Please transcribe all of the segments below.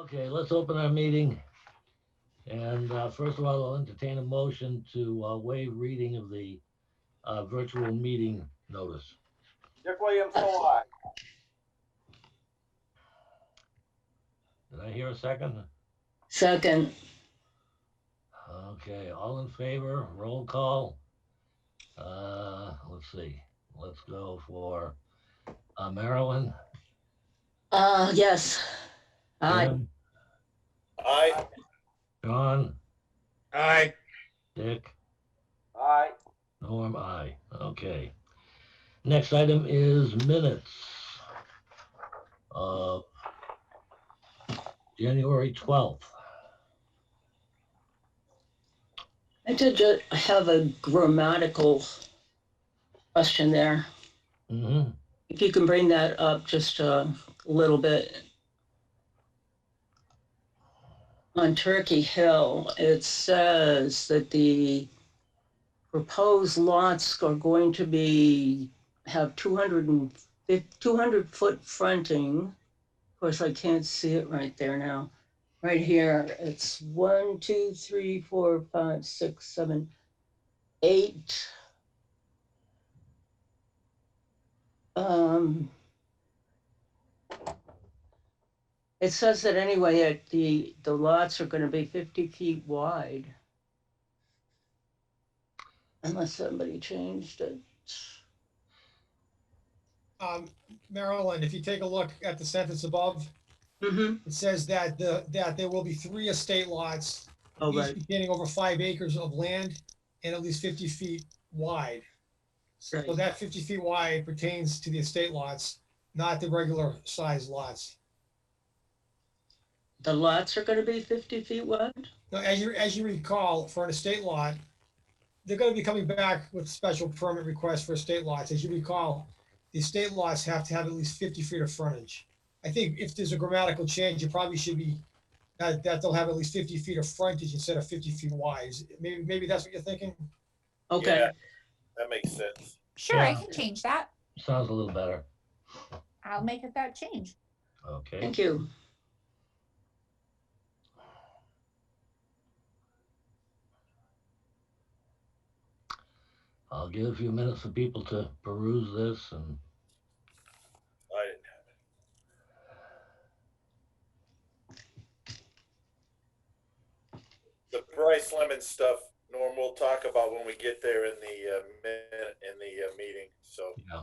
Okay, let's open our meeting. And first of all, I'll entertain a motion to waive reading of the virtual meeting notice. Dick Williams, so aye. Did I hear a second? Second. Okay, all in favor, roll call. Let's see. Let's go for Marilyn. Yes. Aye. Tim, Aye. John, Aye. Dick, Aye. Norm, aye. Okay. Next item is minutes of January 12th. I did just have a grammatical question there. Mm-hmm. If you can bring that up just a little bit. On Turkey Hill, it says that the proposed lots are going to have 200 foot fronting. Of course, I can't see it right there now. Right here, it's 1, 2, 3, 4, 5, 6, 7, 8. It says that anyway, the lots are going to be 50 feet wide. Unless somebody changed it. Marilyn, if you take a look at the sentence above, Mm-hmm. it says that there will be 3 estate lots, Oh, each right. containing over 5 acres of land and at least 50 feet wide. So Right. that 50 feet wide pertains to the estate lots, not the regular size lots. The lots are going to be 50 feet wide? Now, as you recall, for an estate lot, they're going to be coming back with special permit requests for estate lots. As you recall, the estate lots have to have at least 50 feet of frontage. I think if there's a grammatical change, it probably should be that they'll have at least 50 feet of frontage instead of 50 feet wide. Maybe that's what you're thinking? Okay. Yeah, that makes sense. Sure, I Yeah. can change that. Sounds a little better. I'll make it that change. Okay. Thank you. I'll give a few minutes for people to peruse this and I didn't have it. The Bryce Lemon stuff, Norm, we'll talk about when we get there in the meeting. So yeah.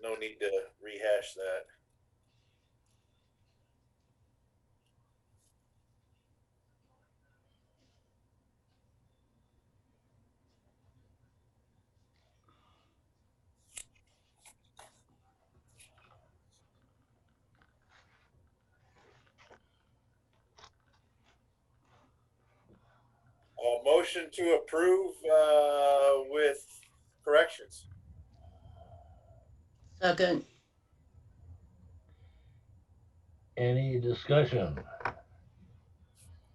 no need to rehash that. Motion to approve with corrections. Second. Any discussion?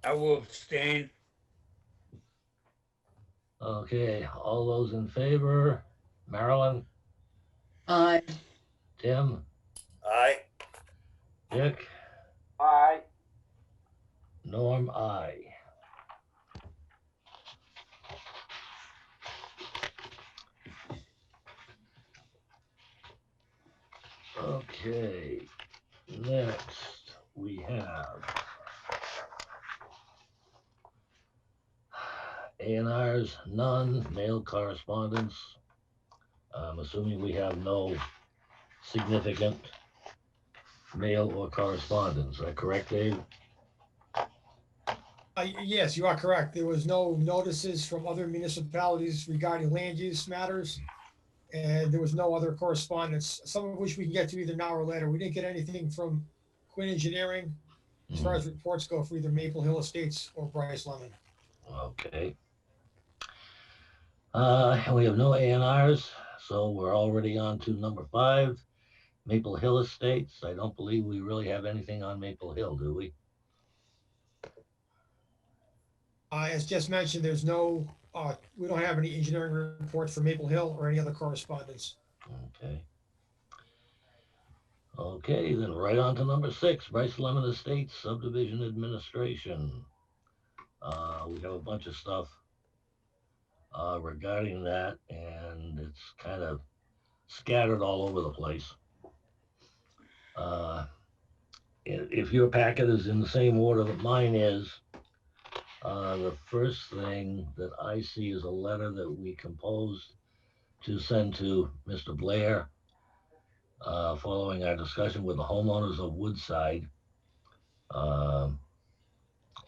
I will abstain. Okay, all those in favor? Marilyn, Aye. Tim, Aye. Dick, Aye. Norm, aye. Okay, next we have A&Rs, none, mail correspondence. I'm assuming we have no significant mail or correspondence. Is that correct, Dave? Yes, you are correct. There was no notices from other municipalities regarding land use matters. And there was no other correspondence, some of which we can get to either now or later. We didn't get anything from Quinn Engineering as far as reports go for either Maple Hill Estates or Brice Lemon. Okay. And we have no A&Rs, so we're already on to number 5, Maple Hill Estates. I don't believe we really have anything on Maple Hill, do we? As just mentioned, there's no, we don't have any engineering reports for Maple Hill or any other correspondence. Okay. Okay, then right on to number 6, Bryce Lemon Estates Subdivision Administration. We have a bunch of stuff regarding that, and it's kind of scattered all over the place. If your packet is in the same order that mine is, the first thing that I see is a letter that we composed to send to Mr. Blair following our discussion with the homeowners of Woodside. Um,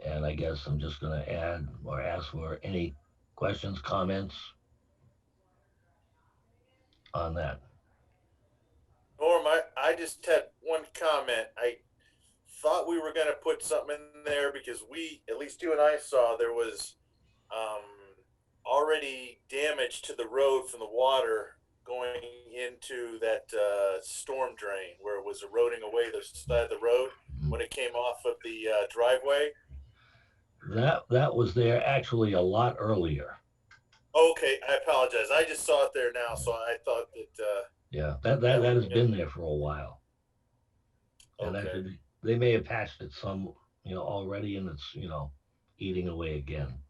and I guess I'm just going to add or ask for any questions, comments on that. Norm, I just had one comment. I thought we were going to put something in there because at least you and I saw there was already damage to the road from the water going into that storm drain where it was eroding away the side of the road when it came off of the driveway. That was there actually a lot earlier. Okay, I apologize. I just saw it there now, so I thought that. Yeah, that has been there for a while. And Okay. they may have patched it some, already, and it's, eating away again.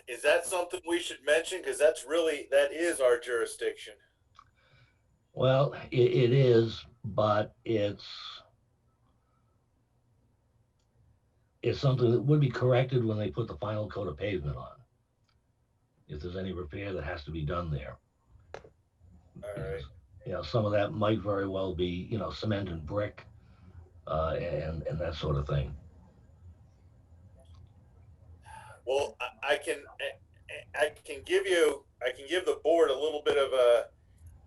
Is that something we should mention? Because that is our jurisdiction. Well, it is, but it's something that would be corrected when they put the final coat of pavement on. If there's any repair that has to be done there. All right. Some of that might very well be, cement and brick, and that sort of thing. Well, I can give the board a little bit of a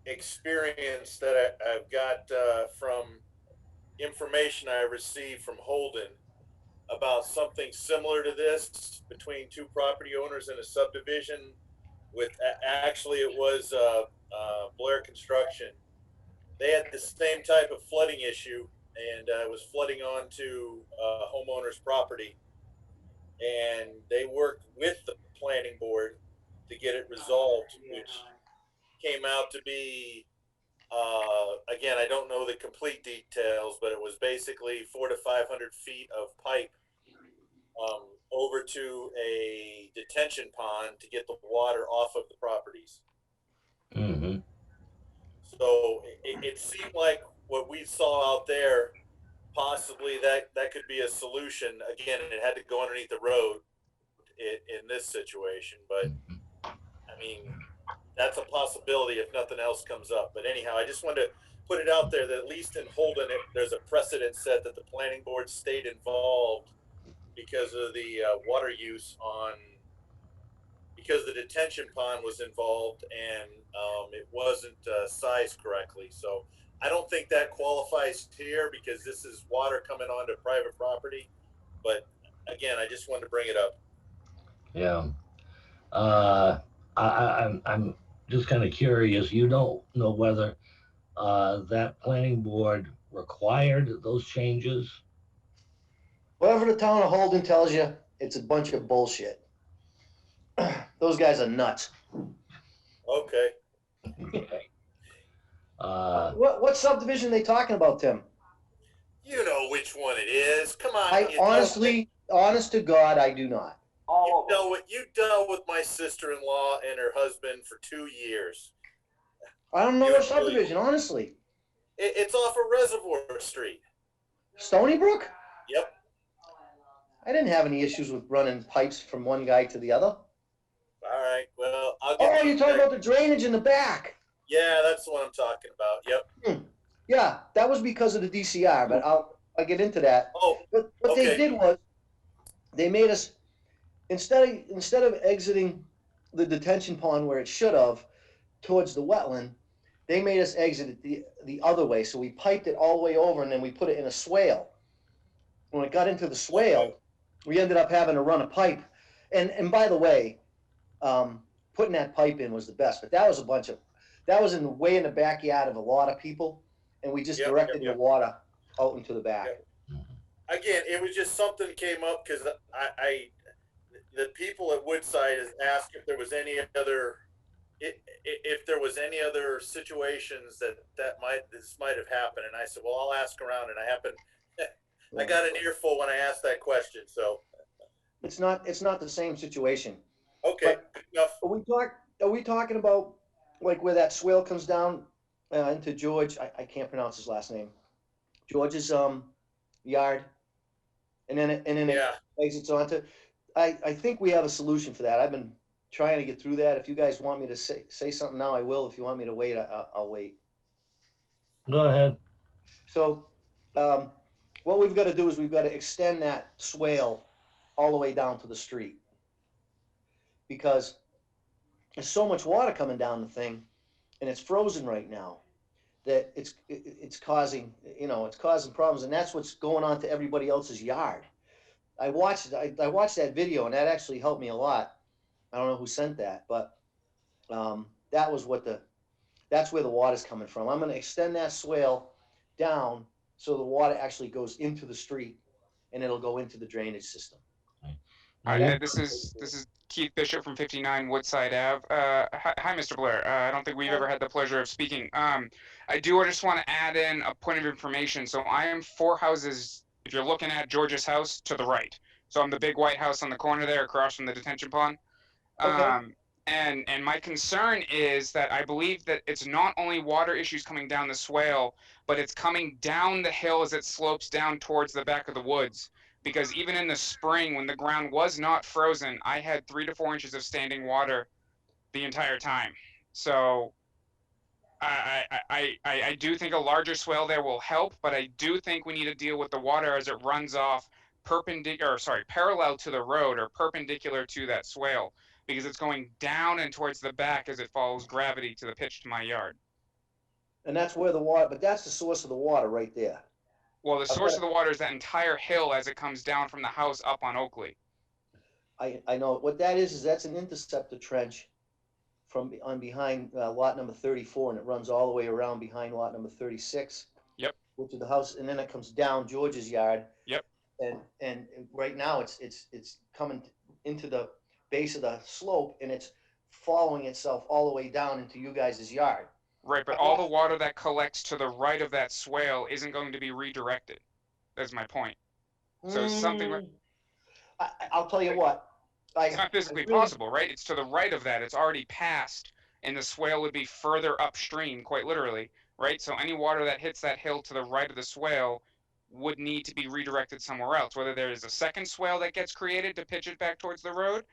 experience that I've got from information I received from Holden about something similar to this between two property owners in a subdivision. With actually, it was Blair Construction. They had the same type of flooding issue, and it was flooding onto homeowners' property. And they worked with the planning board to get it resolved, which came out to be, again, I don't know the complete details, but it was basically 400 to 500 feet of pipe over to a detention pond to get the water off of the properties. Mm-hmm. So it seemed like what we saw out there, possibly that could be a solution. Again, it had to go underneath the road in this situation, but I mean, that's a possibility if nothing else comes up. But anyhow, I just wanted to put it out there that at least in Holden, there's a precedent set that the planning board stayed involved because of the water use because the detention pond was involved and it wasn't sized correctly. So I don't think that qualifies here because this is water coming onto private property. But again, I just wanted to bring it up. Yeah. I'm just kind of curious. You don't know whether that planning board required those changes? Whatever the town of Holden tells you, it's a bunch of bullshit. Those guys are nuts. Okay. What subdivision are they talking about, Tim? You know which one it is. Come on. I honestly, honest to God, I do not. You dealt with my sister-in-law and her husband for 2 years. I don't know what subdivision, honestly. It's off of Reservoir Street. Stony Brook? Yep. I didn't have any issues with running pipes from one guy to the other. All right. Well, I'll get. Oh, you're talking about the drainage in the back. Yeah, that's what I'm talking about. Yep. Yeah, that was because of the DCR, but I'll get into that. Oh, What okay. they did was they made us instead of exiting the detention pond where it should have towards the wetland, they made us exit it the other way. So we piped it all the way over and then we put it in a swale. When it got into the swale, we ended up having to run a pipe. And by the way, putting that pipe in was the best, but that was way in the backyard of a lot of people, and we just directed the water out into the back. Again, it was just something that came up because the people at Woodside has asked if there was any other if there was any other situations this might have happened. And I said, well, I'll ask around, and I got an earful when I asked that question. So, It's not the same situation. okay, good enough. Are we talking about like where that swale comes down into George? I can't pronounce his last name. George's yard, and then it Yeah. exits onto. I think we have a solution for that. I've been trying to get through that. If you guys want me to say something now, I will. If you want me to wait, I'll wait. Go ahead. So, what we've got to do is we've got to extend that swale all the way down to the street, because there's so much water coming down the thing, and it's frozen right now, that it's causing problems, and that's what's going on to everybody else's yard. I watched that video, and that actually helped me a lot. I don't know who sent that, but that's where the water's coming from. I'm going to extend that swale down so the water actually goes into the street, and it'll go into the drainage system. Now, Hi, you- this is Keith Bishop from 59 Woodside Ave. Hi, Mr. Blair. I don't think we've ever had the pleasure of speaking. I just want to add in a point of information. So I am 4 houses, if you're looking at George's house, to the right. So I'm the big white house on the corner there across from the detention pond. Okay. And my concern is that I believe that it's not only water issues coming down the swale, but it's coming down the hill as it slopes down towards the back of the woods. Because even in the spring, when the ground was not frozen, I had 3 to 4 inches of standing water the entire time. So I do think a larger swale there will help, but I do think we need to deal with the water as it runs off parallel to the road or perpendicular to that swale, because it's going down and towards the back as it follows gravity to the pitch to my yard. And that's where the water, but that's the source of the water right there. Well, the source of the water is that entire hill as it comes down from the house up on Oakley. I know what that is that's an interceptor trench from behind lot number 34, and it runs all the way around behind lot number 36. Yep. Which is the house, and then it comes down George's yard. Yep. And right now it's coming into the base of the slope, and it's following itself all the way down into you guys' yard. Right, but all the water that collects to the right of that swale isn't going to be redirected. That's my point. So something like... I'll tell you what. It's not physically possible, right? It's to the right of that. It's already passed, and the swale would be further upstream, quite literally, right? So any water that hits that hill to the right of the swale would need to be redirected somewhere else, whether there is a second swale that gets created to pitch it back towards the road,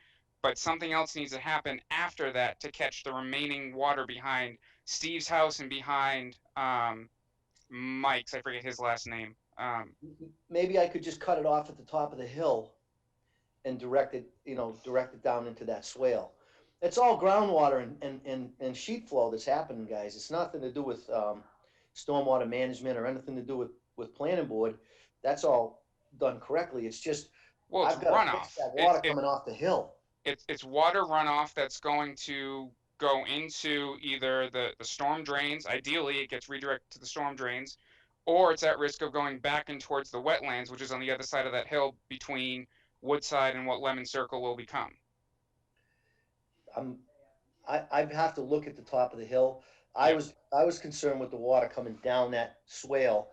but something else needs to happen after that to catch the remaining water behind Steve's house and behind Mike's, I forget his last name. Maybe I could just cut it off at the top of the hill and direct it down into that swale. It's all groundwater and sheet flow that's happening, guys. It's nothing to do with stormwater management or anything to do with planning board. That's all done correctly. It's just, well, it's I've got to runoff. fix that water coming off the hill. It's water runoff that's going to go into either the storm drains. Ideally, it gets redirected to the storm drains, or it's at risk of going back in towards the wetlands, which is on the other side of that hill between Woodside and what Lemon Circle will become. I have to look at the top of the hill. I was concerned with the water coming down that swale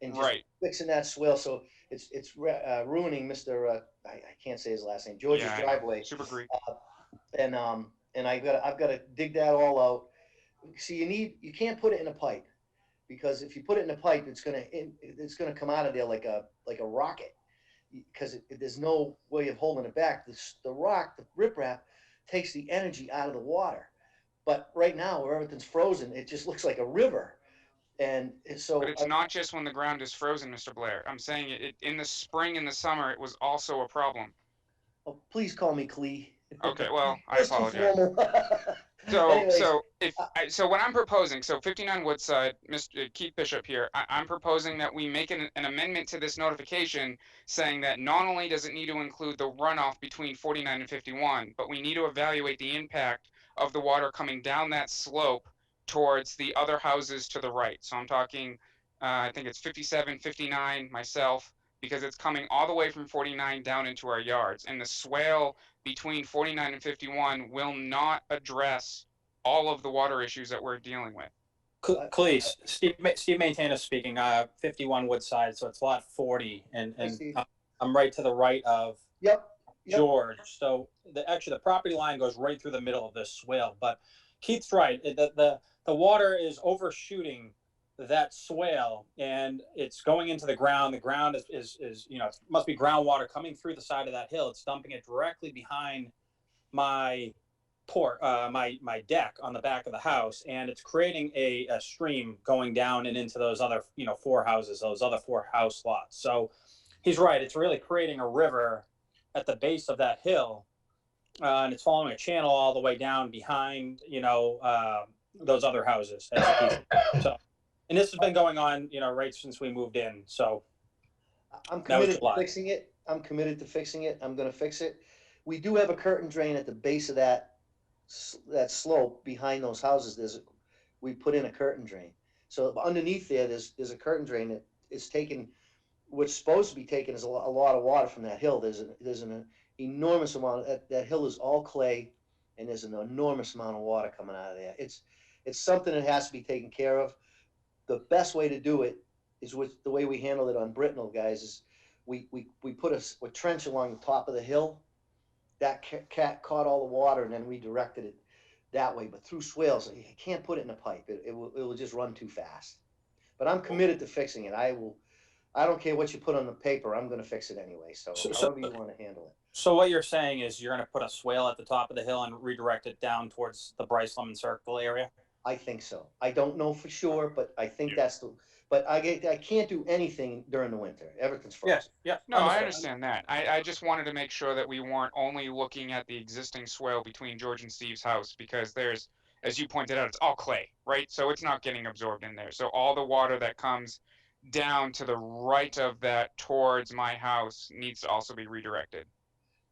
and just fixing that swale, so it's ruining Mr. I can't say his last name, George's driveway. Super Greek. And I've got to dig that all out. See, you can't put it in a pipe, because if you put it in a pipe, it's gonna come out of there like a rocket, because there's no way of holding it back. The riprap takes the energy out of the water. But right now, where everything's frozen, it just looks like a river. And so, but it's not just when the ground is frozen, Mr. Blair. I'm saying it in the spring and the summer, it was also a problem. Oh, please call me Clee. Okay, well, I apologize. So what I'm proposing, so 59 Woodside, Mr. Keith Bishop here, I'm proposing that we make an amendment to this notification saying that not only does it need to include the runoff between 49 and 51, but we need to evaluate the impact of the water coming down that slope towards the other houses to the right. So I'm talking, I think it's 57, 59, myself, because it's coming all the way from 49 down into our yards. And the swale between 49 and 51 will not address all of the water issues that we're dealing with. Please, Steve Maintainer speaking, 51 Woodside, so it's lot 40, and Steve. I'm right to the right of Yep. George. So actually the property line goes right through the middle of this swale. But Keith's right. The water is overshooting that swale and it's going into the ground. The ground is it must be groundwater coming through the side of that hill. It's dumping it directly behind my my deck on the back of the house, and it's creating a stream going down and into those other 4 houses, those other 4 house lots. So he's right. It's really creating a river at the base of that hill, and it's following a channel all the way down behind, those other houses. So, and this has been going on, right since we moved in. So I'm committed to fixing it. I'm committed to fixing it. I'm going to fix it. We do have a curtain drain at the base of that slope behind those houses. We put in a curtain drain. So underneath there's a curtain drain that is taking. What's supposed to be taken is a lot of water from that hill. There's an enormous amount. That hill is all clay, and there's an enormous amount of water coming out of there. It's something that has to be taken care of. The best way to do it is with the way we handled it on Brintnal, guys. Is we put a trench along the top of the hill. That cat caught all the water and then redirected it that way. But through swales, you can't put it in a pipe. It will just run too fast. But I'm committed to fixing it. I don't care what you put on the paper. I'm going to fix it anyway. So however you want to handle it. So what you're saying is you're going to put a swale at the top of the hill and redirect it down towards the Bryce Lemon Circle area? I think so. I don't know for sure, but I think that's the. But I can't do anything during the winter. Everything's frozen. Yes. Yeah. No, I understand that. I just wanted to make sure that we weren't only looking at the existing swale between George and Steve's house, because there's, as you pointed out, it's all clay, right? So it's not getting absorbed in there. So all the water that comes down to the right of that towards my house needs to also be redirected.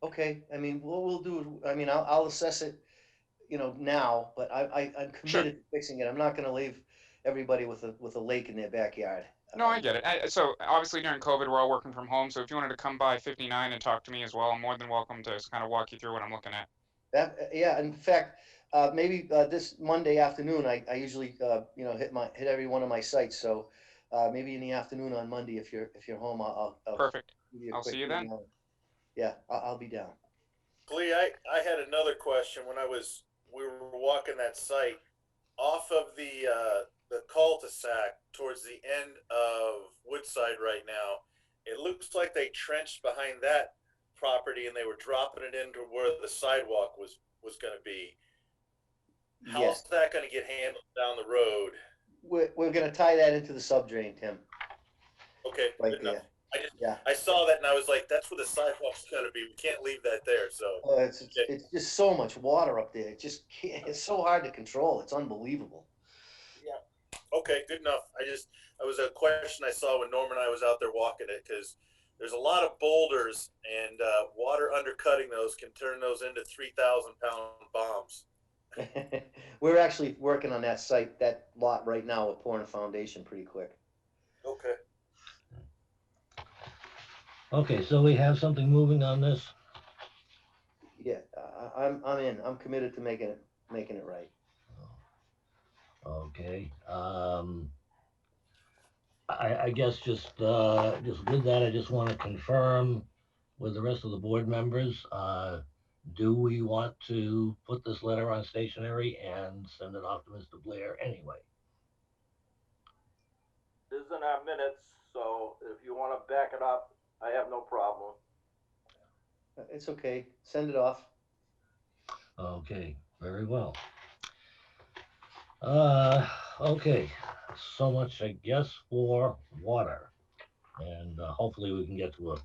Okay. I mean, what we'll do. I mean, I'll assess it, now. But I'm committed to fixing it. I'm not going to leave everybody with a lake in their backyard. No, I get it. So obviously during COVID, we're all working from home. So if you wanted to come by 59 and talk to me as well, I'm more than welcome to kind of walk you through what I'm looking at. Yeah. In fact, maybe this Monday afternoon, I usually hit every one of my sites. So maybe in the afternoon on Monday, if you're home, I'll Perfect. give you a I'll quick see you then. email. Yeah, I'll be down. Glee, I had another question when we were walking that site off of the cul-de-sac towards the end of Woodside right now. It looks like they trenched behind that property and they were dropping it into where the sidewalk was going to be. How's that going to get handled down the road? We're going to tie that into the sub drain, Tim. Okay, Right good enough. there. I saw that and I was like, that's where the sidewalk's going to be. We can't leave that there. So It's just so much water up there. It just can't. It's so hard to control. It's unbelievable. okay, good enough. It was a question I saw when Norman and I was out there walking it, because there's a lot of boulders and water undercutting those can turn those into 3,000-pound bombs. We're actually working on that site, that lot right now. We're pouring a foundation pretty quick. Okay. Okay, so we have something moving on this. Yeah, I'm in. I'm committed to making it right. Okay, I guess just with that, I just want to confirm with the rest of the board members, do we want to put this letter on stationery and send it off to Mr. Blair anyway? This is in our minutes, so if you want to back it up, I have no problem. It's okay. Send it off. Okay, very well. Okay, so much, I guess, for water. And hopefully we can get to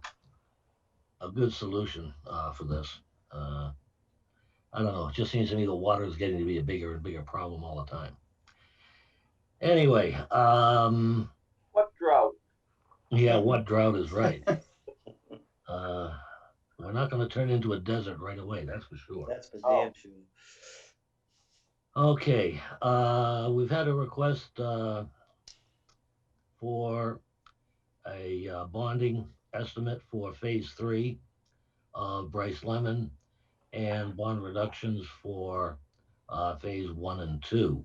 a good solution for this. I don't know, it just seems to me the water is getting to be a bigger and bigger problem all the time. Anyway, What drought? yeah, what drought is right. We're not going to turn into a desert right away, that's for sure. That's for damn sure. Okay, we've had a request for a bonding estimate for phase 3 of Bryce Lemon and bond reductions for phase 1 and 2.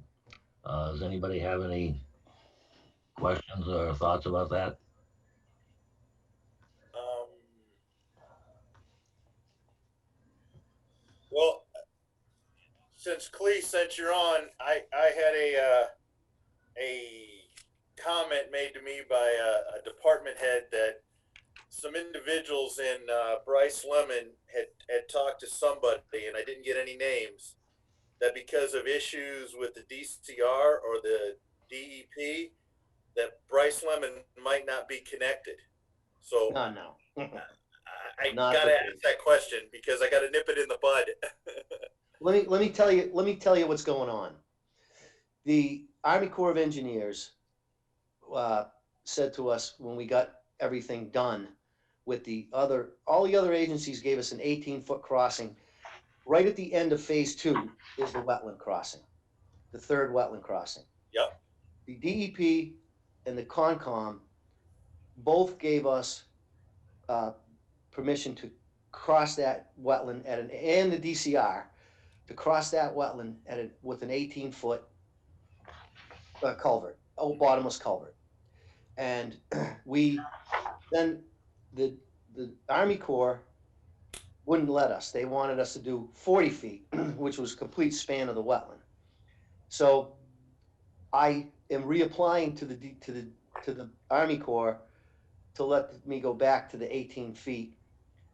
Does anybody have any questions or thoughts about that? Well, since Clee, since you're on, I had a comment made to me by a department head that some individuals in Bryce Lemon had talked to somebody, and I didn't get any names, that because of issues with the DCR or the DEP, that Bryce Lemon might not be connected. So No. I Not gotta the ask case. that question because I gotta nip it in the bud. Let me tell you what's going on. The Army Corps of Engineers said to us when we got everything done with all the other agencies gave us an 18-foot crossing. Right at the end of phase 2 is the wetland crossing, the third wetland crossing. Yep. The DEP and the Concom both gave us permission to cross that wetland and the DCR to cross that wetland with an 18-foot culvert, bottomless culvert. And then the Army Corps wouldn't let us. They wanted us to do 40 feet, which was complete span of the wetland. So I am reapplying to the Army Corps to let me go back to the 18 feet.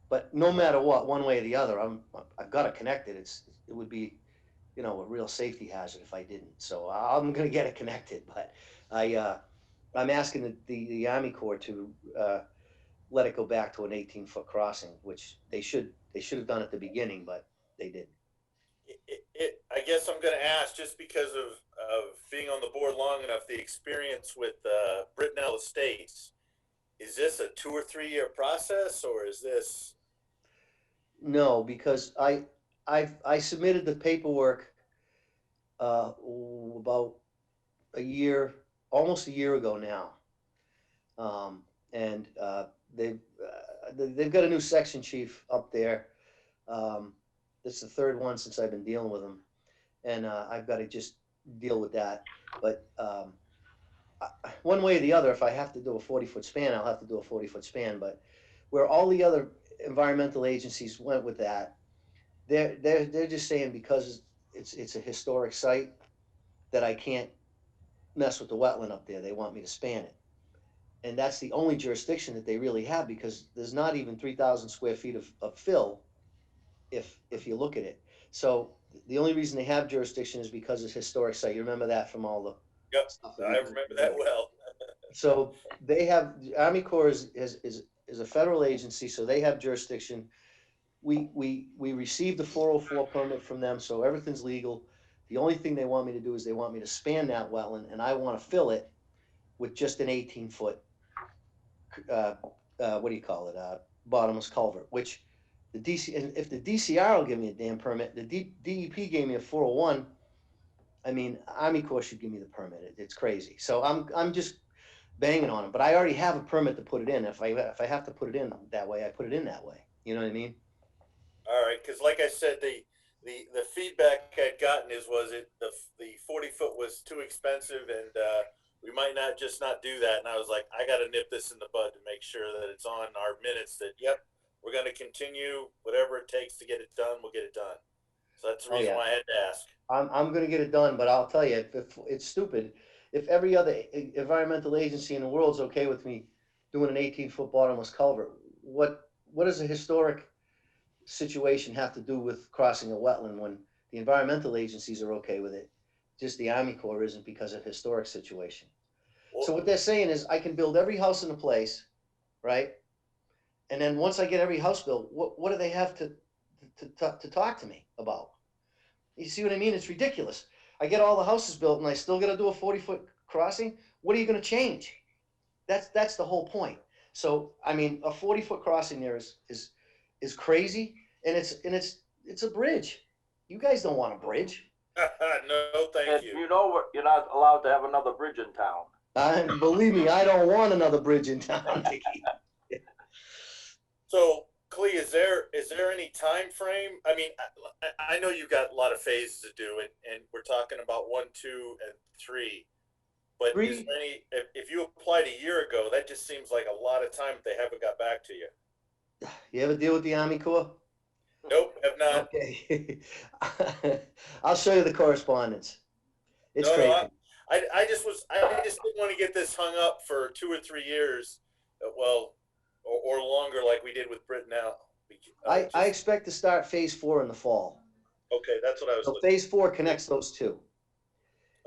But no matter what, one way or the other, I've got to connect it. It would be, a real safety hazard if I didn't. So I'm going to get it connected. But I'm asking the Army Corps to let it go back to an 18-foot crossing, which they should have done at the beginning, but they didn't. I guess I'm going to ask, just because of being on the board long enough, the experience with Brintnal Estates, is this a 2 or 3 year process, or is this? No, because I submitted the paperwork about almost a year ago now, and they've got a new section chief up there. This is the third one since I've been dealing with them, and I've got to just deal with that. But one way or the other, if I have to do a 40-foot span, I'll have to do a 40-foot span. But where all the other environmental agencies went with that, they're just saying because it's a historic site that I can't mess with the wetland up there. They want me to span it. And that's the only jurisdiction that they really have, because there's not even 3,000 square feet of fill if you look at it. So the only reason they have jurisdiction is because it's historic site. You remember that from all the Yep, stuff I remember that well. So they have, the Army Corps is a federal agency, so they have jurisdiction. We received the 404 permit from them, so everything's legal. The only thing they want me to do is they want me to span that wetland, and I want to fill it with just an 18-foot, bottomless culvert, which if the DCR will give me a damn permit, the DEP gave me a 401. I mean, Army Corps should give me the permit. It's crazy. So I'm just banging on them, but I already have a permit to put it in. If I have to put it in that way, I put it in that way. You know what I mean? All right, because like I said, the feedback I'd gotten was the 40-foot was too expensive, and we might not do that. And I was like, I got to nip this in the bud to make sure that it's on our minutes that, yep, we're going to continue whatever it takes to get it done. We'll get it done. So that's the reason why I had to ask. I'm going to get it done, but I'll tell you, if it's stupid. If every other environmental agency in the world's okay with me doing an 18-foot bottomless culvert, what does a historic situation have to do with crossing a wetland when the environmental agencies are okay with it? Just the Army Corps isn't, because of historic situation. Well, so what they're saying is I can build every house in the place, right? And then once I get every house built, what do they have to talk to me about? You see what I mean? It's ridiculous. I get all the houses built and I still got to do a 40-foot crossing. What are you going to change? That's the whole point. So, I mean, a 40-foot crossing there is crazy, and it's a bridge. You guys don't want a bridge. No, thank you. You know you're not allowed to have another bridge in town. Believe me, I don't want another bridge in town, Dickie. So, Clee, is is there any time frame? I mean, I know you've got a lot of phases to do, and we're talking about 1, 2, and 3. But is Three- there any? If you applied a year ago, that just seems like a lot of time if they haven't got back to you. You ever deal with the Army Corps? Nope, have not. Okay. I'll show you the correspondence. It's No, crazy. I just didn't want to get this hung up for 2 or 3 years, well, or longer, like we did with Brintnal. I expect to start phase 4 in the fall. Okay, that's what I was So looking. phase 4 connects those two.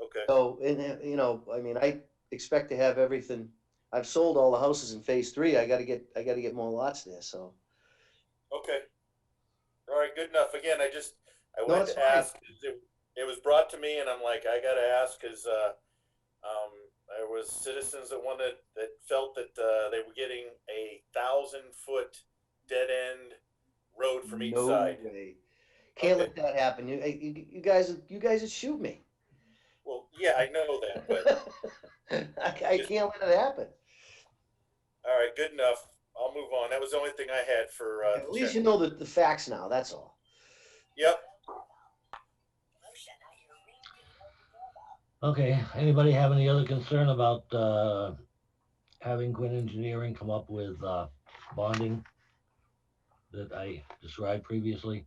Okay, So, and, you know, I mean, I expect to have everything. I've sold all the houses in phase 3. I gotta get more lots there, so. okay, all right, good enough. Again, I No, wanted it's to fine. ask. It was brought to me, and I'm like, I gotta ask because there was citizens that felt that they were getting 1,000-foot dead end road from each No side. way. Can't Okay. let that happen. You guys would shoot me. Well, yeah, I know that, but I can't let it happen. all right, good enough. I'll move on. That was the only thing I had for At least you know the facts now, that's all. Yep. Okay, anybody have any other concern about having Quinn Engineering come up with bonding that I described previously?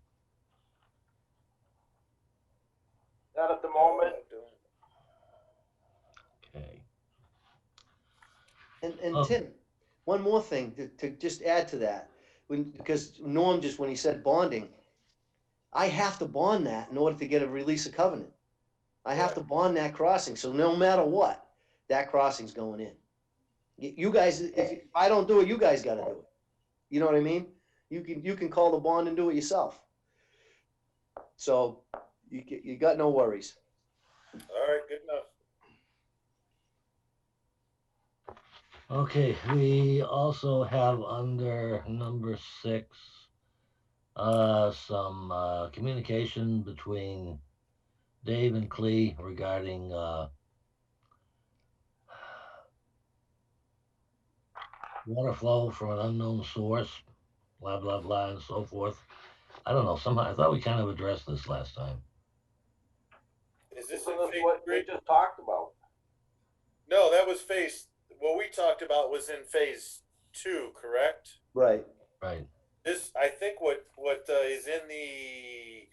Not at the moment. Okay. And Oh. Tim, one more thing to just add to that, because Norm just, when he said bonding, I have to bond that in order to get a release of covenant. I have to bond that crossing, so no matter what, that crossing's going in. You guys, if I don't do it, you guys gotta do it. You know what I mean? You can call the bond and do it yourself. So you got no worries. All right, good enough. Okay, we also have under number 6, some communication between Dave and Clee regarding water flow from an unknown source, blah, blah, blah, and so forth. I don't know, somehow, I thought we kind of addressed this last time. Is this Isn't in this phase what 3? we just talked about? No, that was phase. What we talked about was in phase 2, correct? Right. Right. This, I think, what is in the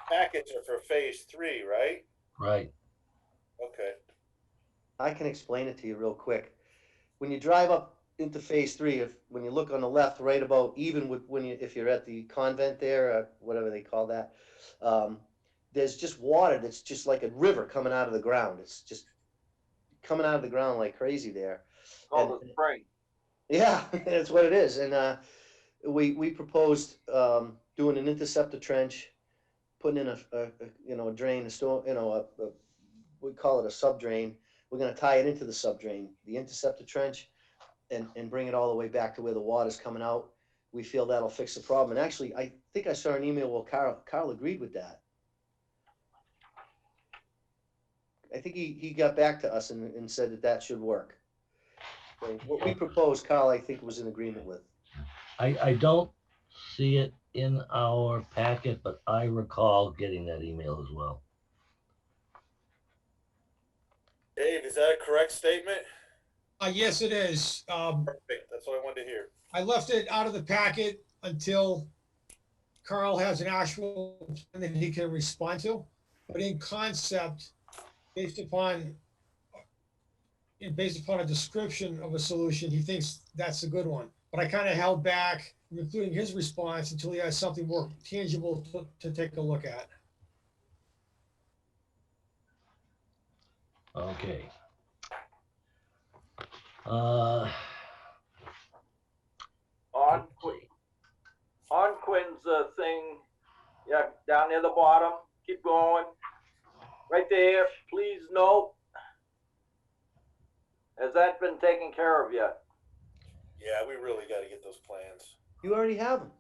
packets are for phase 3, right? Right. Okay. I can explain it to you real quick. When you drive up into phase 3, when you look on the left, right about even with if you're at the convent there, or whatever they call that, there's just water that's just like a river coming out of the ground. It's just coming out of the ground like crazy there. Called the spring. Yeah, that's what it is. And we proposed doing an interceptor trench, putting in a drain, a storm, we call it a sub drain. We're going to tie it into the sub drain, the interceptor trench, and bring it all the way back to where the water's coming out. We feel that'll fix the problem. And actually, I think I saw an email where Carl agreed with that. I think he got back to us and said that should work. So what we proposed, Carl, I think was in agreement with. I don't see it in our packet, but I recall getting that email as well. Dave, is that a correct statement? Yes, it is. Perfect. That's what I wanted to hear. I left it out of the packet until Carl has an actual plan that he can respond to. But in concept, based upon a description of a solution, he thinks that's a good one. But I kind of held back, including his response, until he has something more tangible to take a look at. Okay. On Quinn's thing, yeah, down near the bottom, keep going. Right there, please note. Has that been taken care of yet? Yeah, we really got to get those plans. You already have them.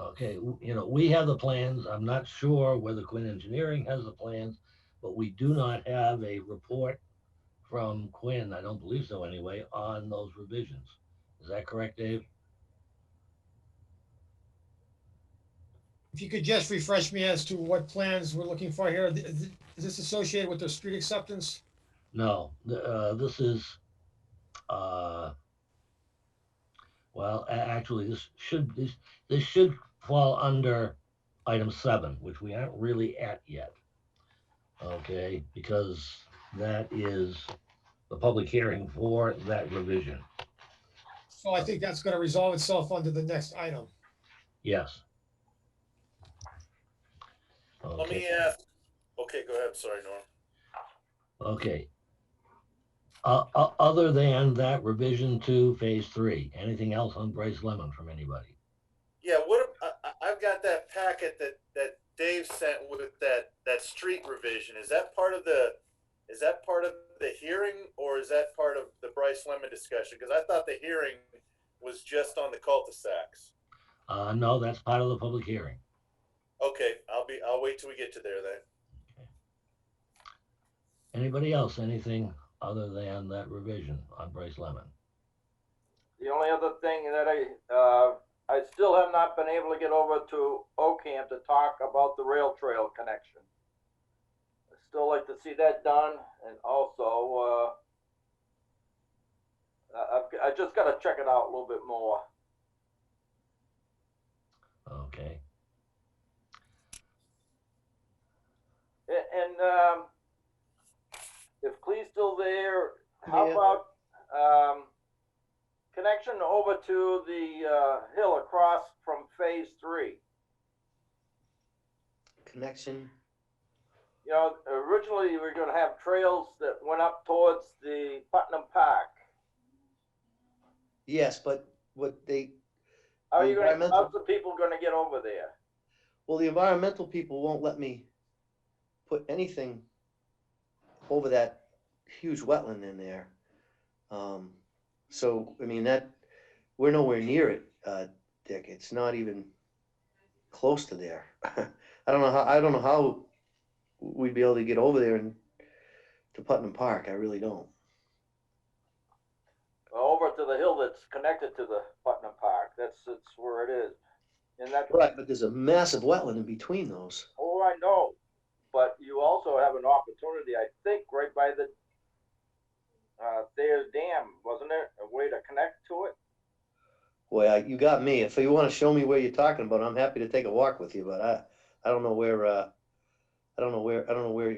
Okay, we have the plans. I'm not sure whether Quinn Engineering has the plans, but we do not have a report from Quinn, I don't believe so anyway, on those revisions. Is that correct, Dave? If you could just refresh me as to what plans we're looking for here. Is this associated with the street acceptance? No, this is, well, actually, this should fall under item 7, which we aren't really at yet. Okay, because that is the public hearing for that revision. So I think that's gonna resolve itself under the next item. Yes. Let me Okay, ask, okay, go ahead, sorry, Norm. okay. Other than that revision to phase 3, anything else on Bryce Lemon from anybody? Yeah, I've got that packet that Dave sent with that street revision. Is that part of the hearing, or is that part of the Bryce Lemon discussion? Because I thought the hearing was just on the cul-de-sacs. No, that's part of the public hearing. Okay, I'll wait till we get to there then. Anybody else, anything other than that revision on Bryce Lemon? The only other thing that I still have not been able to get over to Ocamp to talk about the rail trail connection. I still like to see that done, and also I just got to check it out a little bit more. Okay. And if Clee's still there, how Yeah. about connection over to the hill across from phase 3? Connection. You know, originally we were going to have trails that went up towards the Putnam Park. Yes, but what they, How are The you going? environmental- How's the people going to get over there? well, the environmental people won't let me put anything over that huge wetland in there. So, I mean, we're nowhere near it, Dick. It's not even close to there. I don't know how we'd be able to get over there and to Putnam Park. I really don't. Over to the hill that's connected to the Putnam Park. That's where it is. And that. Right, but there's a massive wetland in between those. Oh, I know. But you also have an opportunity, I think, right by the Thayer's Dam, wasn't there? A way to connect to it? Boy, you got me. If you want to show me where you're talking about, I'm happy to take a walk with you. But I don't know where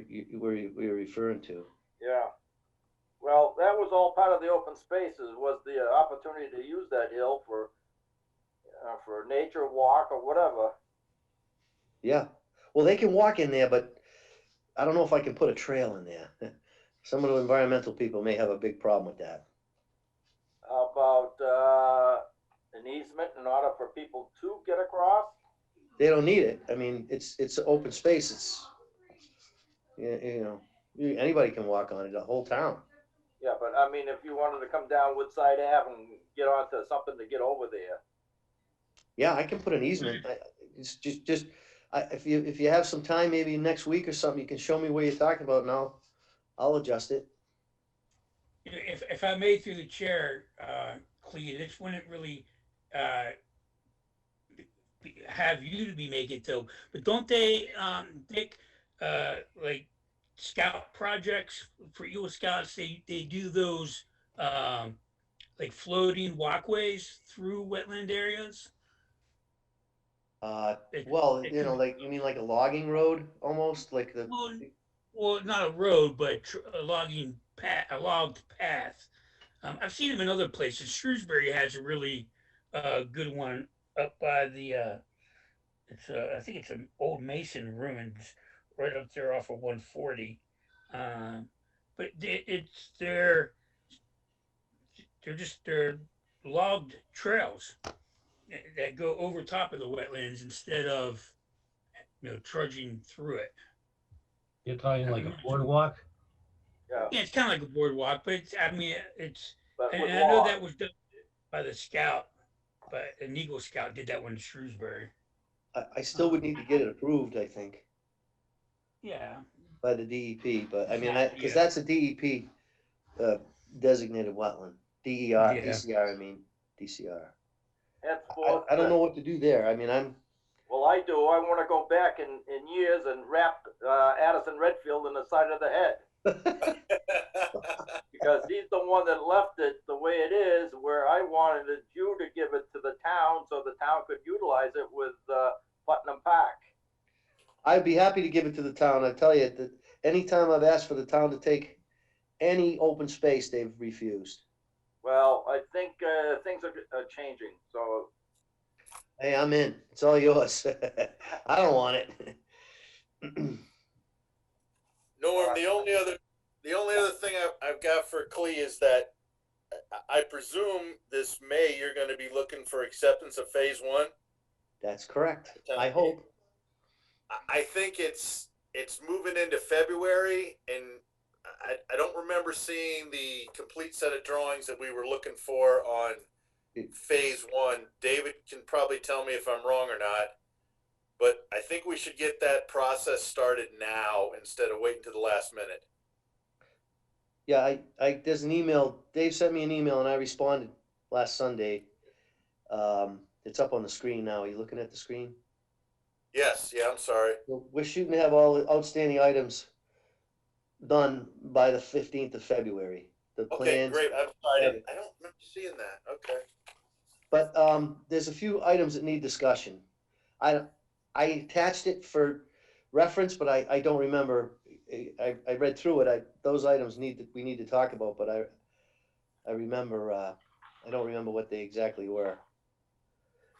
you're referring to. Yeah. Well, that was all part of the open spaces. Was the opportunity to use that hill for nature walk or whatever. Yeah. Well, they can walk in there, but I don't know if I can put a trail in there. Some of the environmental people may have a big problem with that. How about an easement in order for people to get across? They don't need it. I mean, it's open space. It's, anybody can walk on it, the whole town. Yeah, but I mean, if you wanted to come down Woodside Ave and get onto something to get over there. Yeah, I can put an easement. It's just if you have some time, maybe next week or something, you can show me where you're talking about, and I'll adjust it. If I may through the chair, Clea, this wouldn't really have you to be making though. But don't they, Dick, like scout projects for Eagle Scouts? They do those like floating walkways through wetland areas. Well, like you mean like a logging road almost, like the. Well, not a road, but a logging path, a logged path. I've seen them in other places. Shrewsbury has a really good one up by the. I think it's an old Mason ruins right up there off of 140. But they're logged trails that go over top of the wetlands instead of trudging through it. You're talking like a boardwalk? Yeah. Yeah, it's kind of like a boardwalk, but it's But and with I know walk. that was done by the Scout, but an Eagle Scout did that one in Shrewsbury. I still would need to get it approved, I think, Yeah. by the DEP. But I mean, because Yeah. that's a DEP designated wetland. DER, Yeah. DCR. I mean, DCR. Henceforth, I don't know what to do there. I mean, Well, I do. I want to go back in years and wrap Addison Redfield in the side of the head. Because he's the one that left it the way it is, where I wanted you to give it to the town so the town could utilize it with Putnam Park. I'd be happy to give it to the town. I tell you, that anytime I've asked for the town to take any open space, they've refused. Well, I think things are changing, so Hey, I'm in. It's all yours. I don't want it. Norm, the only other thing I've got for Clee is that I presume this May you're going to be looking for acceptance of phase 1. That's correct. I hope. I think it's moving into February, and I don't remember seeing the complete set of drawings that we were looking for on phase 1. David can probably tell me if I'm wrong or not, but I think we should get that process started now instead of waiting to the last minute. Yeah, there's an email. Dave sent me an email and I responded last Sunday. It's up on the screen now. Are you looking at the screen? Yes, yeah, I'm sorry. We're shooting to have all the outstanding items done by the 15th of February. The Okay, plans. great. I'm sorry. I don't remember seeing that. Okay. But there's a few items that need discussion. I attached it for reference, but I don't remember. I read through it. Those items we need to talk about, but I remember I don't remember what they exactly were.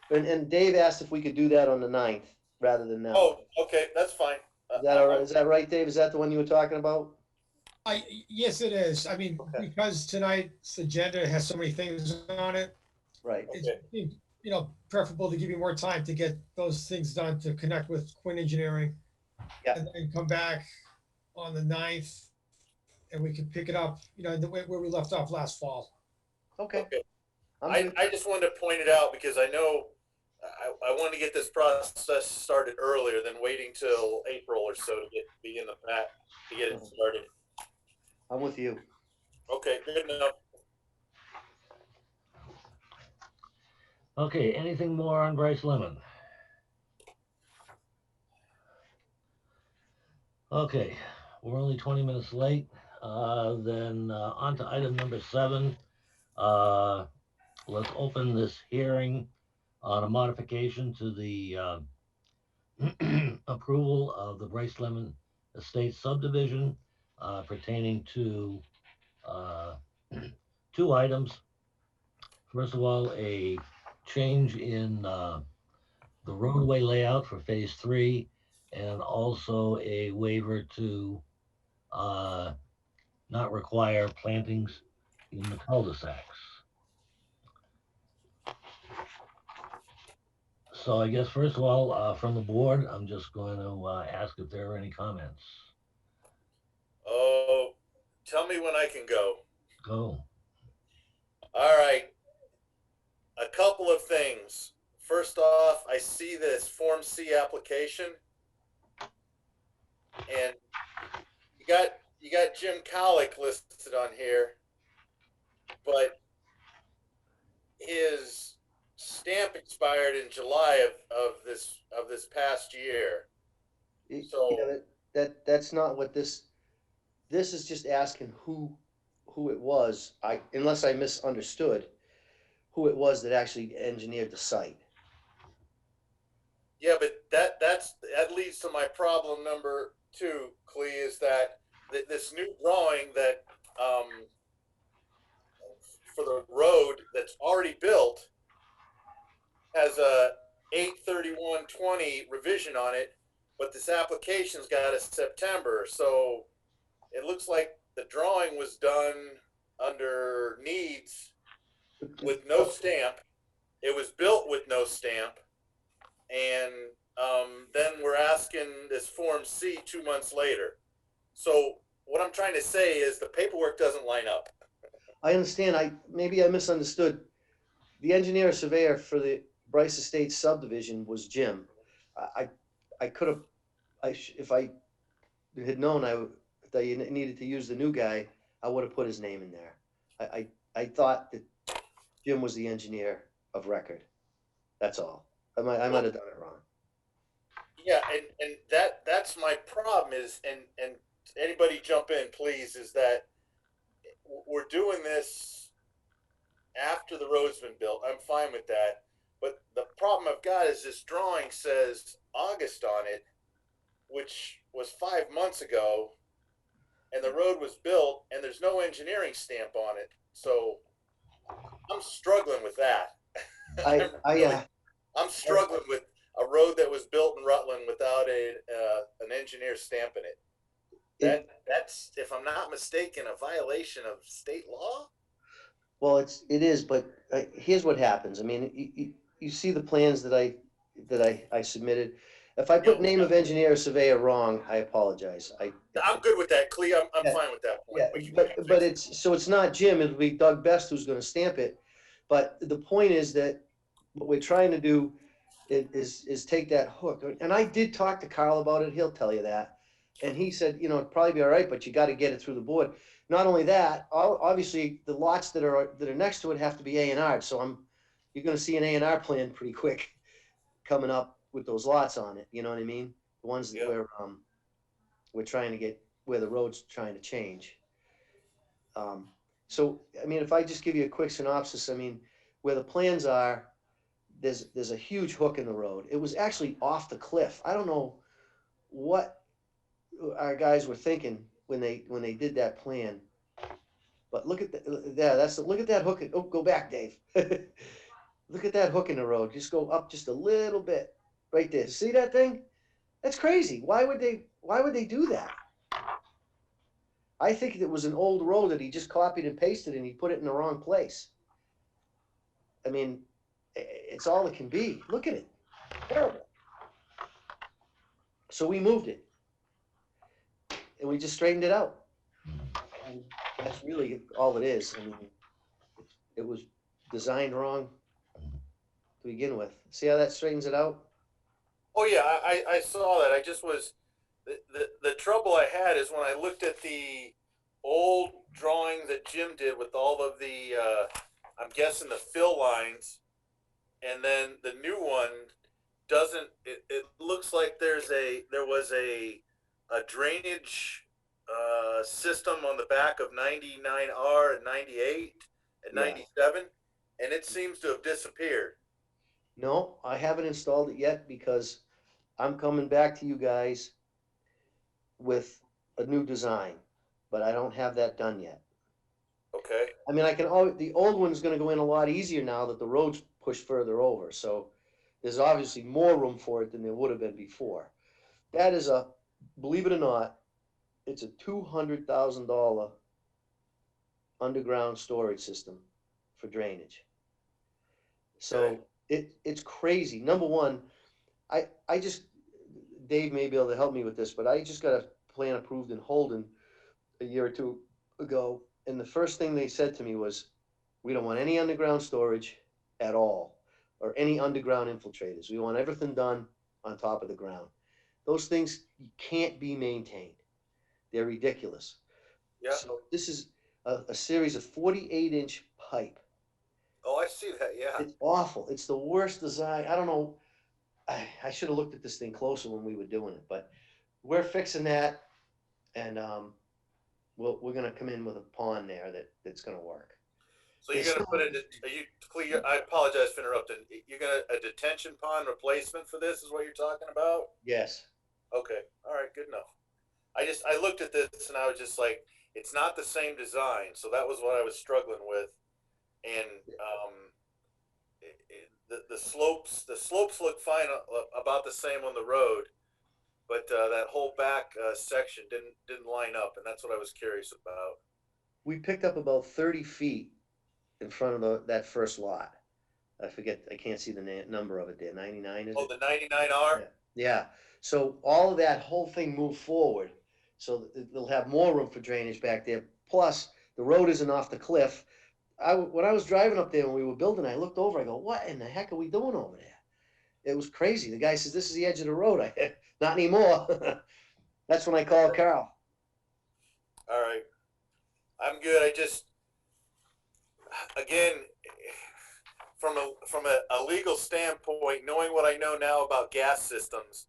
And Dave asked if we could do that on the 9th rather than now. Oh, okay, that's fine. Is that all right? Is that right, Dave? Is that the one you were talking about? Yes, it is. I mean, Okay. because tonight's agenda has so many things on it, Right. it's, preferable to give you more time to get those things done, to connect with Quinn Engineering. Yeah. And then come back on the 9th, and we can pick it up, the way where we left off last fall. Okay. Okay. I'm good. I just wanted to point it out because I know I want to get this process started earlier than waiting till April or so to be in the back to get it started. I'm with you. Okay, good enough. Okay, anything more on Bryce Lemon? Okay, we're only 20 minutes late. Then on to item number 7. Let's open this hearing on a modification to the approval of the Bryce Lemon Estate subdivision pertaining to 2 items. First of all, a change in the roadway layout for phase 3, and also a waiver to not require plantings in the cul-de-sacs. So I guess first of all, from the board, I'm just going to ask if there are any comments. Oh, tell me when I can go. Go. All right. A couple of things. First off, I see this Form C application, and you got Jim Colick listed on here, but his stamp expired in July of this past year. So That's not what this is. Just asking who it was. Unless I misunderstood who it was that actually engineered the site. yeah, but that leads to my problem number 2, Clee, is that this new drawing that for the road that's already built has a 8/31/20 revision on it, but this application's got a September, so it looks like the drawing was done under needs with no stamp. It was built with no stamp, and then we're asking this Form C 2 months later. So what I'm trying to say is the paperwork doesn't line up. I understand. Maybe I misunderstood. The engineer surveyor for the Bryce Estates subdivision was Jim. I could have, if I had known that you needed to use the new guy, I would have put his name in there. I thought that Jim was the engineer of record. That's all. I might have done it wrong. Yeah, and that's my problem is, and anybody jump in, please, is that we're doing this after the road's been built. I'm fine with that. But the problem I've got is this drawing says August on it, which was 5 months ago, and the road was built, and there's no engineering stamp on it. So I'm struggling with that. I'm struggling with a road that was built in Rutland without an engineer stamping it. That's, if I'm not mistaken, a violation of state law. Well, it is, but here's what happens. I mean, you see the plans that I submitted. If I put name of engineer or surveyor wrong, I apologize. I'm good with that, Clea. I'm Yeah. fine with that point. Yeah, but it's not Jim. It'll be Doug Best who's going to stamp it. But the point is that what we're trying to do is take that hook. And I did talk to Carl about it. He'll tell you that. And he said, it'd probably be all right, but you got to get it through the board. Not only that, obviously the lots that are next to it have to be A&R'd. So you're going to see an A&R plan pretty quick coming up with those lots on it. You know what I mean? The ones that we're trying to get where the road's trying to change. So, I mean, if I just give you a quick synopsis, I mean, where the plans are, there's a huge hook in the road. It was actually off the cliff. I don't know what our guys were thinking when they did that plan. But look at look at that hook. Oh, go back, Dave. Look at that hook in the road. Just go up just a little bit right there. See that thing? That's crazy. Why would they do that? I think it was an old road that he just copied and pasted and he put it in the wrong place. I mean, it's all it can be. Look at it. Terrible. So we moved it. And we just straightened it out. And that's really all it is. I mean, it was designed wrong to begin with. See how that straightens it out? Oh yeah, I saw that. I just was the trouble I had is when I looked at the old drawing that Jim did with all of the I'm guessing the fill lines, and then the new one doesn't. It looks like there was a drainage system on the back of 99R and 98 and 97, and it seems to have disappeared. No, I haven't installed it yet because I'm coming back to you guys with a new design, but I don't have that done yet. Okay. I mean, the old one's gonna go in a lot easier now that the road's pushed further over, so there's obviously more room for it than there would have been before. That is believe it or not, it's a $200,000 underground storage system for drainage. So it's crazy. Number one, Dave may be able to help me with this, but I just got a plan approved in Holden a year or two ago. And the first thing they said to me was, we don't want any underground storage at all, or any underground infiltrators. We want everything done on top of the ground. Those things can't be maintained. They're ridiculous. Yeah. So this is a series of 48-inch pipe. Oh, I see that. Yeah. It's awful. It's the worst design. I don't know. I should have looked at this thing closer when we were doing it, but we're fixing that, and we're gonna come in with a pond there that's gonna work. So you're gonna put it. I apologize for interrupting. You're gonna a detention pond replacement for this is what you're talking about? Yes. Okay. All right. Good enough. I looked at this and I was just like, it's not the same design. So that was what I was struggling with, and the slopes look fine, about the same on the road, but that whole back section didn't line up, and that's what I was curious about. We picked up about 30 feet in front of that first lot. I forget. I can't see the number of it there. 99 is it? Oh, the 99R. Yeah. So all of that whole thing moved forward, so they'll have more room for drainage back there. Plus, the road isn't off the cliff. When I was driving up there when we were building, I looked over. I go, "What in the heck are we doing over there?" It was crazy. The guy says, "This is the edge of the road." Not anymore. That's when I called Carl. All right, I'm good. I just, again, from a legal standpoint, knowing what I know now about gas systems,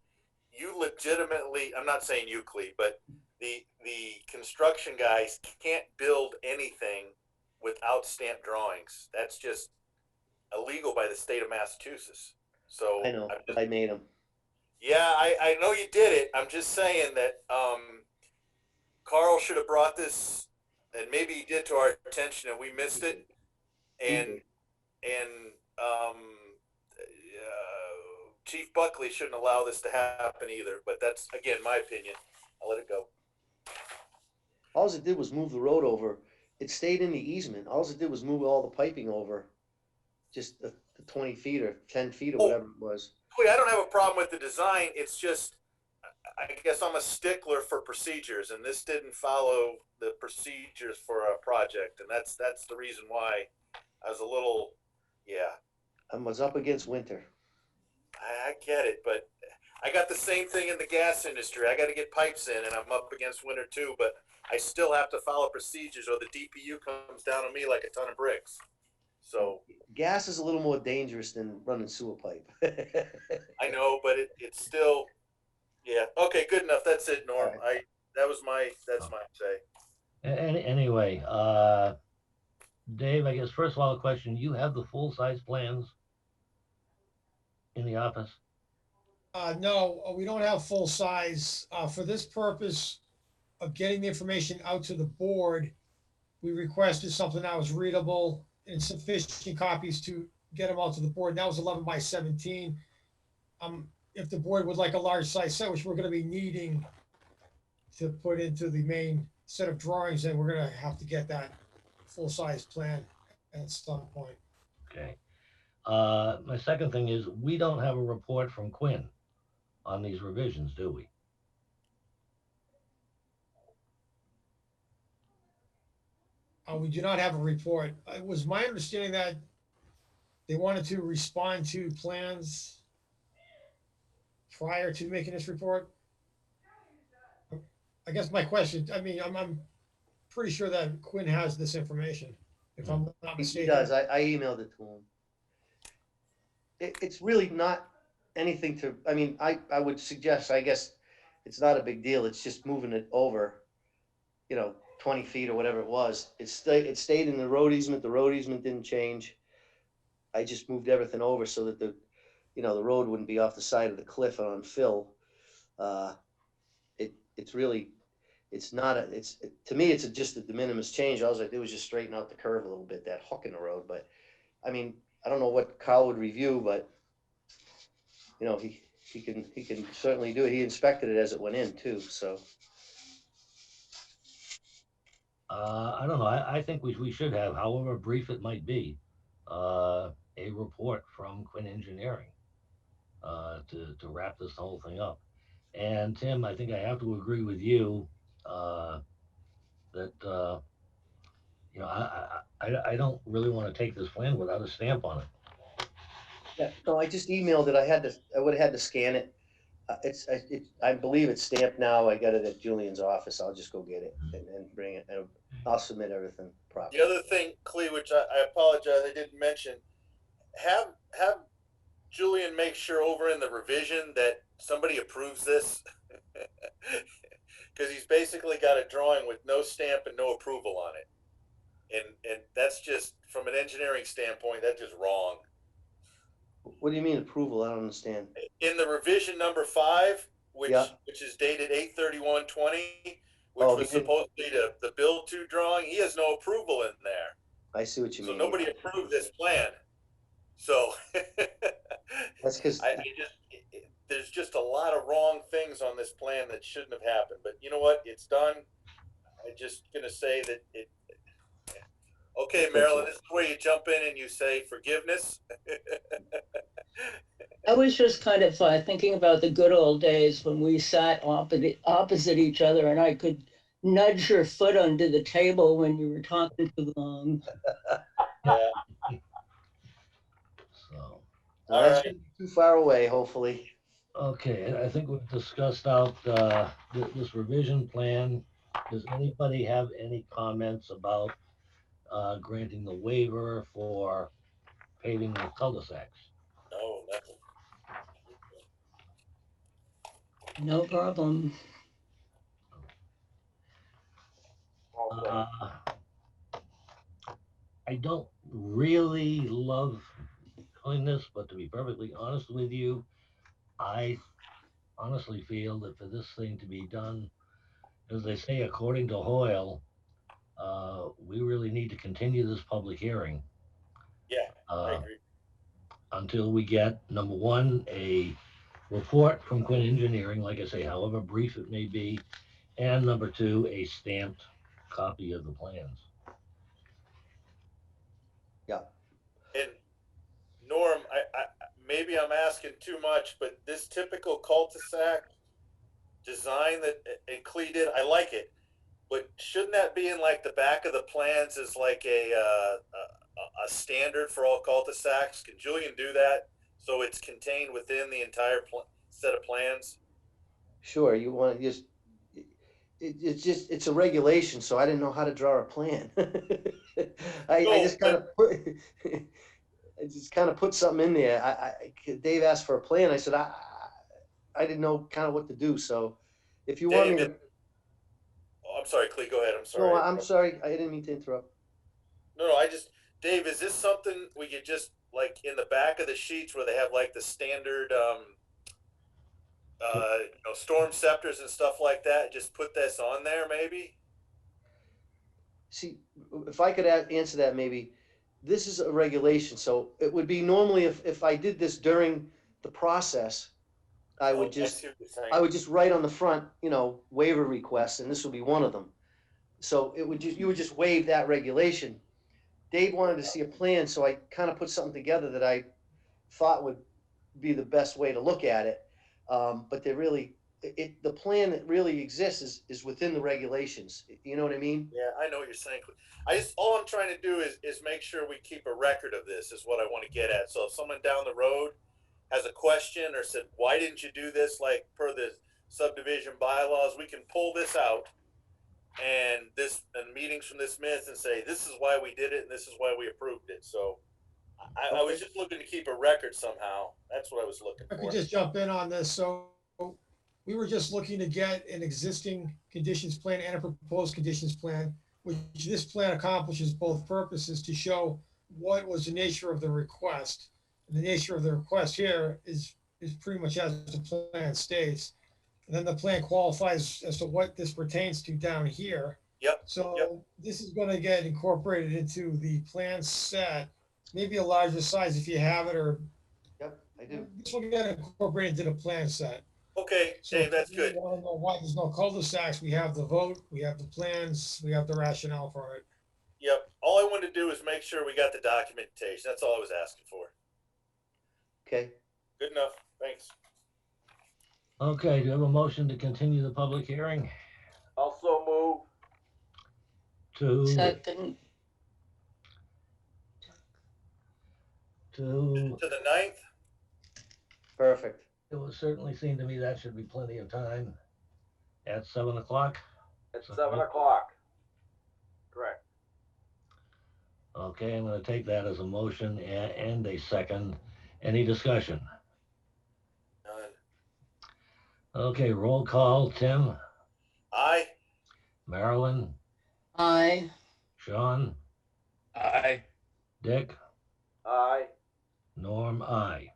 you legitimately, I'm not saying you, Clea, but the construction guys can't build anything without stamp drawings. That's just illegal by the state of Massachusetts. So I know, I'm but just, I made them. yeah, I know you did it. I'm just saying that Carl should have brought this, and maybe he did, to our attention, and we missed it. And Chief Buckley shouldn't allow this to happen either. But that's, again, my opinion. I'll let it go. All it did was move the road over. It stayed in the easement. All it did was move all the piping over, just the 20 feet or 10 feet or whatever it was. Wait, I don't have a problem with the design. It's just, I guess I'm a stickler for procedures, and this didn't follow the procedures for a project, and that's the reason why I was a little, yeah. I was up against winter. I get it, but I got the same thing in the gas industry. I got to get pipes in, and I'm up against winter too, but I still have to follow procedures, or the DPU comes down on me like a ton of bricks. So Gas is a little more dangerous than running sewer pipe. I know, but it's still, yeah. Okay, good enough. That's it, Norm. All That's my say. Anyway, Dave, I guess first of all, a question, you have the full-size plans in the office? No, we don't have full size. For this purpose of getting the information out to the board, we requested something that was readable in sufficient copies to get them out to the board. And that was 11 by 17. If the board would like a large size set, which we're going to be needing to put into the main set of drawings, then we're going to have to get that full size plan at some point. Okay. My second thing is, we don't have a report from Quinn on these revisions, do we? We do not have a report. It was my understanding that they wanted to respond to plans prior to making this report. I guess my question, I mean, I'm pretty sure that Quinn has this information, if I'm not He mistaken. does. I emailed it to him. It's really not anything to, I mean, I would suggest, I guess, it's not a big deal. It's just moving it over, 20 feet or whatever it was. It stayed in the road easement. The road easement didn't change. I just moved everything over so that the road wouldn't be off the side of the cliff on fill. It's really, to me, it's just a de minimis change. All I did was just straighten out the curve a little bit, that hook in the road. But I mean, I don't know what Kyle would review, but he can certainly do it. He inspected it as it went in too, so. I don't know. I think we should have, however brief it might be, a report from Quinn Engineering to wrap this whole thing up. And Tim, I think I have to agree with you that I don't really want to take this plan without a stamp on it. Yeah, no, I just emailed it. I would have had to scan it. I believe it's stamped now. I got it at Julian's office. I'll just go get it and bring it, and I'll submit everything properly. The other thing, Clea, which I apologize, I didn't mention, have Julian make sure over in the revision that somebody approves this, because he's basically got a drawing with no stamp and no approval on it, and that's just, from an engineering standpoint, that's just wrong. What do you mean approval? I don't understand. In the revision number 5, which is dated 8/31/20, which was supposedly the build to drawing, he has no approval in there. I see what you mean. So nobody approved this plan. So that's because there's just a lot of wrong things on this plan that shouldn't have happened. But you know what? It's done. I'm just gonna say that it. Okay, Marilyn, this is where you jump in and you say forgiveness. I was just kind of thinking about the good old days when we sat opposite each other, and I could nudge your foot under the table when you were talking too long. Yeah. So. That shouldn't be too far away, hopefully. Okay, I think we've discussed out this revision plan. Does anybody have any comments about granting the waiver for paving the cul-de-sacs? No, nothing. No problem. All set. I don't really love doing this, but to be perfectly honest with you, I honestly feel that for this thing to be done, as they say, according to Hoyle, we really need to continue this public hearing Yeah, I uh, agree. until we get, number one, a report from Quinn Engineering, like I say, however brief it may be, and number two, a stamped copy of the plans. And Norm, I maybe I'm asking too much, but this typical cul-de-sac design that Clee did, I like it. But shouldn't that be in like the back of the plans as like a standard for all cul-de-sacs? Can Julian do that so it's contained within the entire set of plans? Sure, you want to just, it's just, it's a regulation, so I didn't know how to draw a plan. I No, just kind of put, I just kind of put something in there. Dave asked for a plan. I said, I didn't know kind of what to do. So if you want me to, Oh, I'm sorry, Clee, go ahead. I'm sorry. no, I'm sorry. I didn't mean to interrupt. No, Dave, is this something we could just like in the back of the sheets where they have like the standard, storm scepters and stuff like that? Just put this on there, maybe. See, if I could answer that, maybe this is a regulation. So it would be normally if I did this during the process, I would just, see what you're saying. I would just write on the front, waiver requests, and this would be one of them. So it would just, you would just waive that regulation. Dave wanted to see a plan, so I kind of put something together that I thought would be the best way to look at it. But the plan that really exists is within the regulations. You know what I mean? Yeah, I know what you're saying. All I'm trying to do is make sure we keep a record of this is what I want to get at. So if someone down the road has a question or said, why didn't you do this like per the subdivision bylaws, we can pull this out and meetings from this minutes and say, this is why we did it and this is why we approved it. So I was just looking to keep a record somehow. That's what I was looking I for. could just jump in on this. So we were just looking to get an existing conditions plan and a proposed conditions plan, which this plan accomplishes both purposes to show what was the nature of the request. And the nature of the request here is pretty much as the plan states. And then the plan qualifies as to what this pertains to down here. Yep. So this is going to get incorporated into the plan set, maybe a larger size if you have it, or Yep, I do. this will get incorporated into the plan set. Okay, So Dave, that's if you good. want to know why there's no cul-de-sacs, we have the vote, we have the plans, we have the rationale for it. Yep. All I wanted to do is make sure we got the documentation. That's all I was asking for. Okay. Good enough. Thanks. Okay, do you have a motion to continue the public hearing Also move. to, Second, to, To the 9th? Perfect. it would certainly seem to me that should be plenty of time at 7:00. At 7:00. Correct. Okay, I'm gonna take that as a motion and a second. Any discussion? None. Okay, roll call. Tim, Aye. Marilyn, aye. Sean, Aye. Dick, Aye. Norm, aye.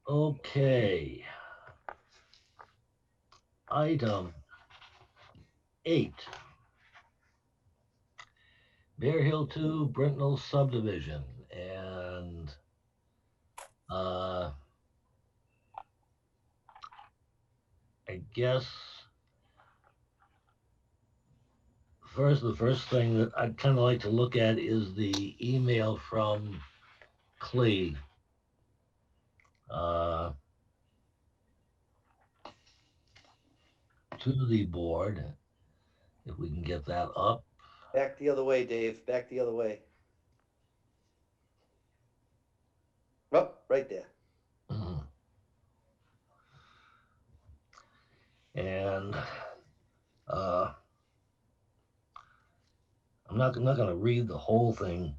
Okay. Item 8. Bear Hill 2 Brintnal Subdivision, and I guess the first thing that I'd kind of like to look at is the email from Clee. To the board, if we can get that up. Back the other way, Dave. Back the other way. Oh, right there. Mhm. And I'm not going to read the whole thing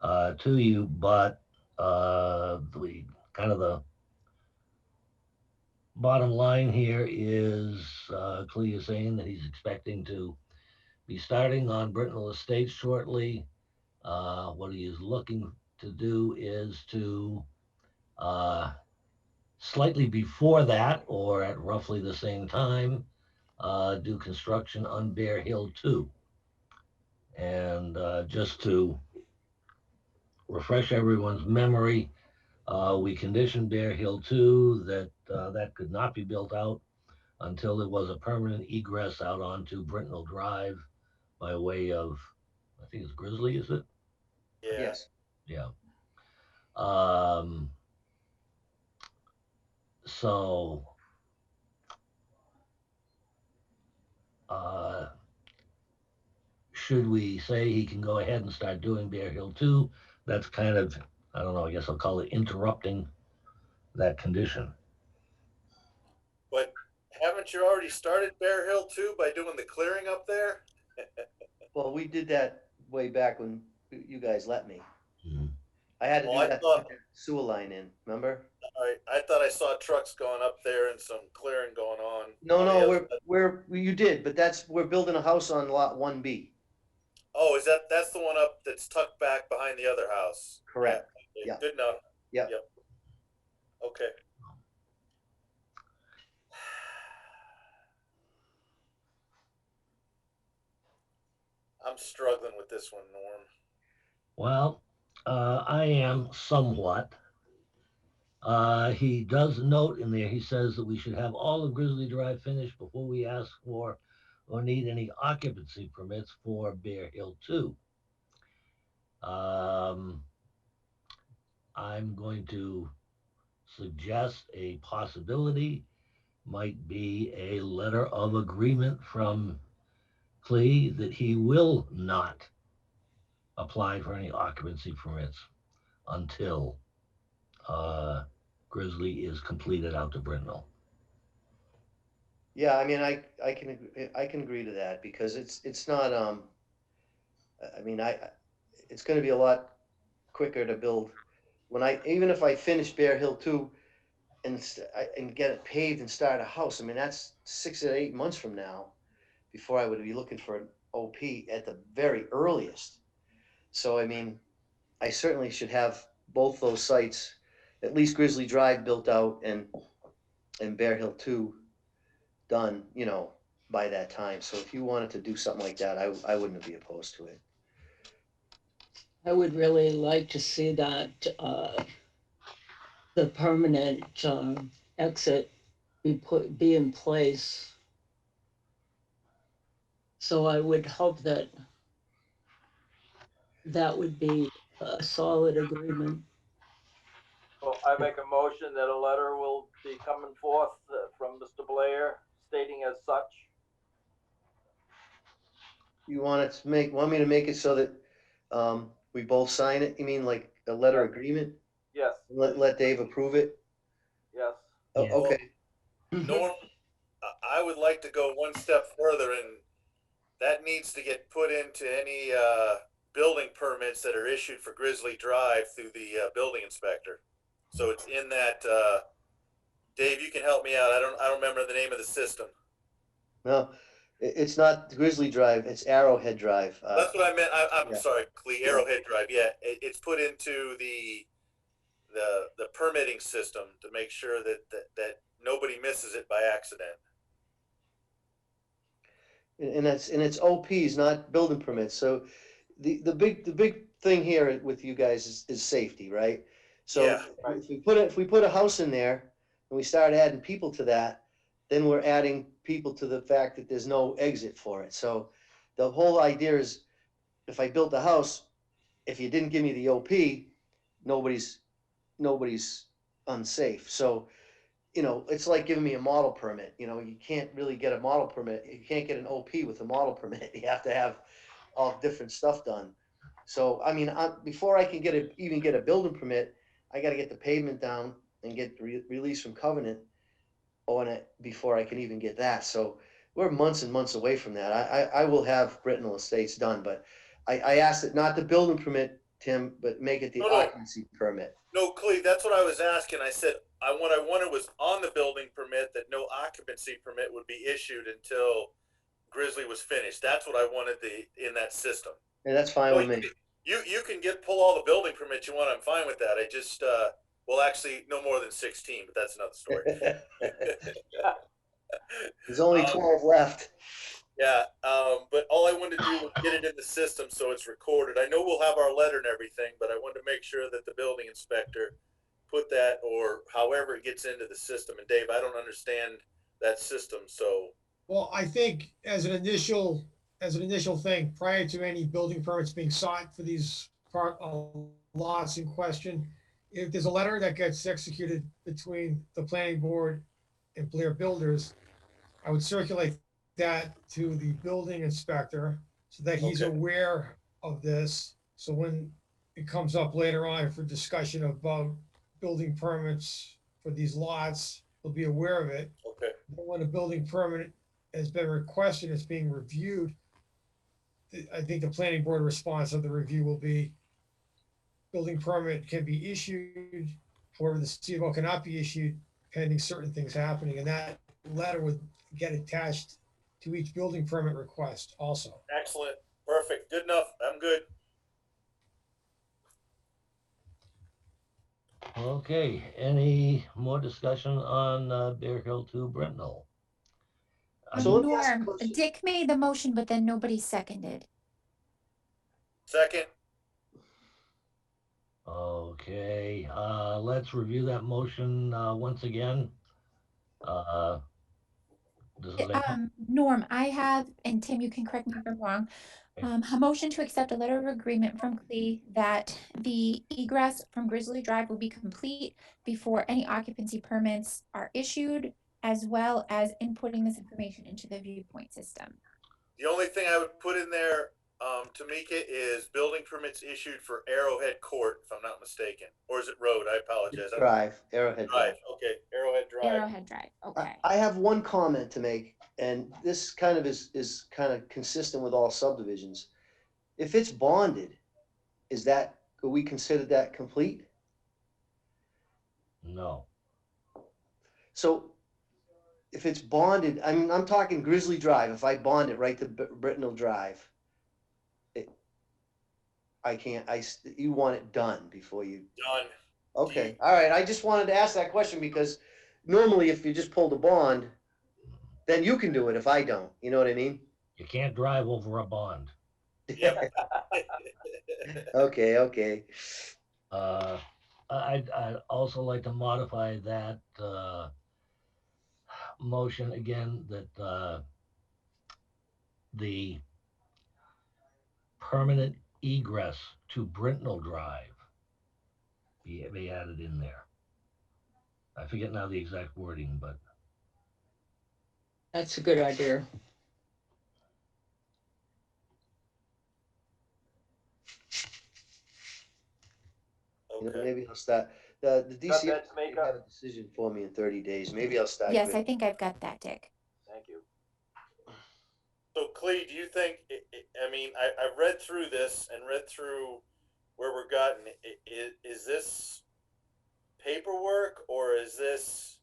to you, but the kind of bottom line here is, Clea is saying that he's expecting to be starting on Brintnal Estates shortly. What he is looking to do is to, slightly before that, or at roughly the same time, do construction on Bear Hill 2. And just to refresh everyone's memory, we conditioned Bear Hill 2 that that could not be built out until there was a permanent egress out onto Brintnal Drive by way of, I think it's Grizzly, is it? Yeah. Yes. Yeah. So, should we say he can go ahead and start doing Bear Hill 2? That's kind of, I don't know, I guess I'll call it interrupting that condition. But haven't you already started Bear Hill 2 by doing the clearing up there? Well, we did that way back when you guys let me. Mhm. I had to Well, do I that to thought- put that sewer line in, remember? I thought I saw trucks going up there and some clearing going on. No, on the no, other side. you did, but we're building a house on lot 1B. Oh, that's the one up that's tucked back behind the other house? Correct. Yeah. Yeah. Good enough. Yep. Yep. Okay. I'm struggling with this one, Norm. Well, I am somewhat. He does note in there, he says that we should have all of Grizzly Drive finished before we ask for or need any occupancy permits for Bear Hill 2. I'm going to suggest a possibility might be a letter of agreement from Clea that he will not apply for any occupancy permits until Grizzly is completed out to Brintnal. Yeah, I mean, I can agree to that because it's not, I mean, it's gonna be a lot quicker to build. Even if I finish Bear Hill 2 and get it paved and start a house, I mean, that's 6 or 8 months from now before I would be looking for an OP at the very earliest. So, I mean, I certainly should have both those sites, at least Grizzly Drive built out and Bear Hill 2 done, by that time. So if you wanted to do something like that, I wouldn't be opposed to it. I would really like to see that the permanent exit be in place. So I would hope that that would be a solid agreement. Well, I make a motion that a letter will be coming forth from Mr. Blair stating as such. You want me to make it so that we both sign it? You mean like a letter agreement? Yes, Let Dave approve it? yes. Oh, Yeah. okay. Norm, I would like to go one step further, and that needs to get put into any building permits that are issued for Grizzly Drive through the building inspector. So it's in that. Dave, you can help me out. I don't remember the name of the system. No, it's not Grizzly Drive, it's Arrowhead Drive. That's what I meant. I'm yeah. sorry, Clee, Arrowhead Drive. Yeah, it's put into the permitting system to make sure that nobody misses it by accident. And it's OPs, not building permits. So the big thing here with you guys is safety, right? So Yeah. if we put a house in there and we start adding people to that, then we're adding people to the fact that there's no exit for it. So the whole idea is, if I built a house, if you didn't give me the OP, nobody's unsafe. So, it's like giving me a model permit. You can't really get a model permit. You can't get an OP with a model permit. You have to have all different stuff done. So, I mean, before I can even get a building permit, I got to get the pavement down and get release from covenant on it before I can even get that. So we're months and months away from that. I will have Brintnal Estates done, but I asked it not the building permit Tim, but make it the No, no. occupancy permit. No, Cleve, that's what I was asking. I said, what I wanted was on the building permit that no occupancy permit would be issued until Grizzly was finished. That's what I wanted in that system. And that's fine with me. You can pull all the building permits you want. I'm fine with that. I just, well, actually no more than 16, but that's another story. There's only 12 left. Yeah, but all I wanted to do was get it in the system so it's recorded. I know we'll have our letter and everything, but I wanted to make sure that the building inspector put that, or however it gets into the system. And Dave, I don't understand that system, so. Well, I think as an initial thing, prior to any building permits being sought for these lots in question, if there's a letter that gets executed between the planning board and Blair Builders, I would circulate that to the building inspector so that he's Okay. aware of this. So when it comes up later on for discussion about building permits for these lots, he'll be aware of it. Okay. But when a building permit has been requested, it's being reviewed, I think the planning board response of the review will be building permit can be issued. However, the CBO cannot be issued pending certain things happening. And that letter would get attached to each building permit request also. Excellent. Perfect. Good enough. I'm good. Okay, any more discussion on Bear Hill to Brintnal? So let me ask a Norm, question. Dick made the motion, but then nobody seconded. Second. Okay, let's review that motion once again. This is Norm, I have, and Tim, you can correct me if I'm wrong. A motion to accept a letter of agreement from Clee that the egress from Grizzly Drive will be complete before any occupancy permits are issued, as well as inputting this information into the viewpoint system. The only thing I would put in there, Tamika, is building permits issued for Arrowhead Court, if I'm not mistaken. Or is it road? I apologize. Drive, Arrowhead Drive. Okay, Arrowhead Drive. Arrowhead Drive, okay. I have one comment to make, and this kind of is kind of consistent with all subdivisions. If it's bonded, are we considered that complete? no. So if it's bonded, I'm talking Grizzly Drive. If I bond it right to Brintnal Drive, you want it done before you. Done. Okay, all right. I just wanted to ask that question because normally if you just pull the bond, then you can do it if I don't. You know what I mean? You can't drive over a bond. Yep. Okay. I'd also like to modify that motion again, that the permanent egress to Brintnal Drive be added in there. I forget now the exact wording, but That's a good idea. Okay. Maybe I'll start. The DCF that, may Tamika? have a decision for me in 30 days. Maybe I'll start. Yes, with- I think I've got that, Dick. Thank you. So, Clee, do you think? I mean, I've read through this and read through where we're gotten. Is this paperwork, or is this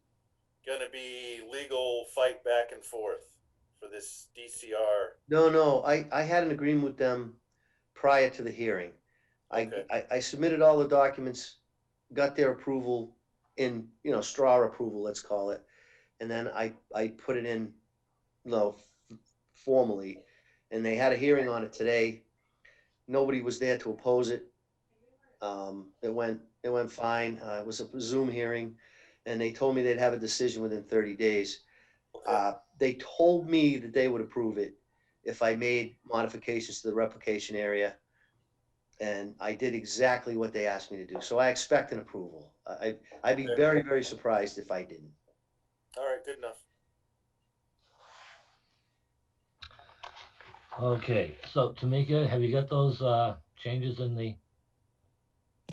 going to be legal fight back and forth for this DCR? No. I had an agreement with them prior to the hearing. Okay. I submitted all the documents, got their approval in, straw approval, let's call it. And then I put it in, formally, and they had a hearing on it today. Nobody was there to oppose it. It went fine. It was a Zoom hearing, and they told me they'd have a decision within 30 days. Okay. They told me that they would approve it if I made modifications to the replication area. And I did exactly what they asked me to do. So I expect an approval. I'd be very, very surprised if I didn't. All right, good enough. okay. So Tamika, have you got those changes in the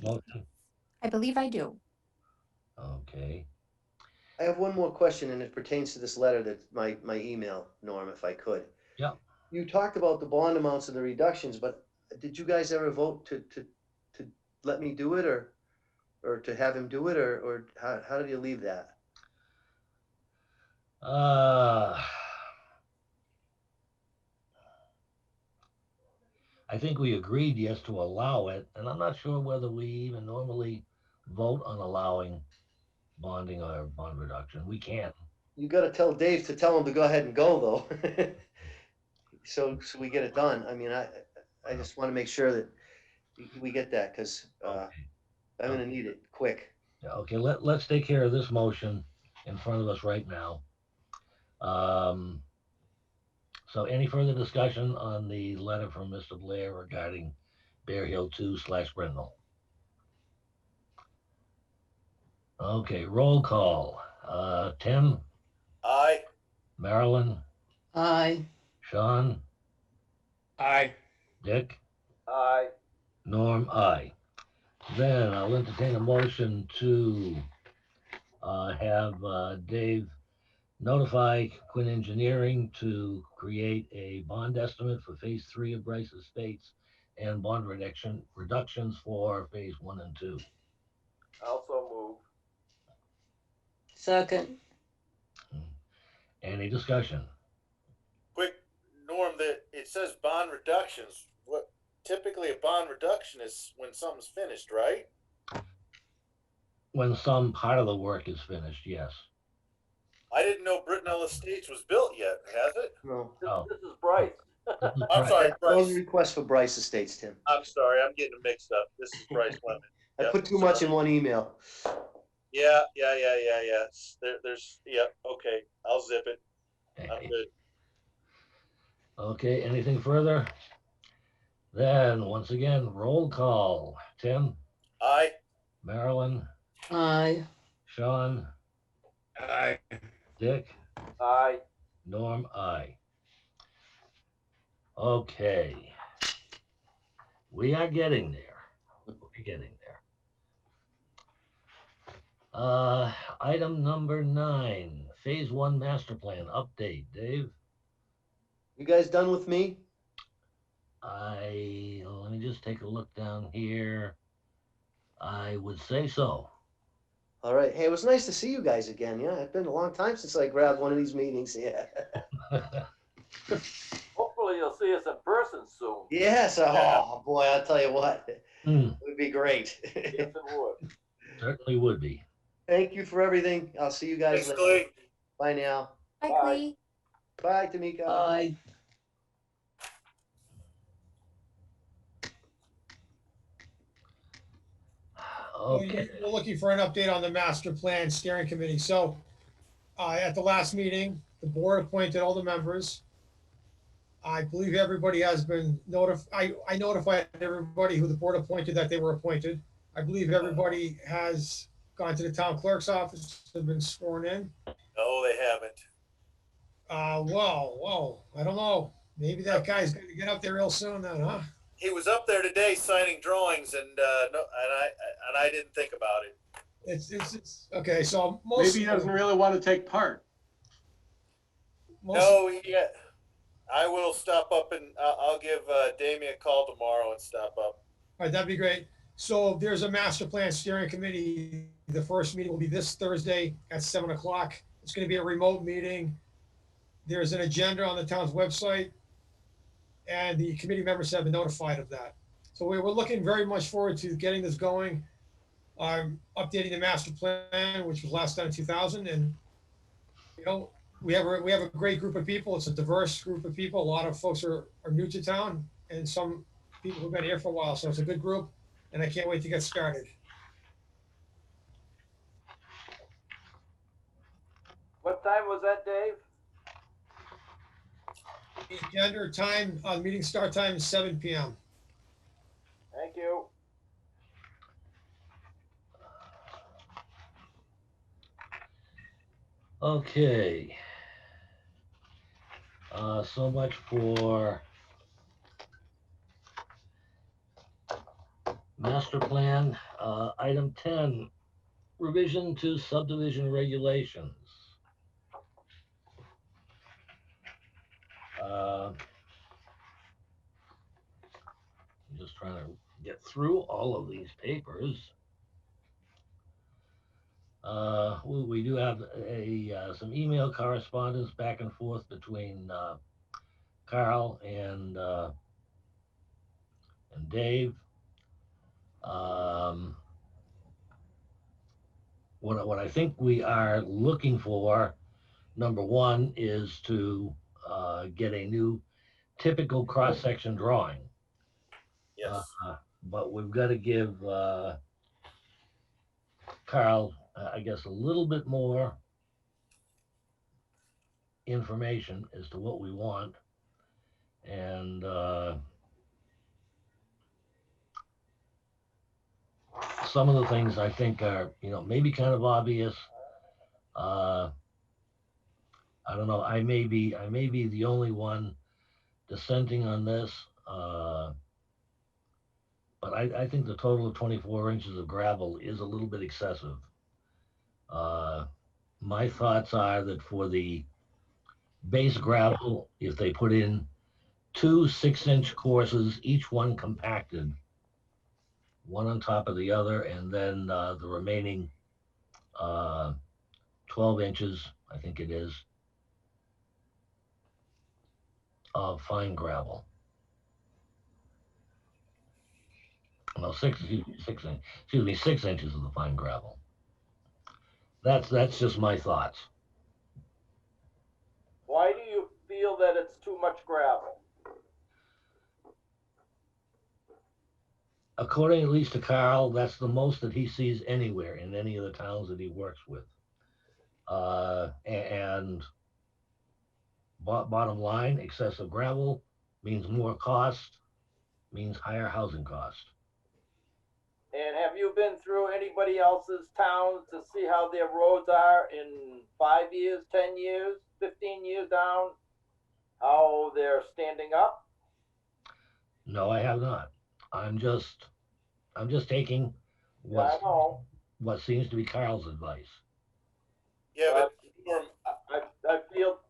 motion? I believe I do. Okay. I have one more question, and it pertains to this letter that my email, Norm, if I could. Yeah. You talked about the bond amounts and the reductions, but did you guys ever vote to to let me do it, or to have him do it, or how did you leave that? I think we agreed yes to allow it, and I'm not sure whether we even normally vote on allowing bonding or bond reduction. We can't. You gotta tell Dave to tell him to go ahead and go, though. So we get it done. I mean, I just wanna make sure that we get that, cause, Okay. I'm gonna need it quick. Yeah, okay, let's take care of this motion in front of us right now. So any further discussion on the letter from Mr. Blair regarding Bear Hill 2/Brintnal? Okay, roll call. Tim, Aye. Marilyn, Aye. Sean, Aye. Dick, Aye. Norm, aye. Then I'll entertain a motion to have Dave notify Quinn Engineering to create a bond estimate for phase 3 of Bryce Estates and bond reductions for phase 1 and 2. Also move. Second. Any discussion? Quick, Norm, that it says bond reductions. What typically a bond reduction is when something's finished, right? When some part of the work is finished, yes. I didn't know Brintnal Estates was built yet. Has it? No, Oh. This is Bryce. I'm sorry, that was a Bryce. request for Bryce Estates, Tim. I'm sorry, I'm getting mixed up. This is Bryce Lemon. I Yep, put too much sorry. in one email. Yeah. There's okay. I'll zip it. I'm good. Okay, anything further? Then, once again, roll call. Tim, Aye. Marilyn, Aye. Sean, Aye. Dick, Aye. Norm, aye. Okay. We are getting there. We're getting there. Item number 9, phase 1 master plan update. Dave, You guys done with me? let me just take a look down here. I would say so. All right. Hey, it was nice to see you guys again. Yeah, it's been a long time since I grabbed one of these meetings. Yeah. Hopefully you'll see us in person soon. Yes. Oh boy, I'll tell you what, it Hmm, would be great. Yes, it would. certainly would be. Thank you for everything. I'll see you guys Thanks, later. Clay. Bye now. Bye, Bye. Clee. Bye, Tamika. Aye. So Okay. You're looking for an update on the master plan steering committee. So at the last meeting, the board appointed all the members. I believe everybody has been notified. I notified everybody who the board appointed that they were appointed. I believe everybody has gone to the town clerk's office and been sworn in. No, they haven't. Well, I don't know. Maybe that guy's going to get up there real soon then, huh? He was up there today signing drawings, and I didn't think about it. It's okay. So most Maybe he doesn't really want to take part. No, yeah. I will stop up and I'll give Damien a call tomorrow and stop up. All right, that'd be great. So there's a master plan steering committee. The first meeting will be this Thursday at 7 o'clock. It's going to be a remote meeting. There's an agenda on the town's website, and the committee members have been notified of that. So we're looking very much forward to getting this going. Updating the master plan, which was last done in 2000, and you know, we have a great group of people. It's a diverse group of people. A lot of folks are new to town, and some people who've been here for a while. So it's a good group, and I can't wait to get started. What time was that, Dave? The agenda time, meeting start time is 7 p.m. Thank you. Okay. So much for master plan. Item 10, revision to subdivision regulations. I'm just trying to get through all of these papers. We do have some email correspondence back and forth between Carl and Dave. Um, what I think we are looking for, number one, is to get a new typical cross-section drawing. Yes. But we've got to give Carl, I guess, a little bit more information as to what we want. And some of the things I think are, maybe kind of obvious. I don't know. I may be the only one dissenting on this. But I think the total of 24 inches of gravel is a little bit excessive. My thoughts are that for the base gravel, if they put in 2 6-inch courses, each one compacted, one on top of the other, and then the remaining 12 inches, I think it is, of fine gravel. No, 6 inches of the fine gravel. That's just my thoughts. Why do you feel that it's too much gravel? According at least to Carl, that's the most that he sees anywhere in any of the towns that he works with. And bottom line, excessive gravel means more cost, means higher housing cost. And have you been through anybody else's towns to see how their roads are in 5 years, 10 years, 15 years down? How they're standing up? No, I have not. I'm just taking Yeah, I know. what seems to be Carl's advice. Yeah, but Norm, I feel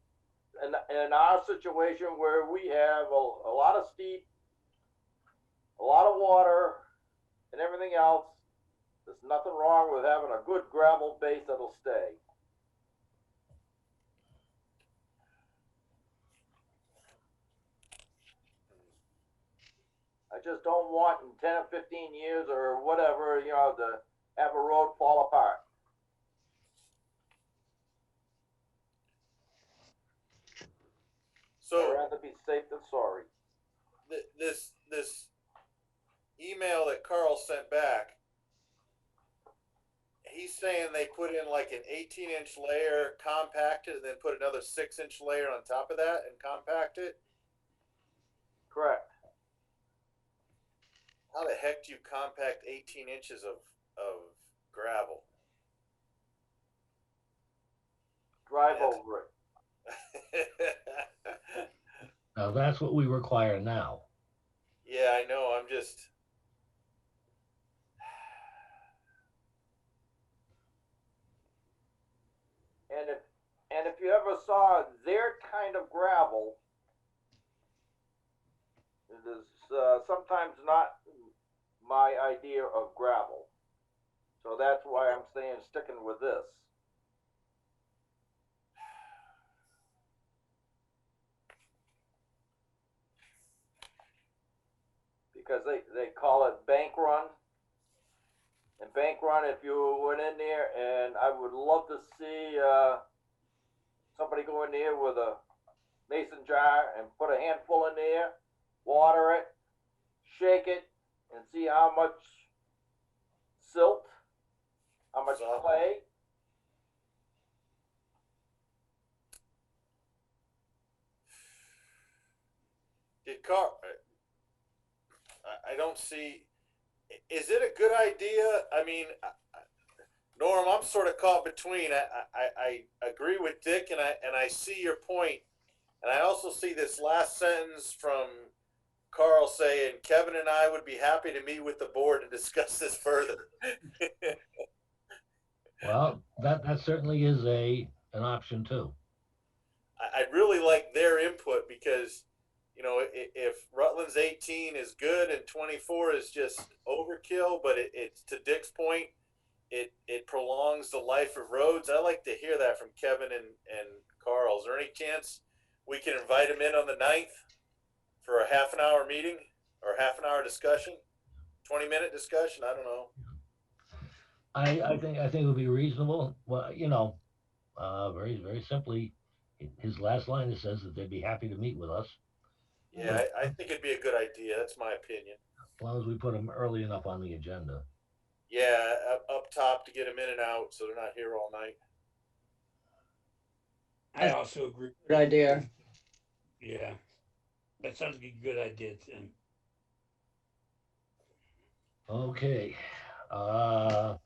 in our situation where we have a lot of steep, a lot of water, and everything else, there's nothing wrong with having a good gravel base that'll stay. I just don't want in 10 or 15 years or whatever, to have a road fall apart. so I'd rather be safe than sorry. this email that Carl sent back, he's saying they put in like an 18-inch layer, compacted, and then put another 6-inch layer on top of that and compact it. Correct. How the heck do you compact 18 inches of gravel? Drive Yes. over it. Now that's what we require now. Yeah, I know. I'm just. And if you ever saw their kind of gravel, it is sometimes not my idea of gravel. So that's why I'm saying sticking with this. Because they call it bank run. And bank run, if you went in there, and I would love to see somebody go in there with a mason jar and put a handful in there, water it, shake it, and see how much silt, how much clay. Did Carl? I don't see. Is it a good idea? I mean, Norm, I'm sort of caught between. I agree with Dick, and I see your point, and I also see this last sentence from Carl saying Kevin and I would be happy to meet with the board and discuss this further. Well, that certainly is an option too. I'd really like their input because, know, if Rutland's 18 is good and 24 is just overkill, but it's to Dick's point, it prolongs the life of roads. I like to hear that from Kevin and Carl. Is there any chance we can invite him in on the 9th for a half an hour meeting or half an hour discussion, 20-minute discussion? I don't know. I think it would be reasonable. Well, you know, very, very simply, his last line, it says that they'd be happy to meet with us. Yeah, I think it'd be a good idea. That's my opinion. As long as we put them early enough on the agenda. Yeah, up top to get them in and out so they're not here all night. I also agree. Good idea. Yeah. That sounds like a good idea, Tim. Okay. 6:45.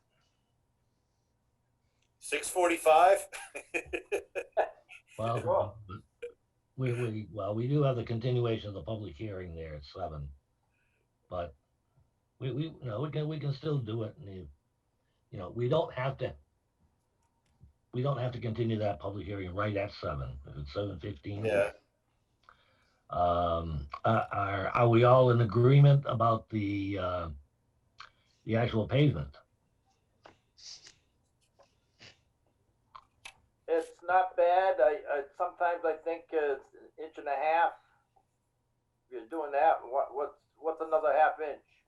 Well, Sure. we do have the continuation of the public hearing there at 7, but we we can still do it. And you know, we don't have to continue that public hearing right at 7. If it's 7:15. Yeah. Are we all in agreement about the actual pavement? It's not bad. I sometimes I think it's an inch and a half. If you're doing that, what's another half inch?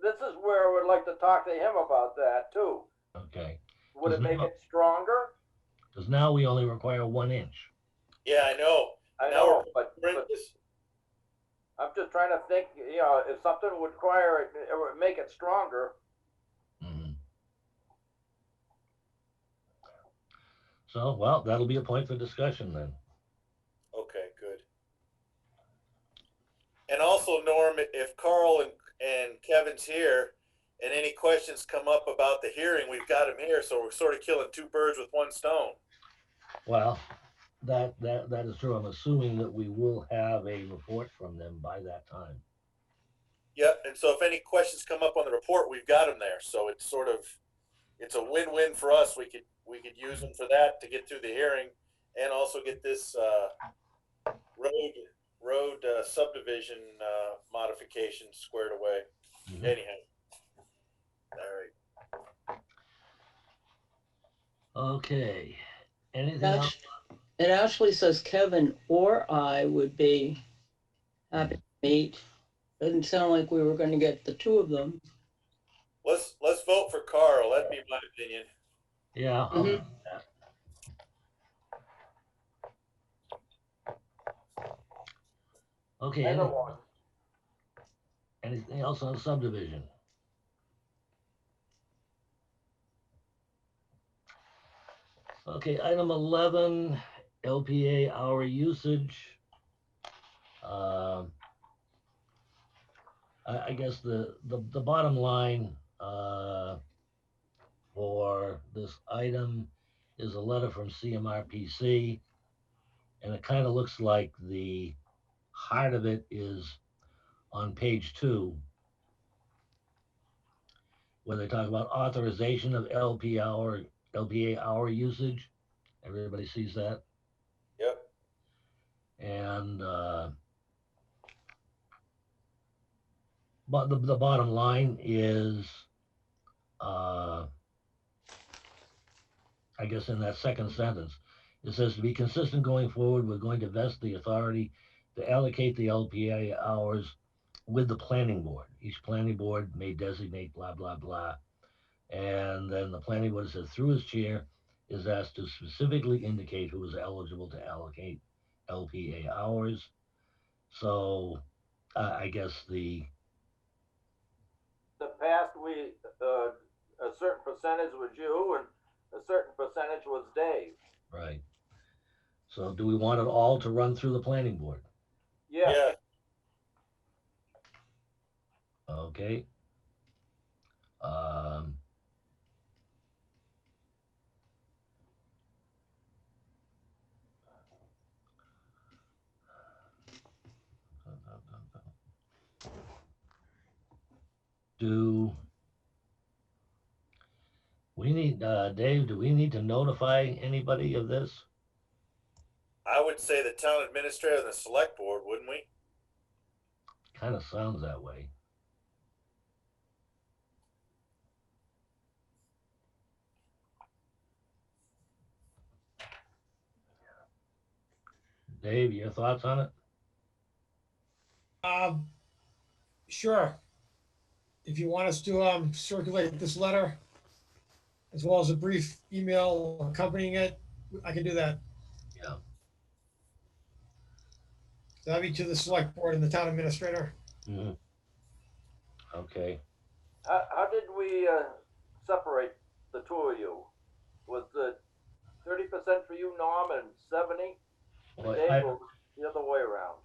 This is where I would like to talk to him about that too. Okay. Would it make now- it stronger? Because now we only require 1 inch. Yeah, I know. I Now know, we're- but I'm just trying to think, you know, if something would require it, it would make it stronger. Mhm. So, well, that'll be a point for discussion then. Okay, good. And also, Norm, if Carl and Kevin's here and any questions come up about the hearing, we've got them here. So we're sort of killing 2 birds with 1 stone. Well, that is true. I'm assuming that we will have a report from them by that time. Yep. And so if any questions come up on the report, we've got them there. So it's sort of, it's a win-win for us. We could use them for that to get through the hearing and also get this road subdivision modification squared away. Mhm. Anyhow. All right. Okay. Anything else? It actually says Kevin or I would be happy to meet. Doesn't sound like we were going to get the 2 of them. Let's vote for Carl. That'd be my opinion. Yeah. I'll do that. Okay. Either one. Anything else on subdivision? Okay, item 11, LPA hour usage. I guess the bottom line for this item is a letter from CMRPC, and it kind of looks like the heart of it is on page 2, where they talk about authorization of LPA hour usage. Everybody sees that? Yep. And but the bottom line is, I guess in that second sentence, it says to be consistent going forward, we're going to vest the authority to allocate the LPA hours with the planning board. Each planning board may designate blah, blah, blah. And then the planning board says through his chair is asked to specifically indicate who is eligible to allocate LPA hours. So I guess The past we a certain percentage was you and a certain percentage was Dave. right. So do we want it all to run through the planning board? Yeah. Yeah. Okay. Do we need, Dave, do we need to notify anybody of this? I would say the town administrator and the select board, wouldn't we? Kind of sounds that way. Dave, your thoughts on it? Sure. If you want us to circulate this letter, as well as a brief email accompanying it, I can do that. Yeah. That'd be to the select board and the town administrator. Mm-hmm. Okay. How did we separate the two of you? Was it 30% for you, Norm, and 70 for Well, Dave, or the other way around?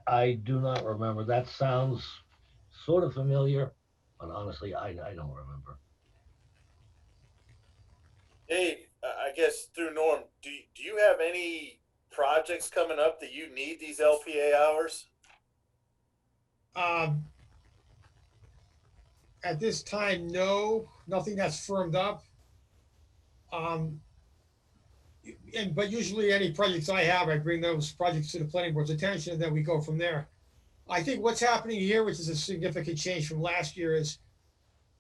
I do not remember. That sounds sort of familiar, but honestly, I don't remember. Dave, I guess through Norm, do you have any projects coming up that you need these LPA hours? At this time, no, nothing that's firmed up. But usually any projects I have, I bring those projects to the planning board's attention, and then we go from there. I think what's happening here, which is a significant change from last year, is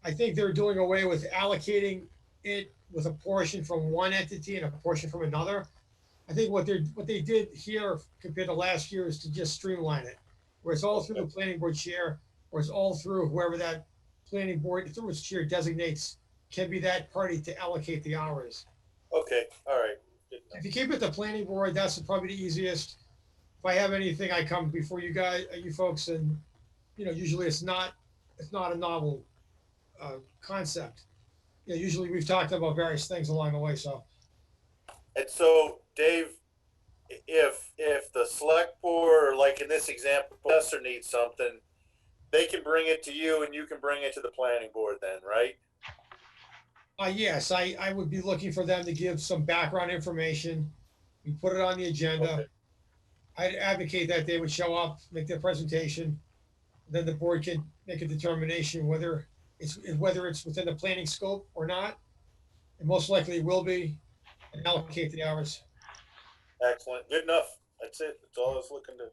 I think they're doing away with allocating it with a portion from one entity and a portion from another. I think what they did here compared to last year is to just streamline it, where it's all through the planning board chair, or it's all through whoever that planning board through its chair designates can be that party to allocate the hours. Okay, all right. If you keep it the planning board, that's probably the easiest. If I have anything, I come before you guys, you folks, and usually it's not a novel concept. Usually we've talked about various things along the way. So. And so, Dave, if the select board, like in this example, professor needs something, they can bring it to you, and you can bring it to the planning board. Then, right? Yes, I would be looking for them to give some background information. We put it on the agenda. Okay. I'd advocate that they would show up, make their presentation. Then the board can make a determination whether it's within the planning scope or not. And most likely it will be, and allocate the hours. Excellent. Good enough. That's it. That's all I was looking to.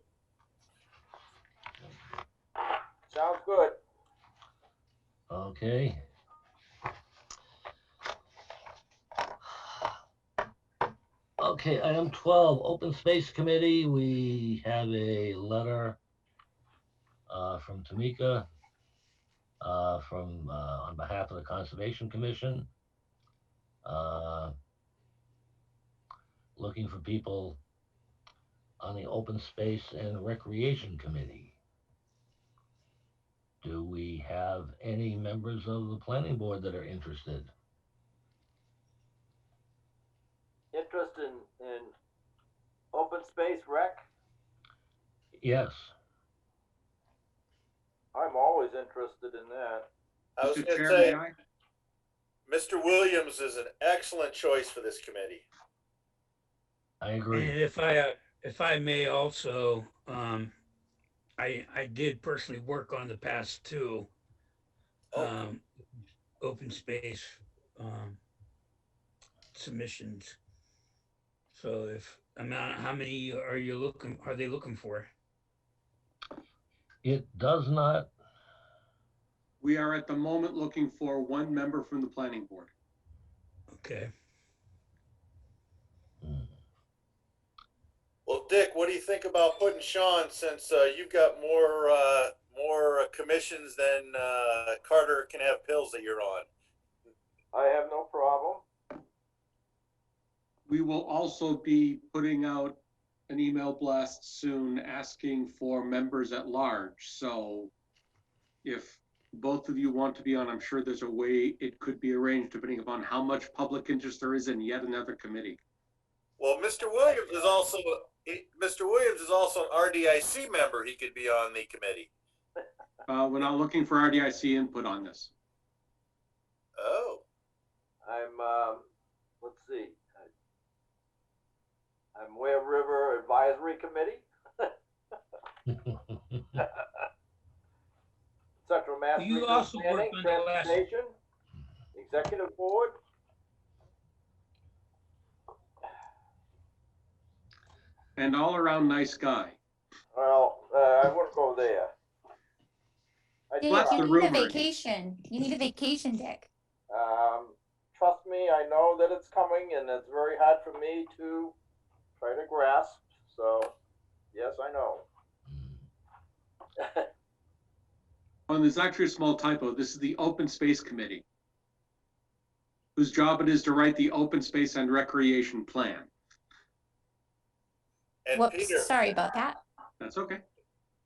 Sounds good. Okay. Okay, item 12, Open Space Committee. We have a letter from Tamika on behalf of the Conservation Commission, looking for people on the Open Space and Recreation Committee. Do we have any members of the planning board that are interested? Interest in open space rec? Yes. I'm always interested in that. I was Mr. going to Chair, say, may I? Mr. Williams is an excellent choice for this committee. I agree. And if I may also, I did personally work on the past two open space submissions. So how many are they looking for? It does not. We are at the moment looking for one member from the planning board. Okay. Well, Dick, what do you think about putting Sean, since you've got more commissions than Carter can have pills that you're on? I have no problem. We will also be putting out an email blast soon asking for members at large. So if both of you want to be on, I'm sure there's a way it could be arranged depending upon how much public interest there is in yet another committee. Well, Mr. Williams is also an RDIC member. He could be on the committee. We're not looking for RDIC input on this. Oh. I'm, let's see. I'm Ware River Advisory Committee. Central Mass You Regional also Planning, worked on the last- Transportation, Executive Board. and all around nice guy. Well, I wouldn't go there. I Dick, That's you the need a rumor. vacation. You need a vacation, Dick. Trust me, I know that it's coming, and it's very hard for me to try to grasp. So, yes, I know. Oh, and there's actually a small typo. This is the Open Space Committee, whose job it is to write the open space and recreation plan. And Whoops, Peter, sorry about that. That's okay.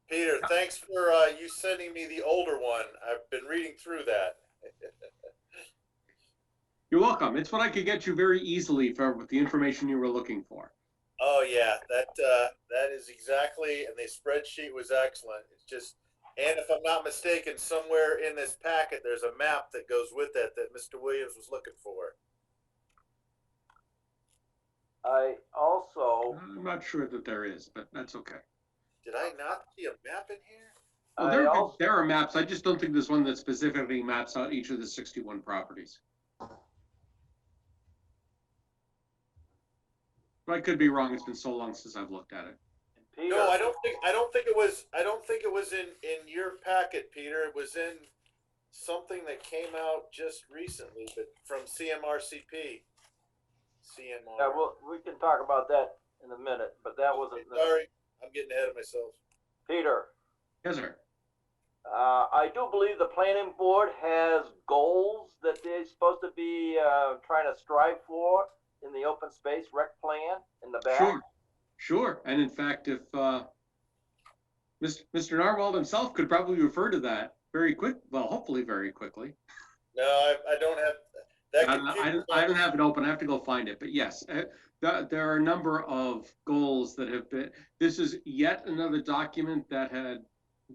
Peter, thanks for you sending me the older one. I've been reading through that. You're welcome. It's what I could get you very easily with the information you were looking for. Oh yeah, that is exactly, and the spreadsheet was excellent. It's just, and if I'm not mistaken, somewhere in this packet there's a map that goes with it that Mr. Williams was looking for. I also. I'm not sure that there is, but that's okay. Did I not see a map in here? Well, there are maps. I just don't think there's one that specifically maps out each of the 61 properties. I could be wrong. It's been so long since I've looked at it. Peter, No, I don't think it was in your packet, Peter. It was in something that came out just recently, but from CMRCP. CMR. Yeah, well, we can talk about that in a minute, but that wasn't. Sorry, I'm getting ahead of myself. Peter. Yes, sir. I do believe the planning board has goals that they're supposed to be trying to strive for in the open space rec plan in the back. Sure. And in fact, if Mr. Narwhal himself could probably refer to that very quick, well, hopefully very quickly. No, I don't have that. I don't have it open. I have to go find it. But yes, there are a number of goals that have been. This is yet another document that had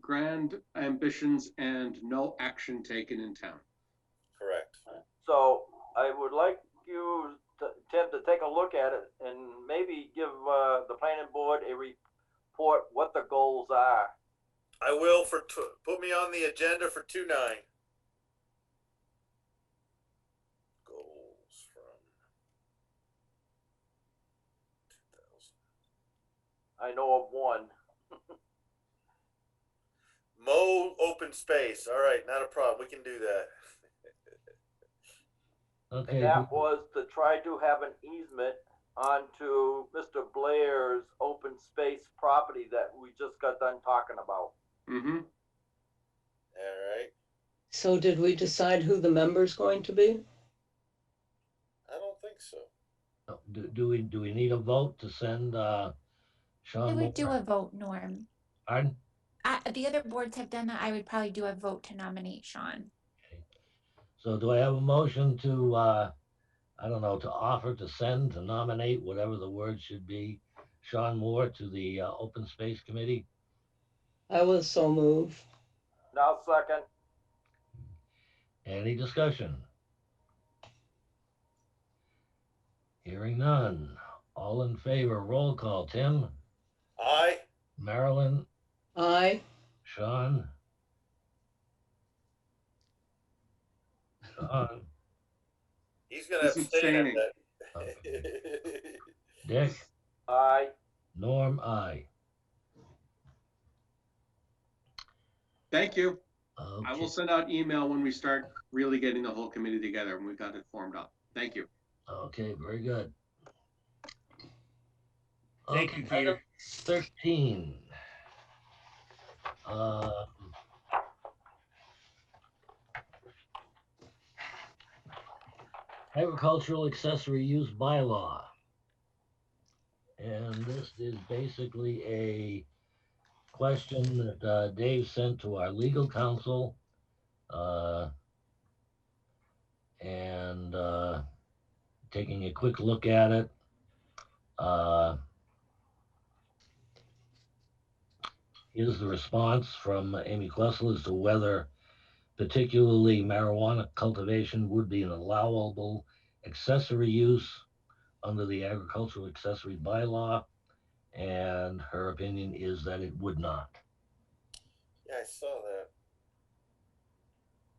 grand ambitions and no action taken in town. Correct. So I would like you, Tim, to take a look at it and maybe give the planning board a report what the goals are. I will put me on the agenda for 2/9. Goals from 2000. I know of one. Mow open space. All right, not a problem. We can do that. Okay. And that was to try to have an easement onto Mr. Blair's open space property that we just got done talking about. Mm-hmm. All right. So did we decide who the member's going to be? I don't think so. Do we need a vote to send Sean? I would do Moore? a vote, Norm. Pardon? The other boards have done that. I would probably do a vote to nominate Sean. So do I have a motion to, I don't know, to offer, to send, to nominate, whatever the word should be, Sean Moore to the Open Space Committee? I will so move. Now second. Any discussion? Hearing none. All in favor, roll call. Tim? Aye. Marilyn? Aye. Sean? Sean? He's gonna He's abstain on abstaining. that. Okay. Dick? Aye. Norm? Aye. Thank you. Okay. I will send out email when we start really getting the whole committee together and we've got it formed up. Thank you. Okay, very good. Thank you, Okay, Peter. item 13. Agricultural accessory use bylaw. And this is basically a question that Dave sent to our legal counsel. And taking a quick look at it. Here's the response from Amy Klessel as to whether particularly marijuana cultivation would be an allowable accessory use under the agricultural accessory bylaw. And her opinion is that it would not. Yeah, I saw that.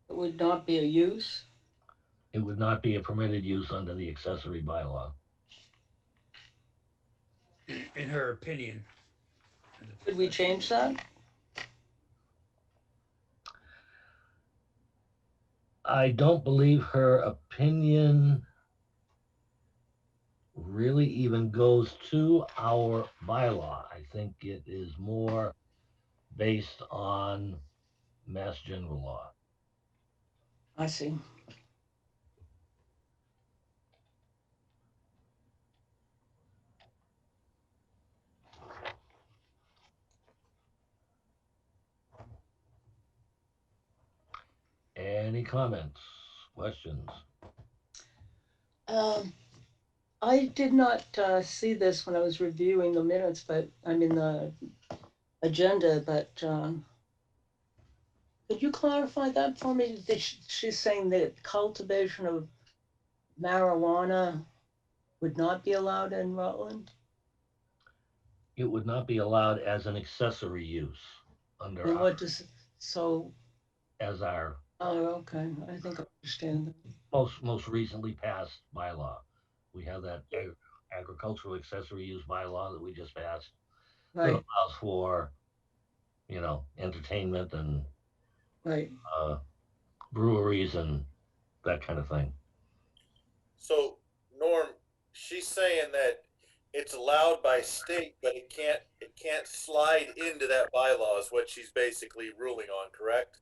It would not be a use. It would not be a permitted use under the accessory bylaw. in her opinion. Could we change that? I don't believe her opinion really even goes to our bylaw. I think it is more based on Mass General Law. I see. Any comments, questions? I did not see this when I was reviewing the minutes, but I mean the agenda, but could you clarify that for me? She's saying that cultivation of marijuana would not be allowed in Rutland? It would not be allowed as an accessory use under And our, what does, so, as our oh, okay, I think I understand that. most recently passed bylaw. We have that agricultural accessory use bylaw that we just passed. That Right, allows for, entertainment and right. breweries and that kind of thing. So Norm, she's saying that it's allowed by state, but it can't slide into that bylaw is what she's basically ruling on, correct?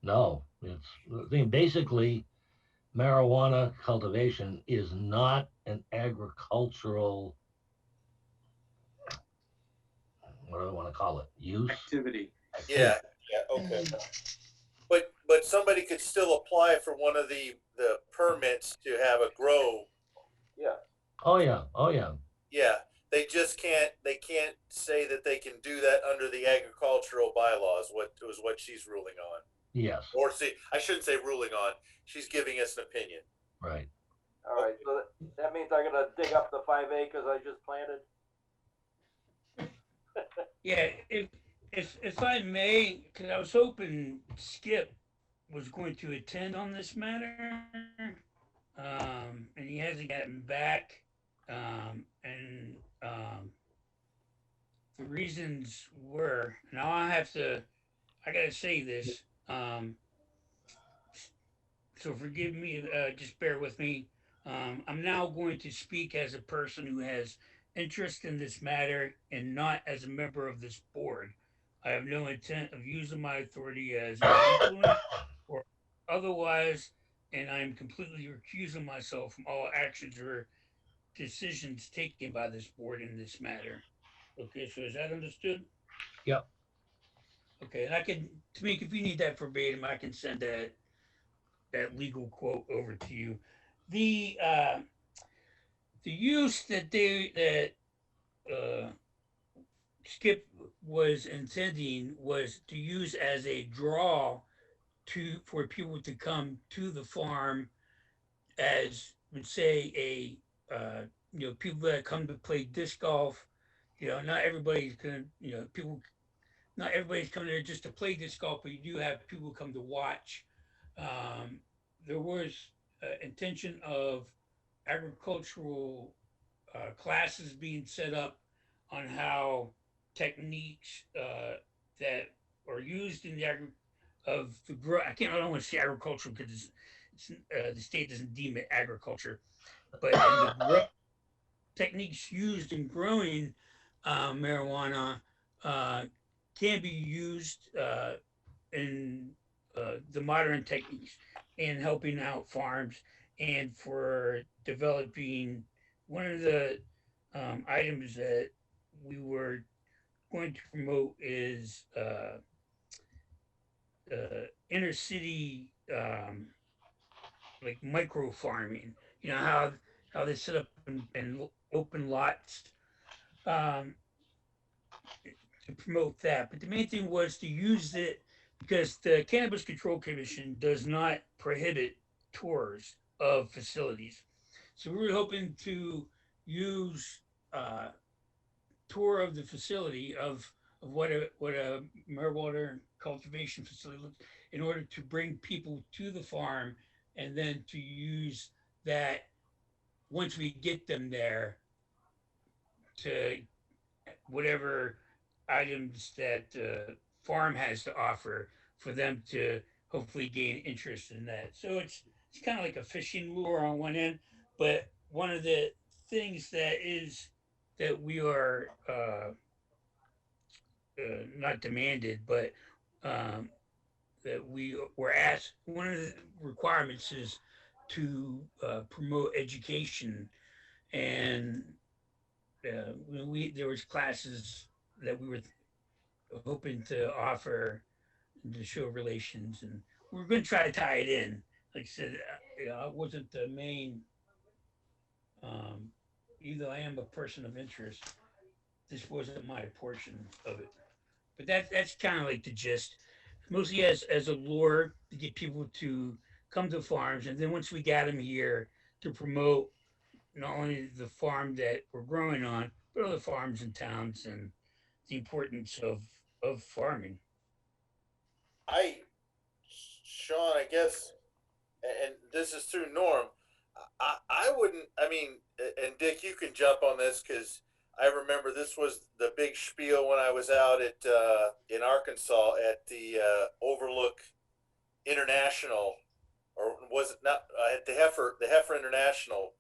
No, basically marijuana cultivation is not an agricultural, what do I want to call it? Use? Activity. Yeah, okay. But somebody could still apply for one of the permits to have a grow. Yeah. Oh, yeah. Oh, yeah. Yeah, they can't say that they can do that under the agricultural bylaws, what she's ruling on. Yes. Or see, I shouldn't say ruling on, she's giving us an opinion. Right. All right, so that means I gotta dig up the 5 acres I just planted? Yeah, if I may, because I was hoping Skip was going to attend on this matter, and he hasn't gotten back, and the reasons were. Now I gotta say this. So forgive me, just bear with me. I'm now going to speak as a person who has interest in this matter and not as a member of this board. I have no intent of using my authority as an influence or otherwise, and I am completely recusing myself from all actions or decisions taken by this board in this matter. Okay, so is that understood? Yep. Okay, and I can, Tamika, if you need that verbatim, I can send that legal quote over to you. The use that Skip was intending was to use as a draw for people to come to the farm as would say people that come to play disc golf. Not everybody's gonna people not everybody's coming there just to play disc golf, but you do have people come to watch. There was intention of agricultural classes being set up on how techniques that are used in the of the grow. I don't want to say agriculture because the state doesn't deem it agriculture, but in the techniques used in growing marijuana can be used in the modern techniques in helping out farms and for developing one of the items that we were going to promote is inner city like micro farming. How they set up and open lots um, to promote that. But the main thing was to use it because the Cannabis Control Commission does not prohibit tours of facilities. So we were hoping to use tour of the facility of what a marijuana cultivation facility looks in order to bring people to the farm and then to use that once we get them there to whatever items that farm has to offer for them to hopefully gain interest in that. So it's kind of like a fishing lure on one end, but one of the things that we are not demanded, but um, that we were asked. One of the requirements is to promote education, and we there was classes that we were hoping to offer to show relations, and we were going to try to tie it in. Like I said, it wasn't the main. Even though I am a person of interest, this wasn't my portion of it. But that's kind of like the gist. Mostly as a lure to get people to come to farms, and then once we got them here to promote not only the farm that we're growing on, but other farms and towns and the importance of farming. Sean, I guess, and this is through Norm. I wouldn't. I mean, and Dick, you can jump on this because I remember this was the big spiel when I was out at in Arkansas at the Overlook International, or was it not at the Heifer International?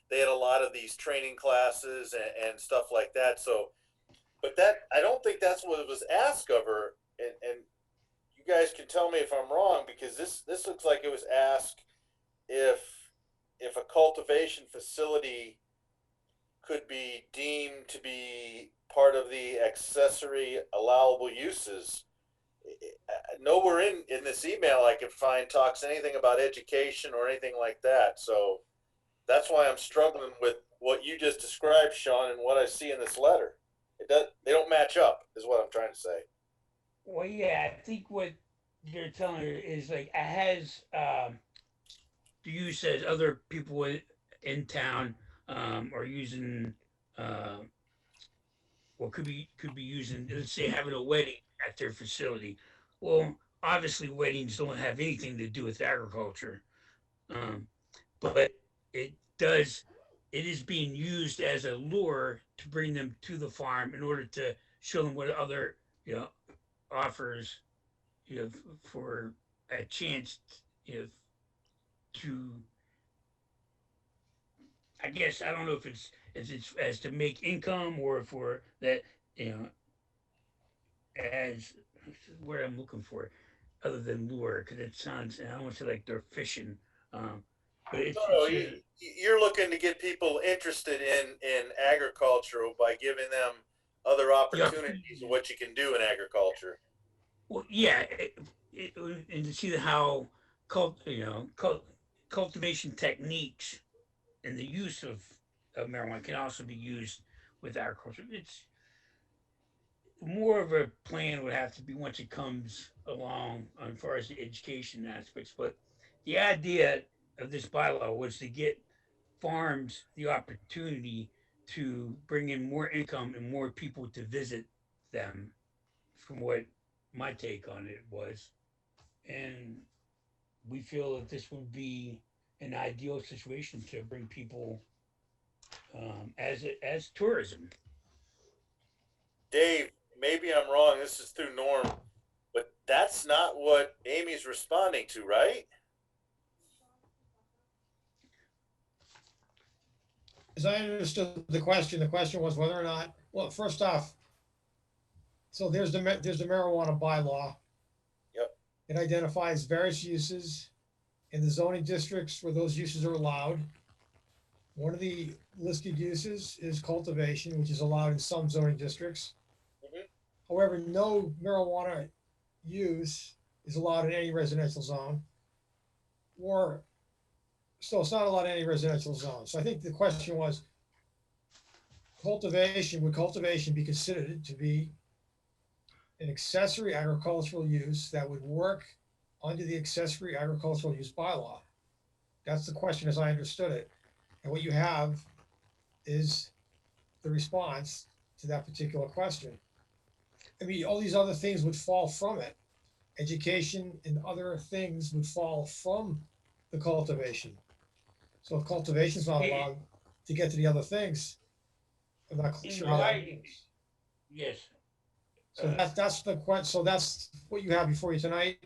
They had a lot of these training classes and stuff like that. So, but that I don't think that's what was asked of her. And you guys can tell me if I'm wrong, because this looks like it was asked if a cultivation facility could be deemed to be part of the accessory allowable uses. Nowhere in this email I could find talks anything about education or anything like that. So that's why I'm struggling with what you just described, Sean, and what I see in this letter. They don't match up, is what I'm trying to say. Well, yeah, I think what you're telling her is like it has the use as other people in town are using or could be using, let's say, having a wedding at their facility. Well, obviously weddings don't have anything to do with agriculture, but it does. It is being used as a lure to bring them to the farm in order to show them what other offers for a chance to. I guess I don't know if it's as to make income or for that as where I'm looking for other than lure, because it sounds, I don't want to say like they're fishing, but You're looking to get people interested in agriculture by giving them other opportunities of what you can do in agriculture. Well, yeah, and to see how cultivation techniques and the use of marijuana can also be used with agriculture. It's more of a plan would have to be once it comes along as far as the education aspects. But the idea of this bylaw was to get farms the opportunity to bring in more income and more people to visit them, from what my take on it was. And we feel that this would be an ideal situation to bring people as tourism. Dave, maybe I'm wrong. This is through Norm, but that's not what Amy's responding to, right? As I understood the question was whether or not, well, first off, so there's the marijuana bylaw. Yep. It identifies various uses in the zoning districts where those uses are allowed. One of the listed uses is cultivation, which is allowed in some zoning districts. Mm-hmm. However, no marijuana use is allowed in any residential zone, so it's not allowed in any residential zone. So I think the question was, would cultivation be considered to be an accessory agricultural use that would work under the accessory agricultural use bylaw? That's the question as I understood it. And what you have is the response to that particular question. I mean, all these other things would fall from it. Education and other things would fall from the cultivation. So if cultivation is not allowed to get to the other things, I'm not In sure how that my- works. Yes. So that's the question. So that's what you have before you tonight,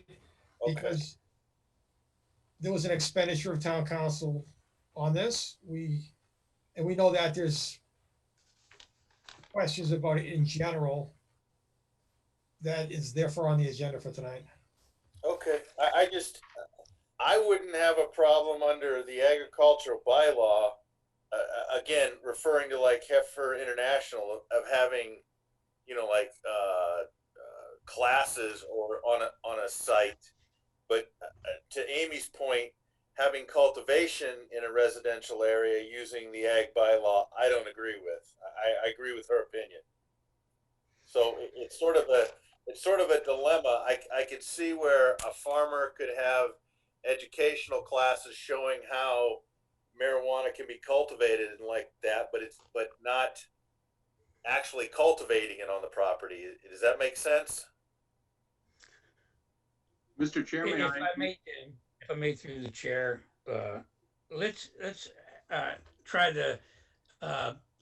Okay. because there was an expenditure of town council on this. We know that there's questions about it in general that is therefore on the agenda for tonight. Okay, I wouldn't have a problem under the agricultural bylaw, again, referring to like Heifer International, of having, like, classes or on a site. But to Amy's point, having cultivation in a residential area using the ag bylaw, I don't agree with. I agree with her opinion. So it's sort of a dilemma. I could see where a farmer could have educational classes showing how marijuana can be cultivated and like that, but not actually cultivating it on the property. Does that make sense? Mr. Chairman, If I may through the chair, let's try to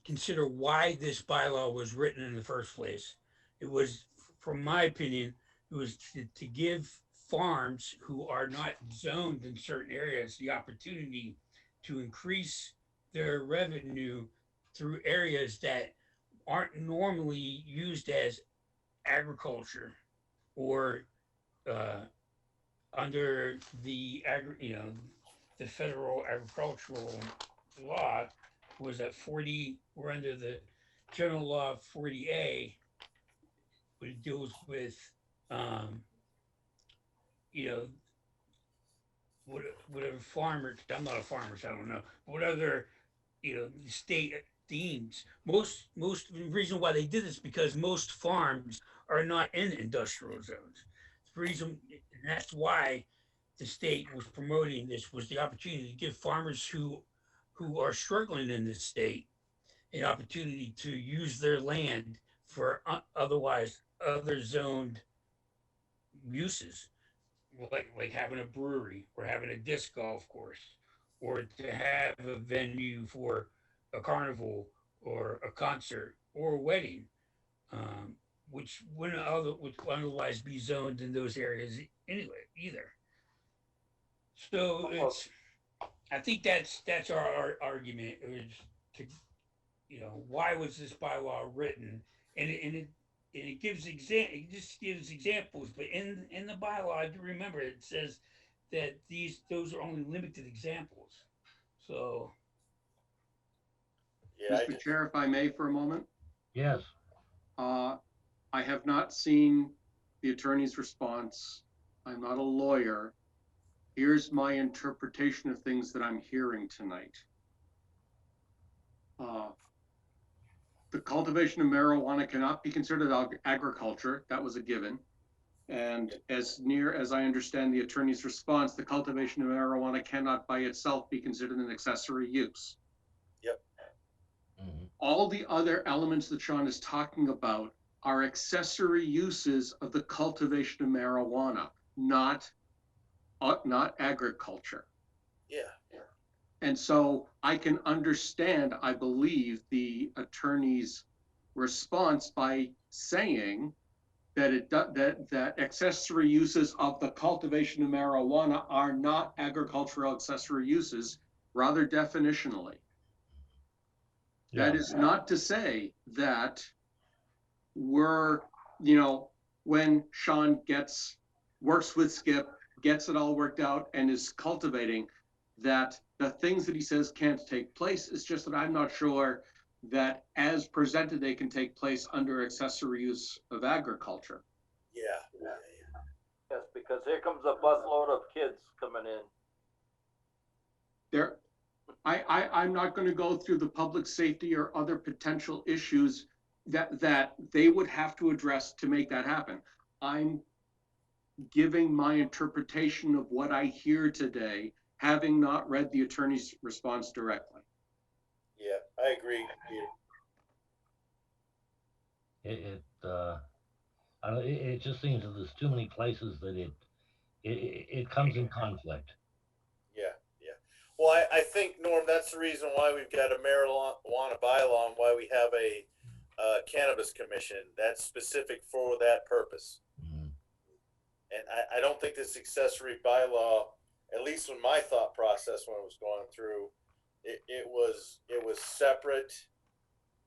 consider why this bylaw was written in the first place. It was, from my opinion, it was to give farms who are not zoned in certain areas the opportunity to increase their revenue through areas that aren't normally used as agriculture or under the the federal agricultural law was at 40. We're under the general law 40A, which deals with whatever farmer. I'm not a farmer, so I don't know. What other the state deems most the reason why they did this because most farms are not in industrial zones. The reason, and that's why the state was promoting this, was the opportunity to give farmers who are struggling in this state an opportunity to use their land for otherwise other zoned uses, like having a brewery or having a disc golf course, or to have a venue for a carnival or a concert or a wedding, which wouldn't otherwise be zoned in those areas anyway either. So I think that's our argument is to, why was this bylaw written, and it just gives examples, but in the bylaw, I do remember it says that those are only limited examples. So Yeah. Mr. Chair, if I may for a moment, Yes, I have not seen the attorney's response. I'm not a lawyer. Here's my interpretation of things that I'm hearing tonight. The cultivation of marijuana cannot be considered agriculture. That was a given. And as near as I understand the attorney's response, the cultivation of marijuana cannot by itself be considered an accessory use. Yep. mm-hmm. All the other elements that Sean is talking about are accessory uses of the cultivation of marijuana, not agriculture. Yeah. And so I can understand, I believe, the attorney's response by saying that that accessory uses of the cultivation of marijuana are not agricultural accessory uses, rather definitionally. Yeah. That is not to say that we're, when Sean works with Skip, gets it all worked out and is cultivating, that the things that he says can't take place. It's just that I'm not sure that as presented, they can take place under accessory use of agriculture. Yeah. Yes, because here comes a busload of kids coming in. I'm not going to go through the public safety or other potential issues that they would have to address to make that happen. I'm giving my interpretation of what I hear today, having not read the attorney's response directly. Yeah, I agree. It just seems that there's too many places that it comes in conflict. Yeah. Well, I think, Norm, that's that's the reason why we've got a marijuana bylaw and why we have a cannabis commission that's specific for that purpose. Mhm. And I don't think this accessory bylaw, at least in my thought process when it was going through, it was separate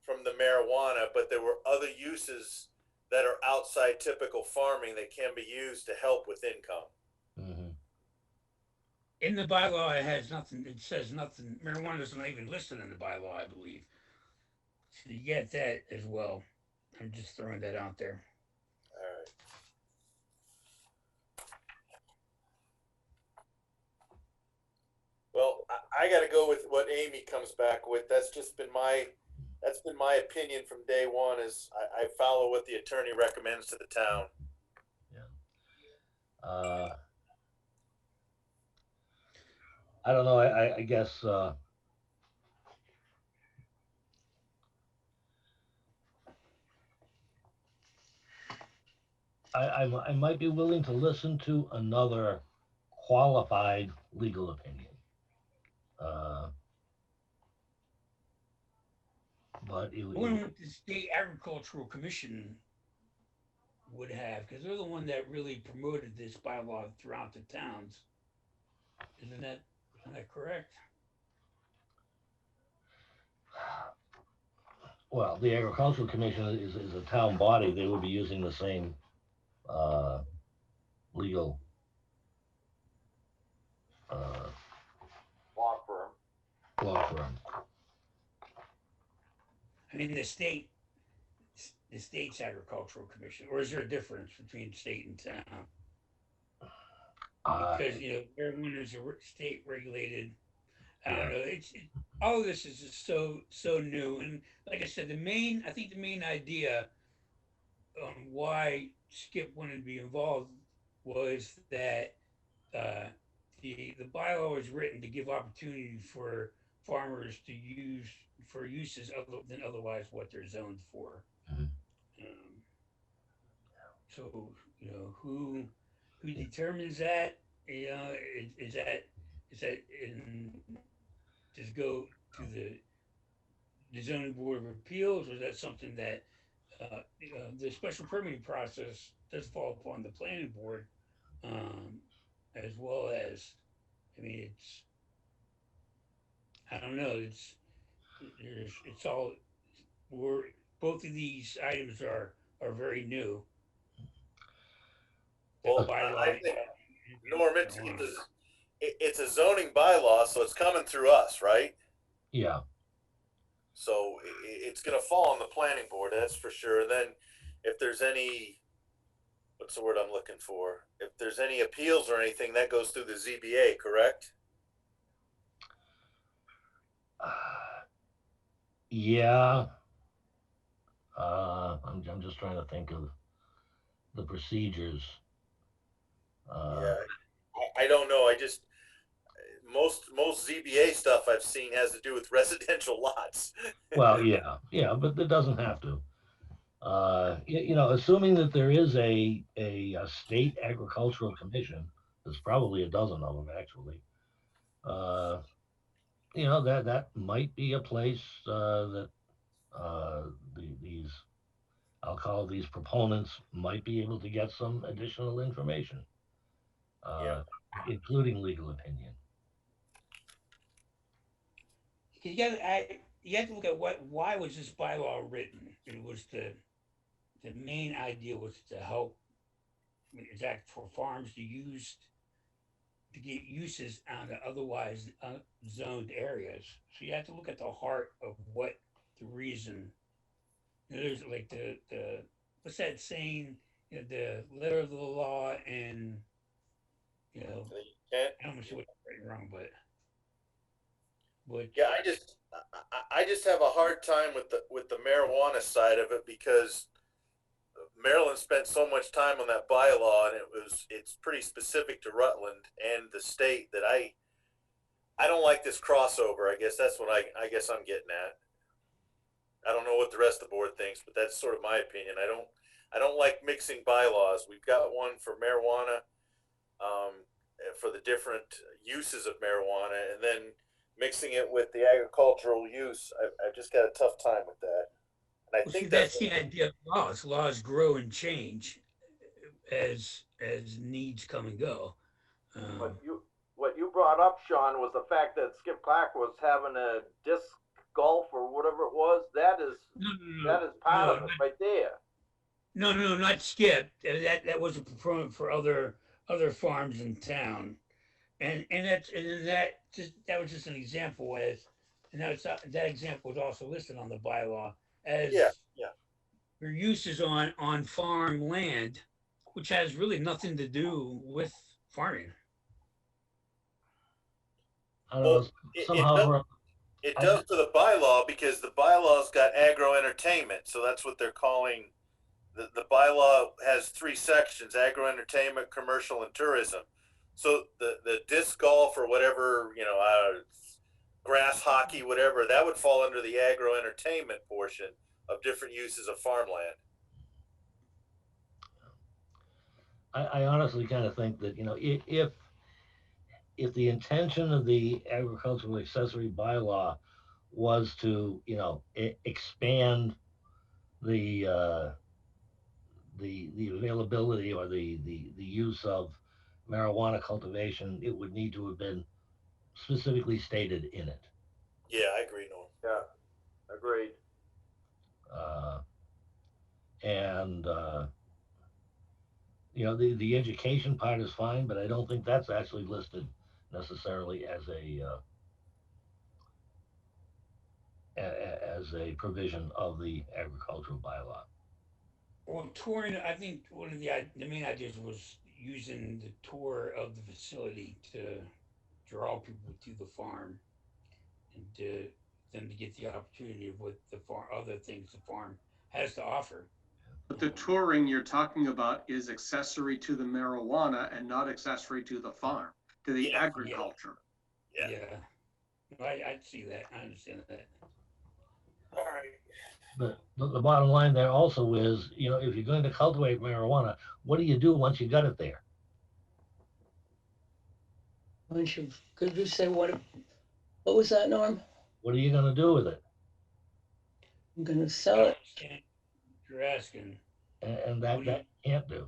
from the marijuana, but there were other uses that are outside typical farming that can be used to help with income. Mhm. In the bylaw, it has nothing, it says nothing, marijuana is not even listed in the bylaw, I believe. So you get that as well. I'm just throwing that out there. All right. Well, I got to go with what Amy comes back with. That's been my opinion from day one. Is I follow what the attorney recommends to the town. I don't know. I guess I might be willing to listen to another qualified legal opinion. But I wonder what the State Agricultural Commission would have, because they're the one that really promoted this bylaw throughout the towns. Isn't that correct? well, the Agricultural Commission is a town body. They would be using the same legal Law firm. law firm. I mean, the state's agricultural commission, or is there a difference between state and town? Because marijuana is a state regulated. I don't know. All of this is just so new, and like I said, I think the main idea on why Skip wanted to be involved was that the bylaw was written to give opportunity for farmers to use for uses other than otherwise what they're zoned for. Mhm. So who determines that? Is that just go to the zoning board of appeals, or is that something that the special permitting process does fall upon the planning board, as well as, I mean, I don't know, it's all, both of these items are very new. Well, I think, Norm, it's a zoning bylaw, so it's coming through us, right? Yeah. So it's going to fall on the planning board, that's for sure. And then if there's any, what's the word I'm looking for? If there's any appeals or anything, that goes through the ZBA, correct? Yeah. I'm just trying to think of the procedures. Yeah, I don't know. Most ZBA stuff I've seen has to do with residential lots. Well, yeah, but it doesn't have to. Assuming that there is a state agricultural commission, there's probably a dozen of them actually. That might be a place that these, I'll call these proponents, might be able to get some additional information, Yeah. including legal opinion. You have to look at why was this bylaw written? It was the main idea was to help, exact for farms to get uses out of otherwise zoned areas. So you have to look at the heart of what the reason. There's like the what's that saying? The letter of the law, and I'm not sure what's right and wrong, but yeah, I just have a hard time with the marijuana side of it, because Maryland spent so much time on that bylaw, and it's pretty specific to Rutland and the state, that I don't like this crossover. I guess that's what I guess I'm getting at. I don't know what the rest of the board thinks, but that's sort of my opinion. I don't like mixing bylaws. We've got one for marijuana, for the different uses of marijuana, and then mixing it with the agricultural use, I've just got a tough time with that. And I Well, see, think that's the idea of laws. Laws grow and change as needs come and go. What you brought up, Sean, was the fact that Skip Clark was having a disc golf or whatever it was. That is part of it right there. No, not Skip. That was a proponent for other farms in town, and that was just an example and that example was also listed on the bylaw as yeah. your uses on farm land, which has really nothing to do with farming. I don't know, somehow. It does to the bylaw because the bylaw's got agro entertainment, so that's what they're calling. The bylaw has 3 sections: agro entertainment, commercial, and tourism. So the disc golf or whatever, grass hockey, whatever, that would fall under the agro entertainment portion of different uses of farmland. I honestly kind of think that, if the intention of the agricultural accessory bylaw was to, expand the availability or the use of marijuana cultivation, it would need to have been specifically stated in it. Yeah, I agree, Norm. Yeah, agreed. And the education part is fine, but I don't think that's actually listed necessarily as a provision of the agricultural bylaw. Well, touring, I think one of the main ideas was using the tour of the facility to draw people to the farm and them to get the opportunity of what other things the farm has to offer. But the touring you're talking about is accessory to the marijuana and not accessory to the farm, to the agriculture. Yeah. I'd see that. I understand that. All right. But the bottom line there also is, if you're going to cultivate marijuana, what do you do once you got it there? Could you say what was that, Norm? What are you going to do with it? I'm going to sell it. You're asking. And that can't do.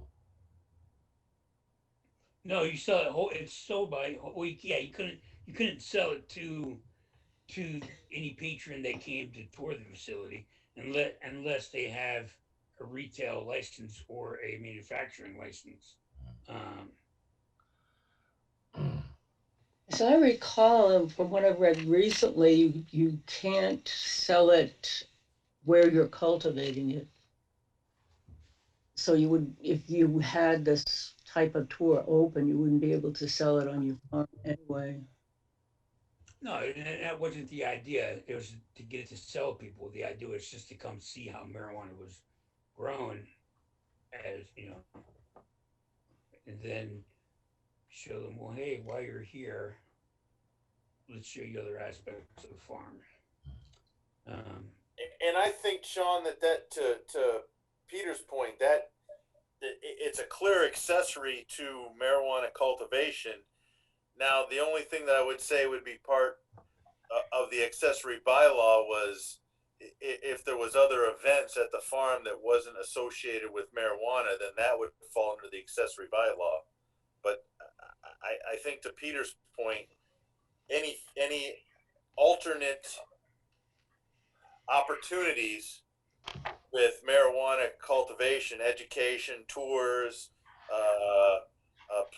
No, you sell it whole. It's sold by. Well, you couldn't sell it to any patron that came to tour the facility, unless they have a retail license or a manufacturing license. As I recall, from what I've read recently, you can't sell it where you're cultivating it. So you would, if you had this type of tour open, you wouldn't be able to sell it on your farm anyway. No, that wasn't the idea. It was to get it to sell people. The idea was just to come see how marijuana was grown, and then show them, well, hey, while you're here, let's show you other aspects of the farm. And I think, Sean, that to Peter's point, that it's a clear accessory to marijuana cultivation. Now, the only thing that I would say would be part of the accessory bylaw was if there was other events at the farm that wasn't associated with marijuana, then that would fall under the accessory bylaw. But I think to Peter's point, any alternate opportunities with marijuana cultivation, education, tours,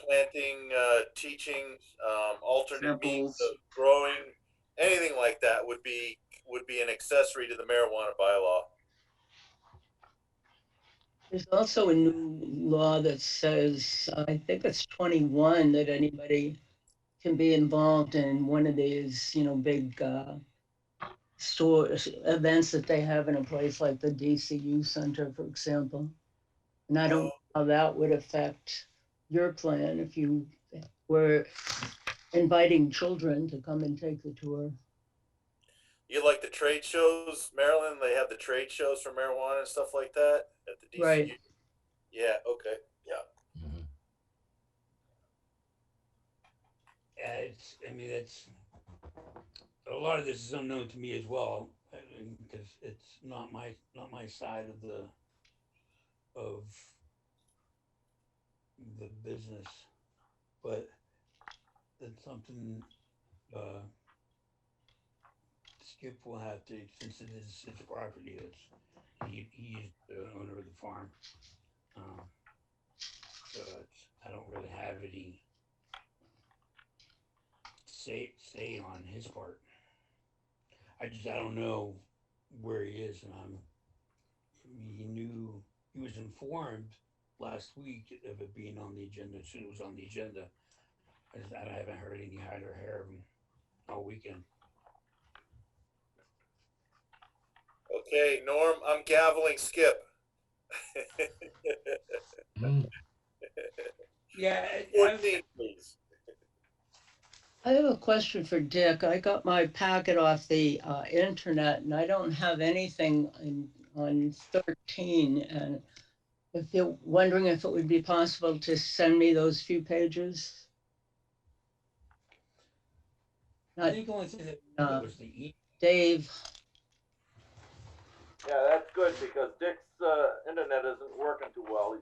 planting, teaching, alternate means of growing, anything like that would be an accessory to the marijuana bylaw. There's also a new law that says, I think it's 21, that anybody can be involved in one of these, big store events that they have in a place like the DCU Center, for example. And I don't know how that would affect your plan if you were inviting children to come and take the tour. You like the trade shows, Maryland? They have the trade shows for marijuana and stuff like that at the DCU. Right. Yeah. Okay. Yeah. Mm-hmm. lot of this is unknown to me as well, because it's not my side of the business, but it's something Skip will have to, since it is his property. He's the owner of the farm, so I don't really have any say on his part. I don't know where he is, and he was informed last week of it being on the agenda. As soon as it was on the agenda, I haven't heard any hide or hair of him all weekend. Okay, Norm, I'm gaveling Skip. Yeah, 14, please. I have a question for Dick. I got my packet off the internet and I don't have anything on 13. And if you're wondering if it would be possible to send me those few pages. I think the only thing that was the Dave. Yeah, that's good because Dick's internet isn't working too well.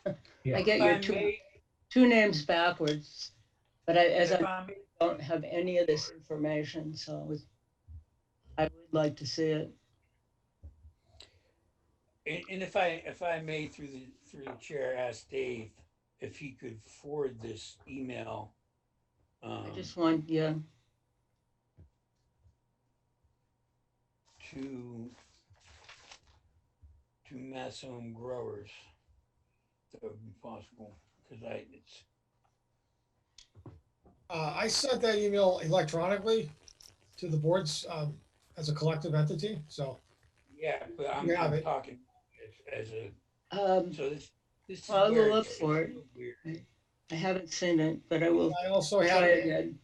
I get your two names backwards, but I don't have any of this information, so I would like to see it. And if I may, through the chair, ask Dave if he could forward this email. I just want, yeah. To mass home growers, that would be possible, because I sent that email electronically to the boards as a collective entity, so. Yeah, but I'm talking as a, so this is I where will look it's for it. weird. I haven't seen it, but I will I also try had it. again.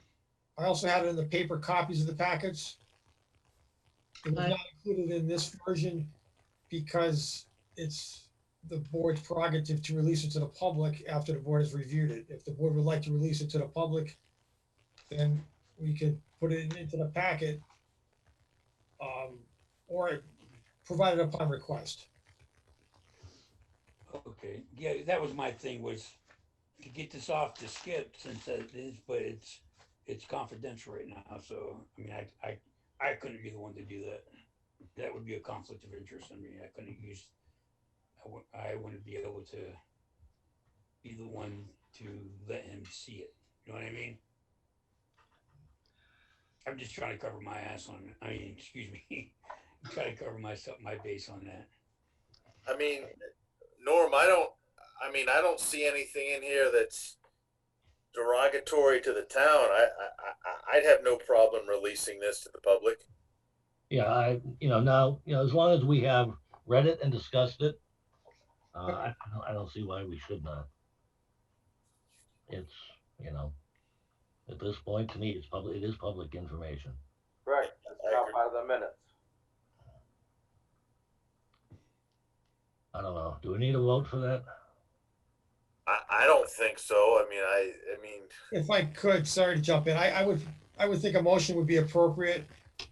I also had it in the paper copies of the packets. It was not included in this version because it's the board's prerogative to release it to the public after the board has reviewed it. If the board would like to release it to the public, then we could put it into the packet, or provide it upon request. Okay, yeah, that was my thing, was to get this off to Skip, since it is, but it's confidential right now. So I mean, I couldn't be the one to do that. That would be a conflict of interest. I mean, I couldn't use. I wouldn't be able to be the one to let him see it. You know what I mean? I'm just trying to cover my ass on it. I mean, excuse me, try to cover my base on that. I mean, Norm, I don't see anything in here that's derogatory to the town. I'd have no problem releasing this to the public. Yeah, now, as long as we have read it and discussed it, I don't see why we should not. It's, at this point, to me, it is public information. Right, it's not part of the minutes. I don't know. Do we need a vote for that? I don't think so. I mean, If I could, sorry to jump in, I would think a motion would be appropriate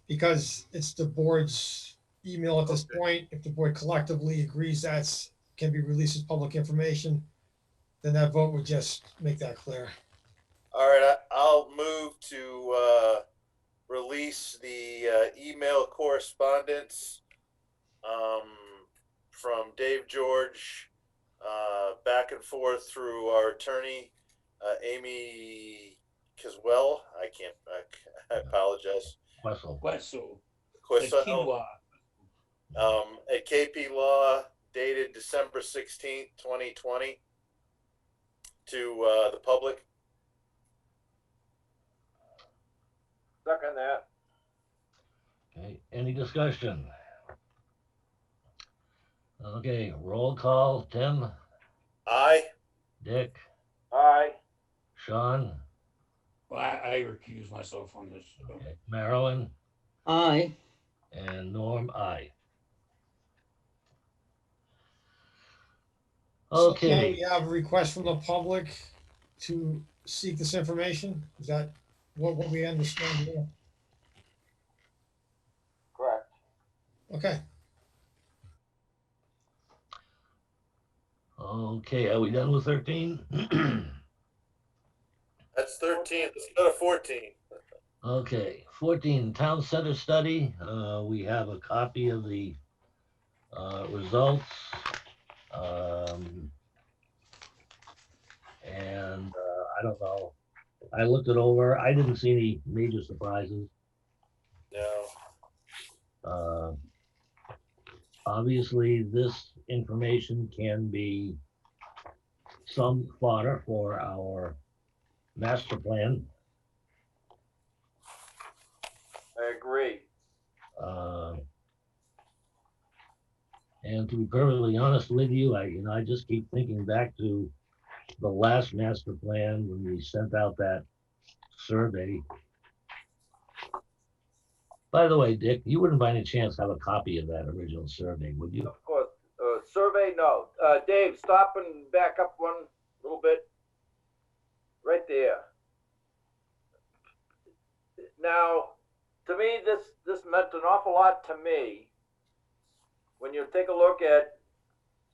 because it's the board's email at this point. If the board collectively agrees that can be released as public information, then that vote would just make that clear. all right, I'll move to release the email correspondence from Dave George back and forth through our attorney, Amy Caswell. I apologize. Wessel. At KP Law, dated December 16th, 2020, to the public. Second that. Okay, any discussion? Okay, roll call. Tim? Aye. Dick? Aye. Sean? Well, I recuse myself on this. So. Okay. Marilyn? Aye. And Norm, aye. So Okay. we have a request from the public to seek this information. Is that what we understand here? Okay. Okay, are we done with 13? That's 13. Let's go to 14. Okay, 14, Town Center Study. We have a copy of the results. And I don't know. I looked it over. I didn't see any major surprises. No. Uh, Obviously, this information can be some fodder for our master plan. I agree. And to be perfectly honest with you, I just keep thinking back to the last master plan when we sent out that survey. By the way, Dick, you wouldn't by any chance have a copy of that original survey, would you? Of course, survey, no. Dave, stop and back up one little bit. Right there. Now, to me, this meant an awful lot to me. When you take a look at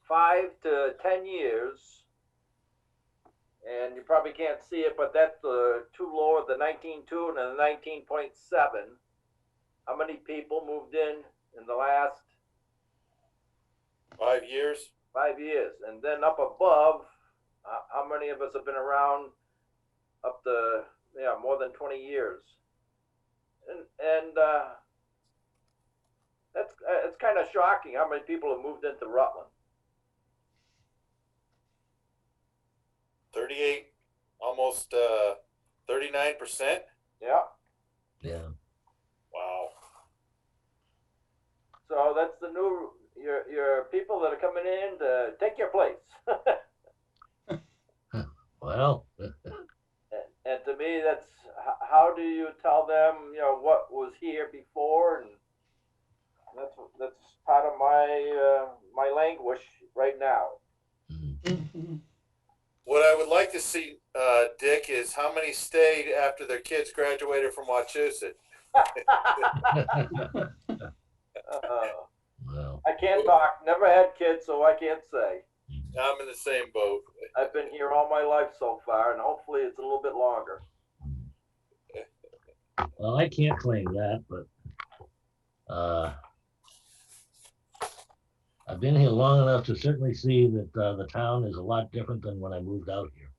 5 to 10 years, and you probably can't see it, but that's the two lower, the 19.2 and the 19.7. How many people moved in the last 5 years? 5 years? And then up above, how many of us have been around up to, more than 20 years? And that's it's kind of shocking how many people have moved into Rutland. 38, almost 39%. Yeah. Yeah. Wow. So that's the new your people that are coming in to take your place. Well, and to me, that's how do you tell them what was here before, and that's part of my my language right now. Mhm. What I would like to see, Dick, is how many stayed after their kids graduated from Wachusett. well, I can't talk. Never had kids, so I can't say. I'm in the same boat. I've been here all my life so far, and hopefully it's a little bit longer. well, I can't claim that, but I've been here long enough to certainly see that the town is a lot different than when I moved out here,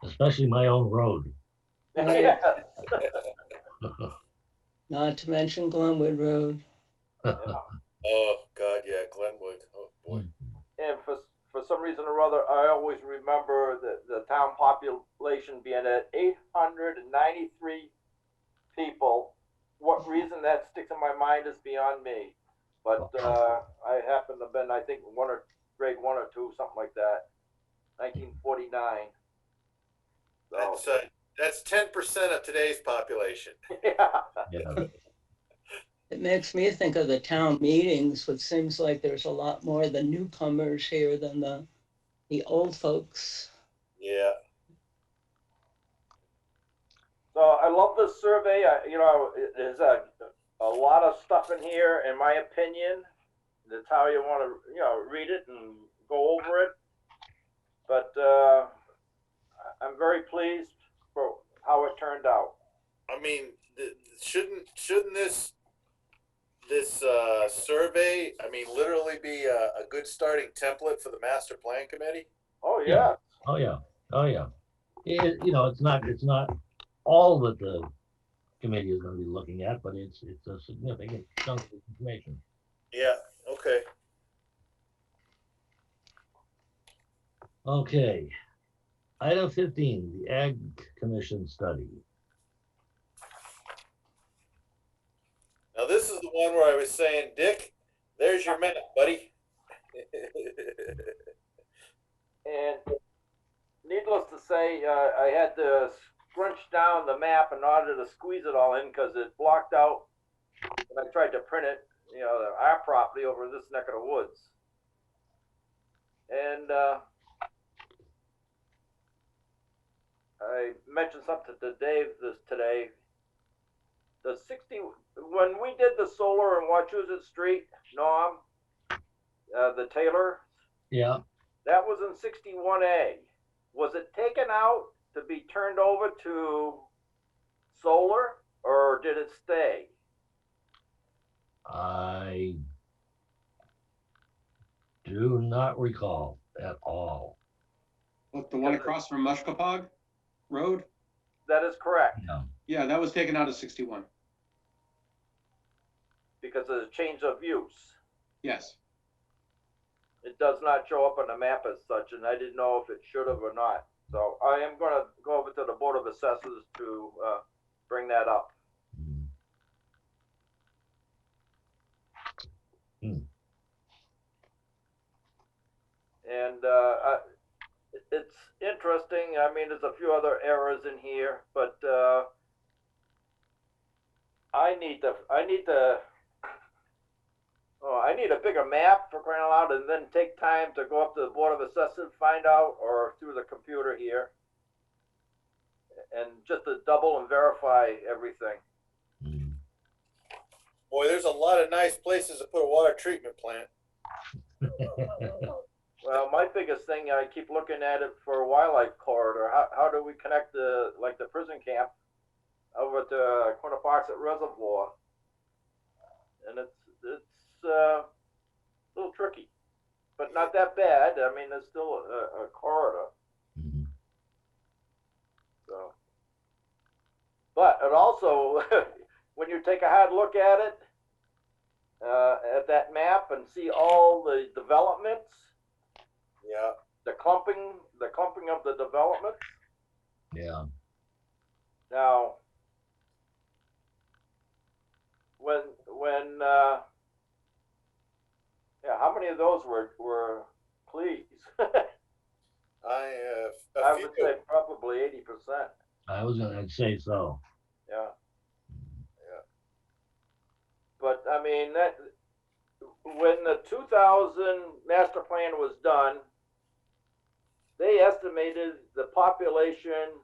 especially my own road. Right. Yes. Not to mention Glenwood Road. Oh, God, yeah, Glenwood. Oh, boy. And for some reason or other, I always remember the town population being at 893 people. What reason that sticks in my mind is beyond me. But I happen to have been, I think, grade 1 or 2, something like that, 1949. So, That's 10% of today's population. yeah. Yeah. It makes me think of the town meetings, which seems like there's a lot more of the newcomers here than the old folks. Yeah. So I love this survey. There's a lot of stuff in here, in my opinion. That's how you want to, read it and go over it. But I'm very pleased for how it turned out. I mean, shouldn't this survey, I mean, literally be a good starting template for the master plan committee? Oh yeah. Yeah. Oh yeah. Oh yeah. It's not all that the committee is going to be looking at, but it's a significant chunk of information. Yeah. Okay. Okay. Item 15, the Ag Commission study. Now this is the one where I was saying, Dick, there's your map, buddy. And needless to say, I had to scrunch down the map in order to squeeze it all in because it blocked out when I tried to print it, our property over this neck of the woods. And I mentioned something to Dave today. The when we did the solar in Wachusett Street, Norm, the Taylor, Yeah, that was in 61A. Was it taken out to be turned over to solar, or did it stay? I do not recall at all. Look, the one across from Mushkapog Road? That is correct, No. Yeah, that was taken out of 61. because of the change of use. Yes. It does not show up on the map as such, and I didn't know if it should have or not. So I am gonna go over to the Board of Assessors to bring that up. Mm. Mm. And it's interesting. I mean, there's a few other errors in here, but I need a bigger map for crying out loud, and then take time to go up to the Board of Assessors, find out, or through the computer here, and just to double and verify everything. Mm. Boy, there's a lot of nice places to put a water treatment plant. Well, my biggest thing, I keep looking at it for a wildlife corridor. How do we connect the prison camp over to Quinnipiac Reservoir? And it's a little tricky, but not that bad. I mean, there's still a corridor. Mm. So, but it also, when you take a hard look at it, at that map and see all the developments, Yeah. the clumping of the developments. Yeah. Now, how many of those were pleas? I would say probably 80%. I'd say so. Yeah. But I mean, that when the 2000 master plan was done, they estimated the population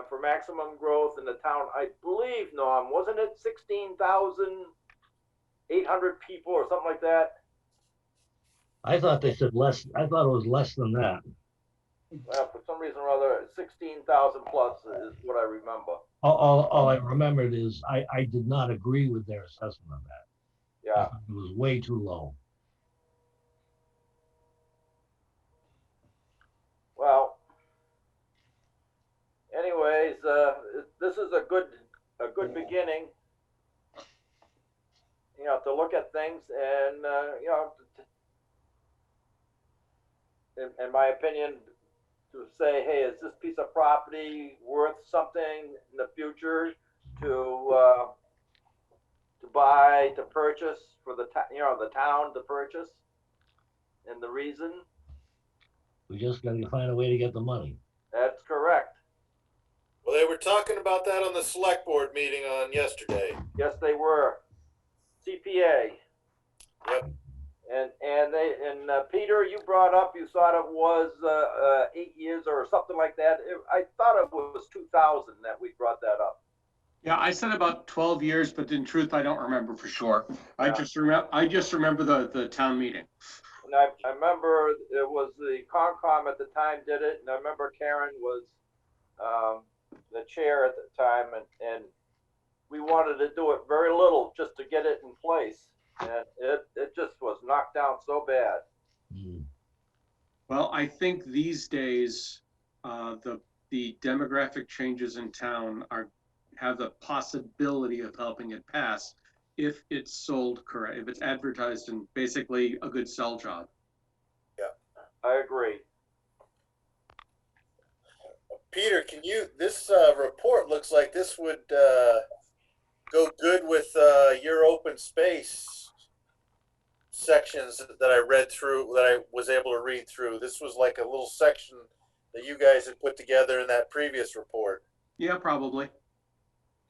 for maximum growth in the town. I believe, Norm, wasn't it 16,800 people or something like that? I thought they said less. I thought it was less than that. Well, for some reason or other, 16,000 plus is what I remember. All I remembered is I did not agree with their assessment of that. Yeah. It was way too low. Well, anyways, this is a good beginning, you know, to look at things, and you know, in my opinion, to say, hey, is this piece of property worth something in the future to buy, to purchase, for the town to purchase, and the reason? We just got to find a way to get the money. That's correct. Well, they were talking about that on the select board meeting on yesterday. Yes, they were. CPA. Yep. And Peter, you brought up, you thought it was 8 years or something like that. I thought it was 2000 that we brought that up. Yeah, I said about 12 years, but in truth, I don't remember for sure. Yeah. I just remember the town meeting. And I remember it was the Concom at the time did it, and I remember Karen was the chair at the time, and we wanted to do it very little just to get it in place, and it just was knocked down so bad. Mm. Well, I think these days, the demographic changes in town have the possibility of helping it pass if it's sold correct, if it's advertised and basically a good sell job. Yeah, I agree. Peter, this report looks like this would go good with your open space sections that I read through, that I was able to read through. This was like a little section that you guys had put together in that previous report. Yeah, probably.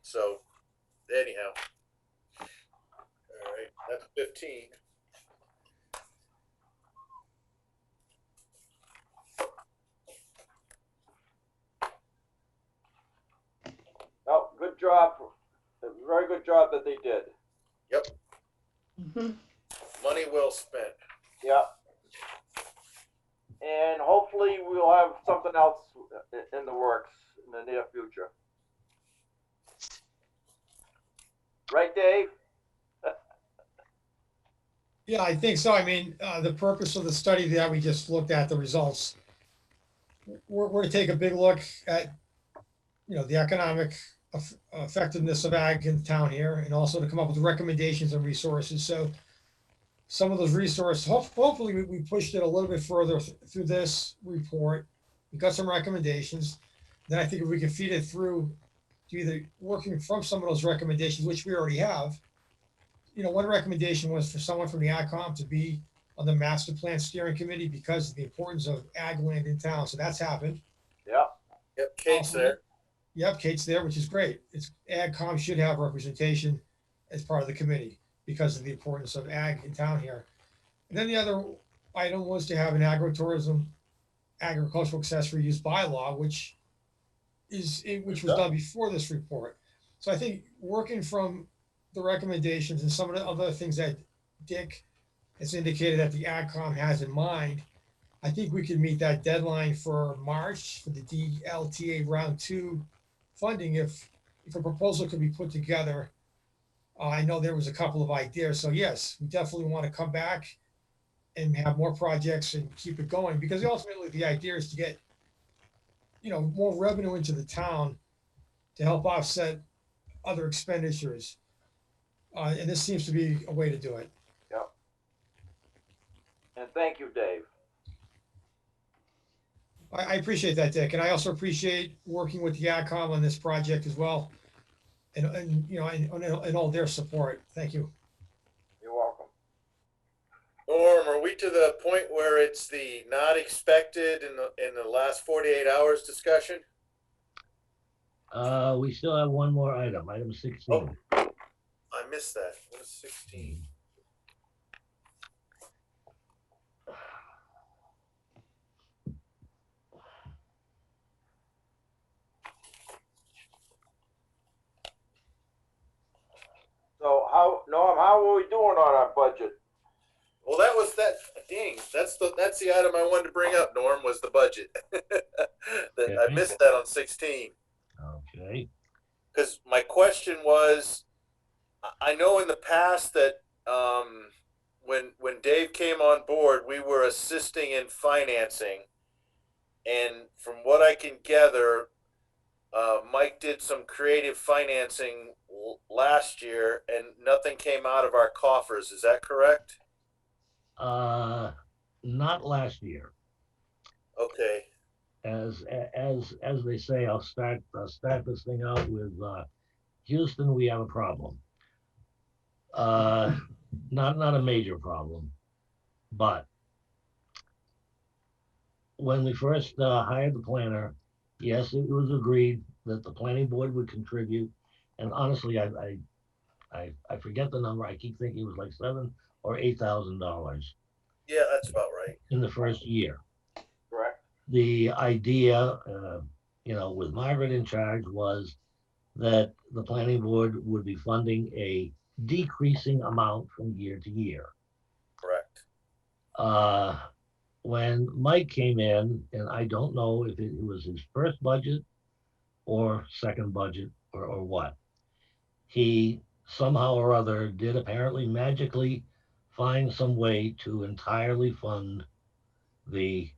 So, anyhow. All right, that's 15. Oh, good job. A very good job that they did. Mhm. Money well spent. Yeah. And hopefully we'll have something else in the works in the near future. Right, Dave? Yeah, I think so. I mean, the purpose of the study that we just looked at, the results, we're to take a big look at, the economic effectiveness of ag in the town here, and also to come up with recommendations and resources. So some of those resources, hopefully we pushed it a little bit further through this report. We got some recommendations. Then I think if we can feed it through to either working from some of those recommendations, which we already have. One recommendation was for someone from the AgCom to be on the master plan steering committee because of the importance of ag land in town. So that's happened. Yeah. Yep, Kate's there. Yep, Kate's there, which is great. AgCom should have representation as part of the committee because of the importance of ag in town here. And then the other item was to have an agricultural accessory use bylaw, which was done before this report. So I think working from the recommendations and some of the other things that Dick has indicated that the AgCom has in mind, I think we can meet that deadline for March for the DLTA round 2 funding if a proposal could be put together. I know there was a couple of ideas, so yes, we definitely want to come back and have more projects and keep it going, because ultimately the idea is to get more revenue into the town to help offset other expenditures. And this seems to be a way to do it. Yep. And thank you, Dave. I appreciate that, Dick, and I also appreciate working with the AgCom on this project as well, and all their support. Thank you. You're welcome. Norm, are we to the point where it's the not expected in the last 48 hours discussion? We still have one more item 16. Oh, I missed that. What is 16? So Norm, how are we doing on our budget? Well, that was that. Dang, that's the item I wanted to bring up. Norm, was the budget. I missed that on 16. Okay. Because my question was, I know in the past that when Dave came on board, we were assisting in financing, and from what I can gather, Mike did some creative financing last year, and nothing came out of our coffers. Is that correct? Not last year. Okay. As they say, I'll start this thing out with Houston. We have a problem. Not a major problem, but when we first hired the planner, yes, it was agreed that the planning board would contribute. And honestly, I forget the number. I keep thinking it was like $7,000 or $8,000. Yeah, that's about right. In the first year. Correct. The idea, with Margaret in charge, was that the planning board would be funding a decreasing amount from year to year. Correct. When Mike came in, and I don't know if it was his first budget or second budget or what, he somehow or other did apparently magically find some way to entirely fund the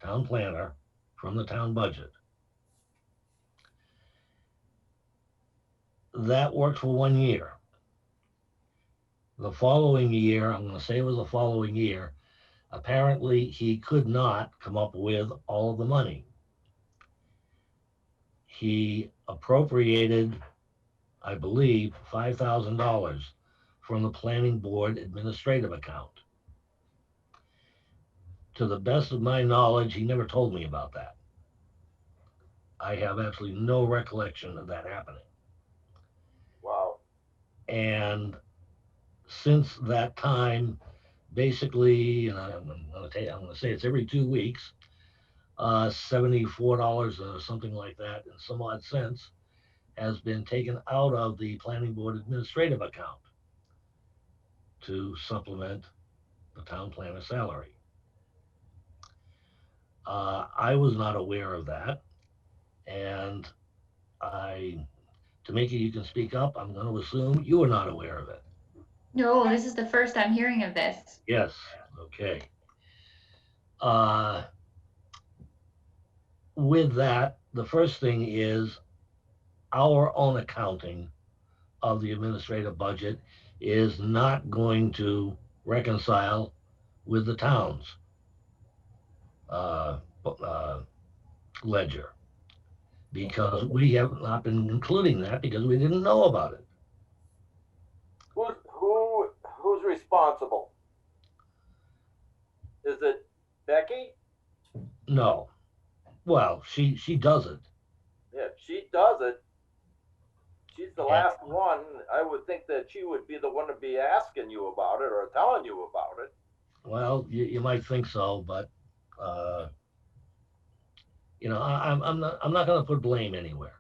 town planner from the town budget. That worked for 1 year. The following year, I'm going to say it was the following year, apparently he could not come up with all of the money. He appropriated, I believe, $5,000 from the planning board administrative account. To the best of my knowledge, he never told me about that. I have absolutely no recollection of that happening. Wow. And since that time, basically, and I'm going to say it's every 2 weeks, $74 or something like that, and some odd cents, has been taken out of the planning board administrative account. to supplement the town planner salary. I was not aware of that, and Tamika, you can speak up. I'm going to assume you are not aware of it. No, this is the first I'm hearing of this. Yes, okay. With that, the first thing is our own accounting of the administrative budget is not going to reconcile with the town's ledger, because we have not been including that because we didn't know about it. Who's responsible? Is it Becky? No. Well, she does it. Yeah, if she does it, she's the last one. I would think that she would be the one to be asking you about it or telling you about it. Well, you might think so, but I'm not going to put blame anywhere.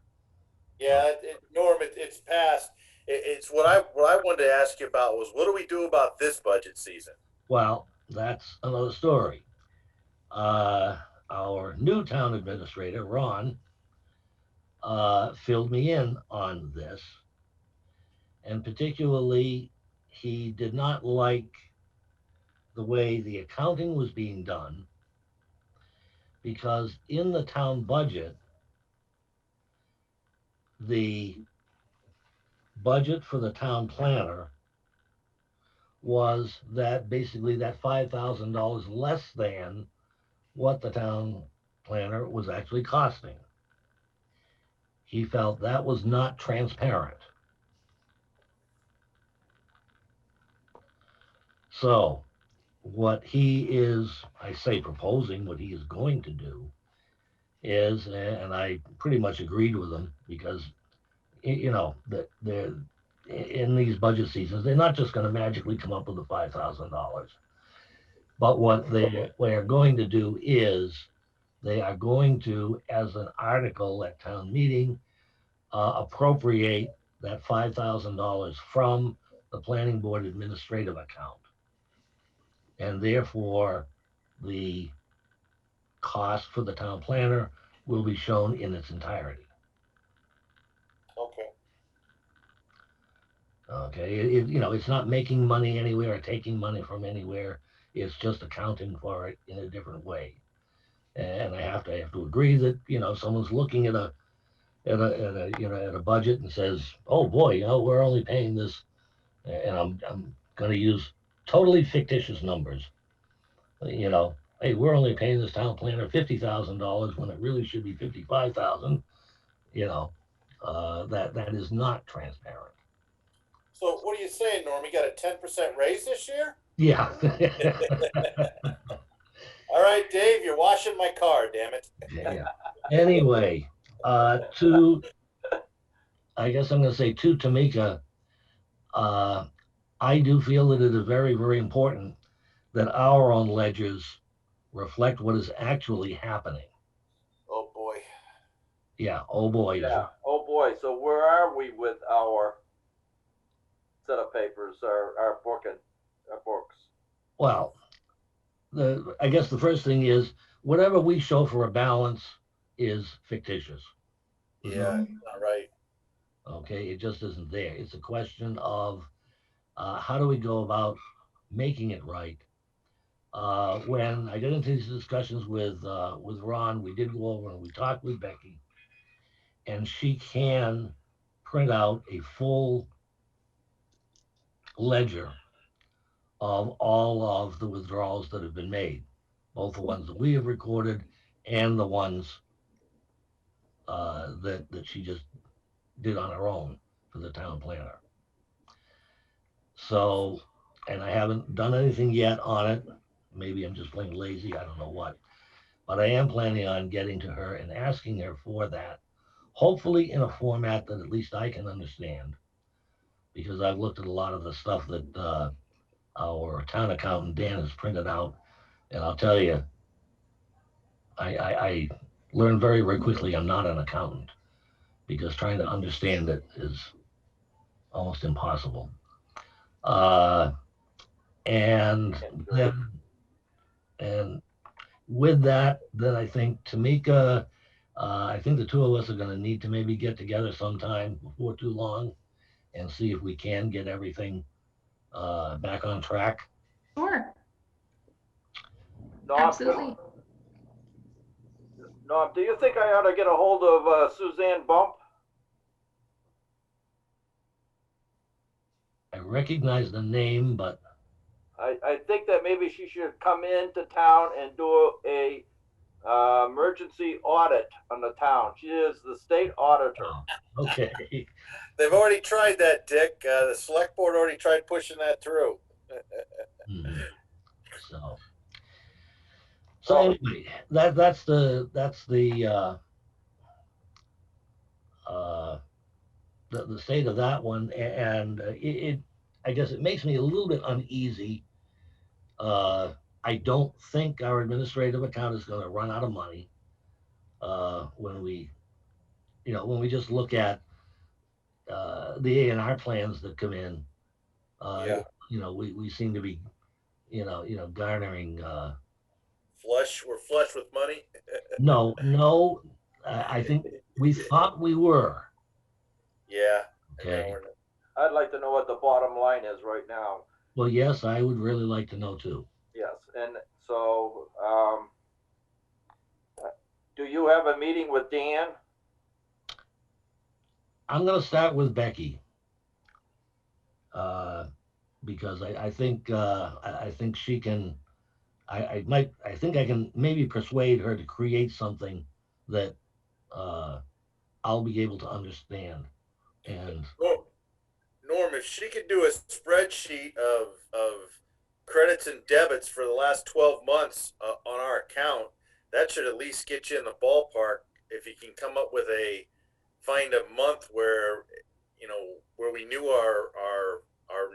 Yeah, Norm, it's past. It's what I wanted to ask you about was, what do we do about this budget season? Well, that's another story. Our new town administrator, Ron, filled me in on this, and particularly he did not like the way the accounting was being done, because in the town budget, the budget for the town planner was that basically that $5,000 less than what the town planner was actually costing. He felt that was not transparent. So what he is, I say proposing, what he is going to do is, and I pretty much agreed with him, because that they're in these budget seasons, they're not just going to magically come up with the $5,000. But what they are going to do is they are going to, as an article at town meeting, appropriate that $5,000 from the planning board administrative account. And therefore, the cost for the town planner will be shown in its entirety. Okay. Okay, it's not making money anywhere or taking money from anywhere. It's just accounting for it in a different way. And I have to agree that someone's looking at a budget and says, oh boy, we're only paying this, and I'm going to use totally fictitious numbers. Hey, we're only paying this town planner $50,000 when it really should be $55,000. That is not transparent. So what are you saying, Norm? You got a 10% raise this year? Yeah. All right, Dave, you're washing my car, damn it. Yeah. Anyway, I guess I'm going to say to Tamika, I do feel that it is very, very important that our own ledgers reflect what is actually happening. Oh boy. Yeah. Oh boy. Yeah. Oh boy. So where are we with our set of papers, our books? Well, I guess the first thing is whatever we show for a balance is fictitious. Yeah, not right. Okay, it just isn't there. It's a question of how do we go about making it right. When I got into these discussions with Ron, we did go over and we talked with Becky, and she can print out a full ledger of all of the withdrawals that have been made, both the ones that we have recorded and the ones that she just did on her own for the town planner. So, and I haven't done anything yet on it. Maybe I'm just plain lazy, I don't know what. But I am planning on getting to her and asking her for that, hopefully in a format that at least I can understand. Because I've looked at a lot of the stuff that our town accountant, Dan, has printed out. And I'll tell you, I learned very, very quickly I'm not an accountant, because trying to understand it is almost impossible. And then, and with that, then I think Tamika, I think the two of us are gonna need to maybe get together sometime before too long and see if we can get everything back on track. Sure, Norm, absolutely. Norm, do you think I ought to get a hold of Suzanne Bump? I recognize the name, but I think that maybe she should come into town and do a emergency audit on the town. She is the state auditor. okay. They've already tried that, Dick. The select board already tried pushing that through. Hmm. So Oh. anyway, that's the the state of that one, and it I guess it makes me a little bit uneasy. I don't think our administrative account is going to run out of money when we, when we just look at the A&R plans that come in. Yeah. We seem to be, garnering. We're flush with money. No, I think we thought we were. Yeah. Okay. I'd like to know what the bottom line is right now. Well, yes, I would really like to know too. Yes, and so do you have a meeting with Dan? I'm going to start with Becky because I think I think she can. I think I can maybe persuade her to create something that I'll be able to understand. And Norm, if she could do a spreadsheet of credits and debits for the last 12 months on our account, that should at least get you in the ballpark. If you can come up with find a month where we knew our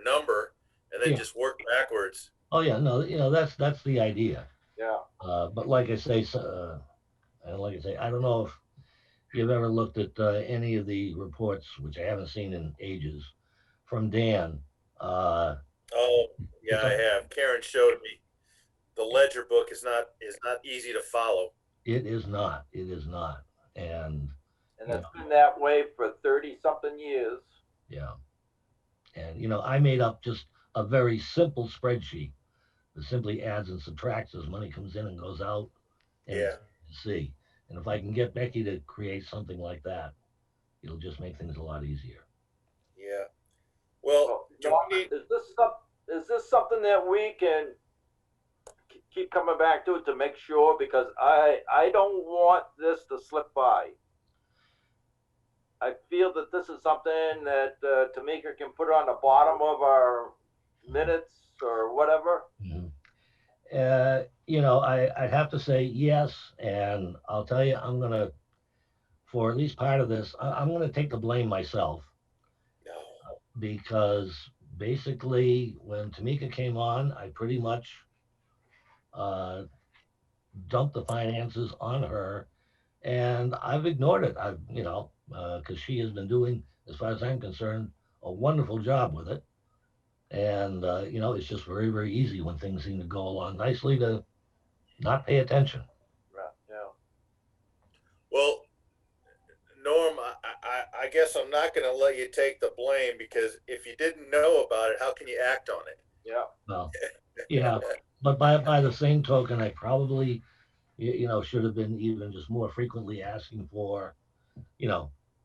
number and then just work backwards. oh yeah, no, that's the idea. Yeah. But like I say, I don't know if you've ever looked at any of the reports, which I haven't seen in ages, from Dan. Oh yeah, I have. Karen showed me. The ledger book is not easy to follow. It is not. It is not. And it's been that way for 30 something years. Yeah. And I made up just a very simple spreadsheet that simply adds and subtracts as money comes in and goes out. And Yeah. see. And if I can get Becky to create something like that, it'll just make things a lot easier. Yeah. Well, is this something that we can keep coming back to make sure? Because I don't want this to slip by. I feel that this is something that Tamika can put on the bottom of our minutes or whatever. Mm-hmm. I'd have to say yes, and I'll tell you, I'm gonna, for at least part of this, I'm gonna take the blame myself. No. Because basically, when Tamika came on, I pretty much dumped the finances on her, and I've ignored it. Because she has been doing, as far as I'm concerned, a wonderful job with it. And it's just very, very easy when things seem to go along nicely to not pay attention. Right. Yeah. Well, Norm, I guess I'm not going to let you take the blame, because if you didn't know about it, how can you act on it? Yeah. Well, yeah, but by the same token, I probably, should have been even just more frequently asking for,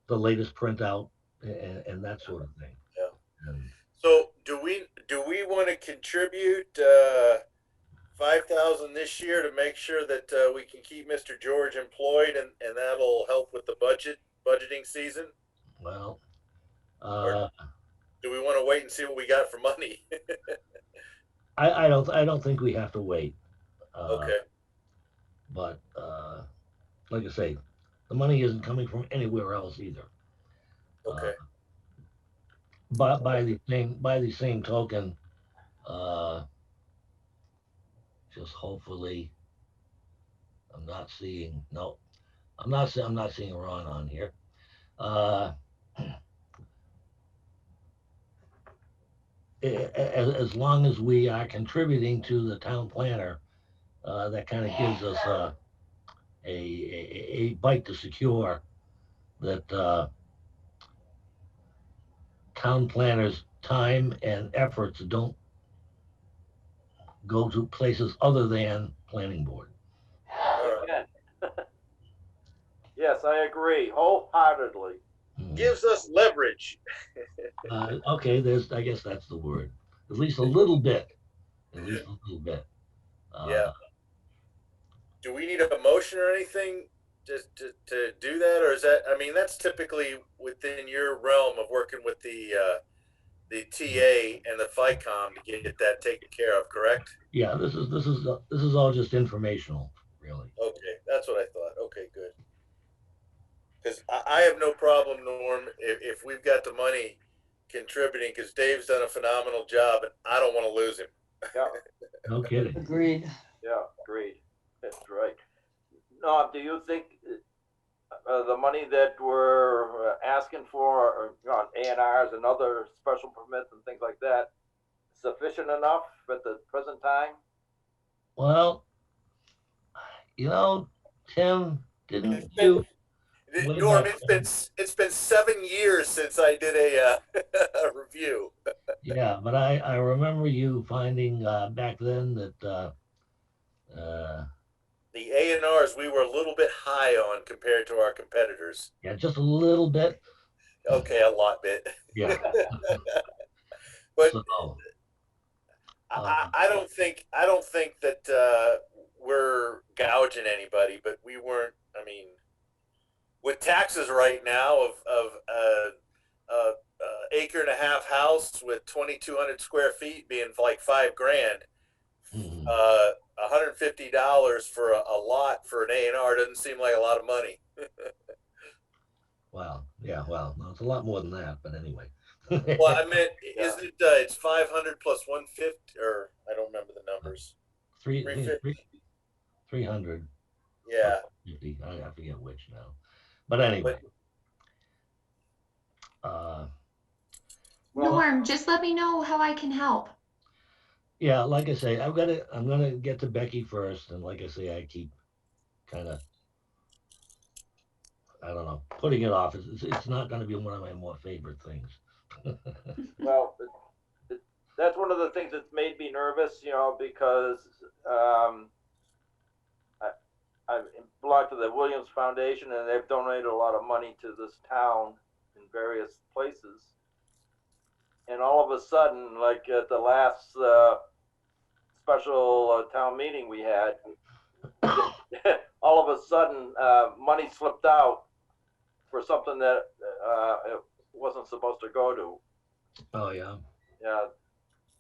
the latest printout and that sort of thing. Yeah. And, so do we want to contribute 5,000 this year to make sure that we can keep Mr. George employed, and that'll help with the budgeting season? Well, do we want to wait and see what we got for money? I don't think we have to wait. Okay. But like I say, the money isn't coming from anywhere else either. Okay. But by the same token, just hopefully, I'm not seeing Ron on here. as long as we are contributing to the town planner, that kind of gives us a bite to secure that town planners' time and efforts don't go to places other than planning board. All right. Again. Yes, I agree wholeheartedly. Gives us leverage. Okay, I guess that's the word. At least a little bit. At least a little bit. Yeah. Do we need a motion or anything to do that, or is that? I mean, that's typically within your realm of working with the TA and the FICOM to get that taken care of. Correct? Yeah, this is all just informational, really. Okay, that's what I thought. Okay, good. Because I have no problem, Norm, if we've got the money contributing, because Dave's done a phenomenal job, and I don't want to lose him. Yeah, No kidding. Agreed. yeah, agreed. That's right. No, do you think the money that we're asking for on A&Rs and other special permits and things like that sufficient enough at the present time? Well, Tim, didn't you? Norm, it's been 7 years since I did a review. Yeah, but I remember you finding back then that The A&Rs we were a little bit high on compared to our competitors. yeah, just a little bit. Okay, a lot bit. Yeah. But So, I don't think that we're gouging anybody, but we weren't. I mean, with taxes right now of acre and a half house with 2,200 square feet being like $5,000, mhm. $150 for a lot for an A&R doesn't seem like a lot of money. Well, yeah, well, no, it's a lot more than that, but anyway. Well, I meant, isn't it? It's 500 plus 150, or I don't remember the numbers. 300. Yeah. 50. I forget which now. But anyway. Norm, just let me know how I can help. Yeah, like I say, I'm gonna get to Becky first, and like I say, I keep kind of, I don't know, putting it off. It's not gonna be one of my more favorite things. Well, that's one of the things that's made me nervous, because I belong to the Williams Foundation, and they've donated a lot of money to this town in various places. And all of a sudden, like at the last special town meeting we had, all of a sudden money slipped out for something that it wasn't supposed to go to. Oh yeah. Yeah.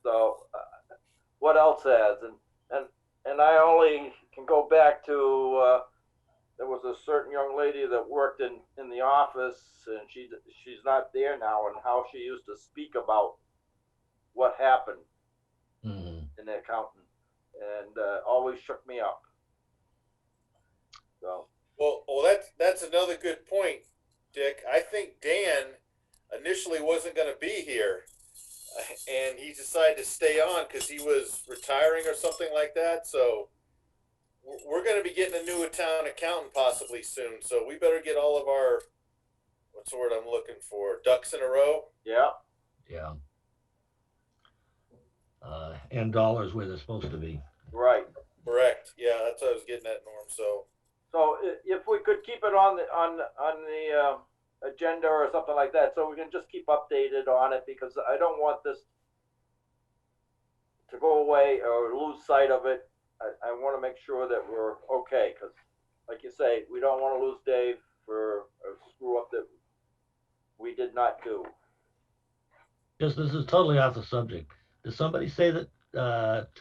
So what else has? And I only can go back to there was a certain young lady that worked in the office, and she's not there now, and how she used to speak about what happened in the accountant, and always shook me up. So Well, that's another good point, Dick. I think Dan initially wasn't going to be here, and he decided to stay on because he was retiring or something like that. So we're going to be getting a new town accountant possibly soon. So we better get all of our, what's the word I'm looking for, ducks in a row. yeah. Yeah. And dollars where they're supposed to be. Right. Correct. Yeah, that's what I was getting at, Norm. So if we could keep it on the agenda or something like that, so we can just keep updated on it, because I don't want this to go away or lose sight of it. I want to make sure that we're okay, because like you say, we don't want to lose Dave for a screw up that we did not do. Just this is totally off the subject. Did somebody say that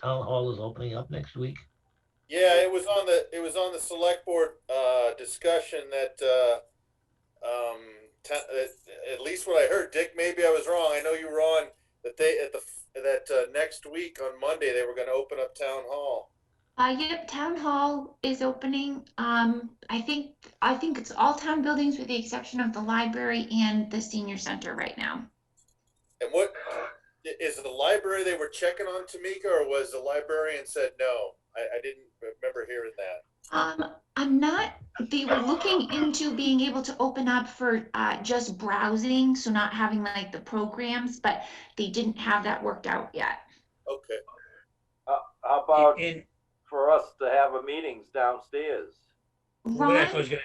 town hall is opening up next week? yeah, it was on the select board discussion that at least what I heard, Dick. Maybe I was wrong. I know you were on that next week on Monday they were going to open up town hall. Yep, town hall is opening. I think it's all town buildings with the exception of the library and the senior center right now. And what is the library they were checking on, Tamika, or was the librarian said no? I didn't remember hearing that. I'm not, they were looking into being able to open up for just browsing, so not having like the programs, but they didn't have that worked out yet. Okay. How about And for us to have a meetings downstairs? well, that's what I was Ron, gonna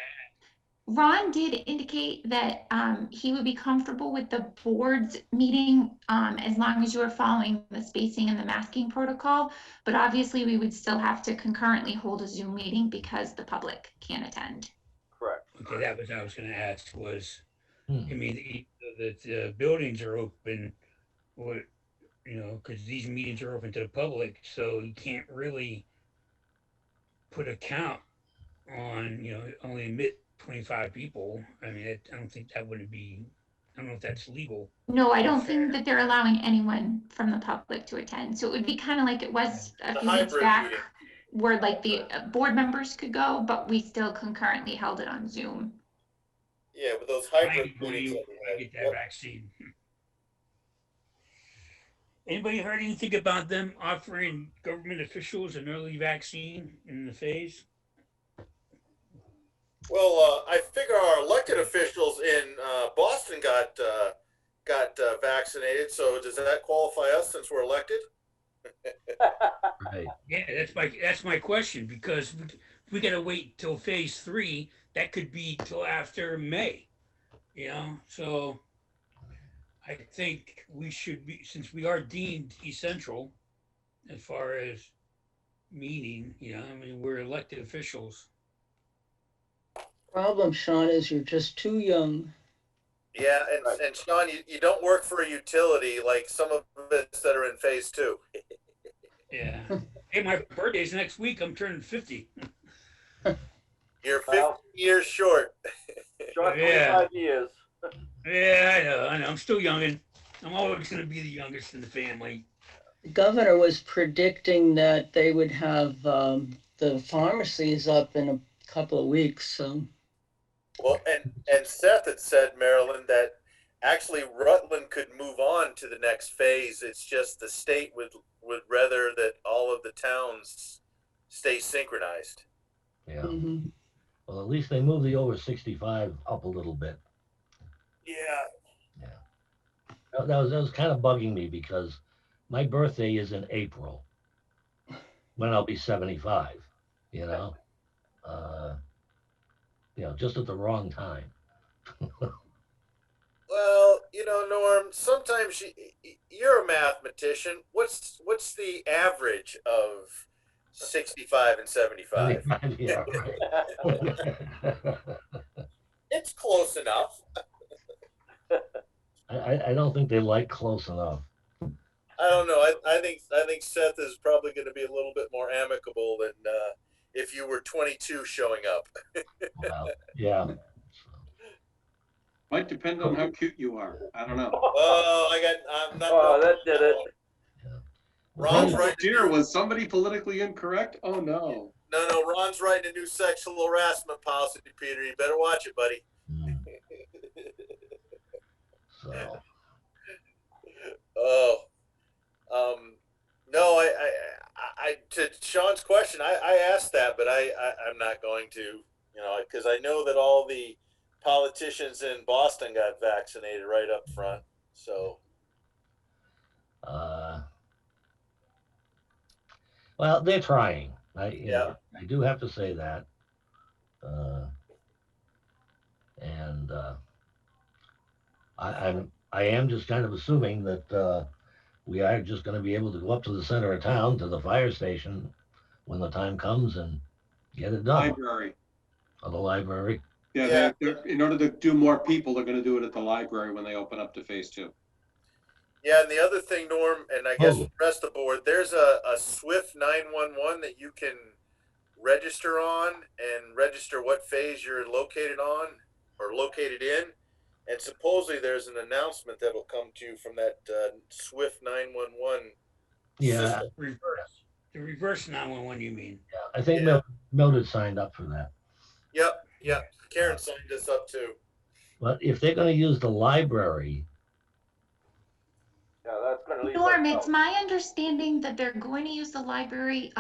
Ron did indicate that he would be comfortable with the board's meeting as long as you are following the spacing and the masking protocol. But obviously, we would still have to concurrently hold a Zoom meeting because the public can't attend. Correct. Okay, that was I was gonna ask was, Hmm. I mean, the buildings are open, what, because these meetings are open to the public, so you can't really put a count on, only admit 25 people. I mean, I don't think that would be, I don't know if that's legal No, I or don't fair. think that they're allowing anyone from the public to attend. So it would be kind of like it was a The few weeks hybrid back, meeting. where like the board members could go, but we still concurrently held it on Zoom. Yeah, with those I hybrid can meetings that we had. get that Yep. vaccine. Anybody heard anything about them offering government officials an early vaccine in the phase? Well, I figure our elected officials in Boston got vaccinated. So does that qualify us since we're elected? Right. Yeah, that's my question, because we gotta wait till phase 3. That could be till after May. So I think we should be, since we are deemed essential as far as meeting, I mean, we're elected officials. Problem, Sean, is you're just too young. Yeah, and Sean, you don't work for a utility like some of us that are in phase 2. Yeah. Hey, my birthday's next week. I'm turning 50. You're 15 Well- years short. Short Yeah. 25 years. Yeah, I know. I'm still youngin'. I'm always gonna be the youngest in the family. The governor was predicting that they would have the pharmacies up in a couple of weeks, so. Well, and Seth had said, Marilyn, that actually Rutland could move on to the next phase. It's just the state would rather that all of the towns stay synchronized. Yeah. Mhm. Well, at least they moved the over 65 up a little bit. Yeah. That was kind of bugging me because my birthday is in April when I'll be 75, just at the wrong time. Well, Norm, sometimes you're a mathematician. What's the average of 65 and 75? Yeah, right. It's close enough. I don't think they like close enough. I don't know. I think Seth is probably going to be a little bit more amicable than if you were 22 showing up. Well, yeah. Might depend on how cute you are. I don't know. Oh, I'm not. Oh, that did it. Ron's Oh writing. dear, was somebody politically incorrect? Oh no. No, Ron's writing a new sexual harassment policy, Peter. You better watch it, buddy. Mm. So. Oh, no, I to Sean's question, I asked that, but I'm not going to, because I know that all the politicians in Boston got vaccinated right up front. So, Well, they're trying. I do have to say that. And I am just kind of assuming that we are just going to be able to go up to the center of town to the fire station when the time comes and get it done. Library. Or the library. Yeah, they're, in order to do more people, they're going to do it at the library when they open up to phase 2. yeah, and the other thing, Norm, and I guess Oh. the rest of the board, there's a Swift 911 that you can register on and register what phase you're located on or located in. And supposedly there's an announcement that'll come to you from that Swift 911 Yeah, system. The reverse 911, you mean? I think Yeah. Mildred signed up for that. Yep. Karen signed us up too. But if they're going to use the library, Yeah, that's definitely. Norm, look it's out. my understanding that they're going to use the library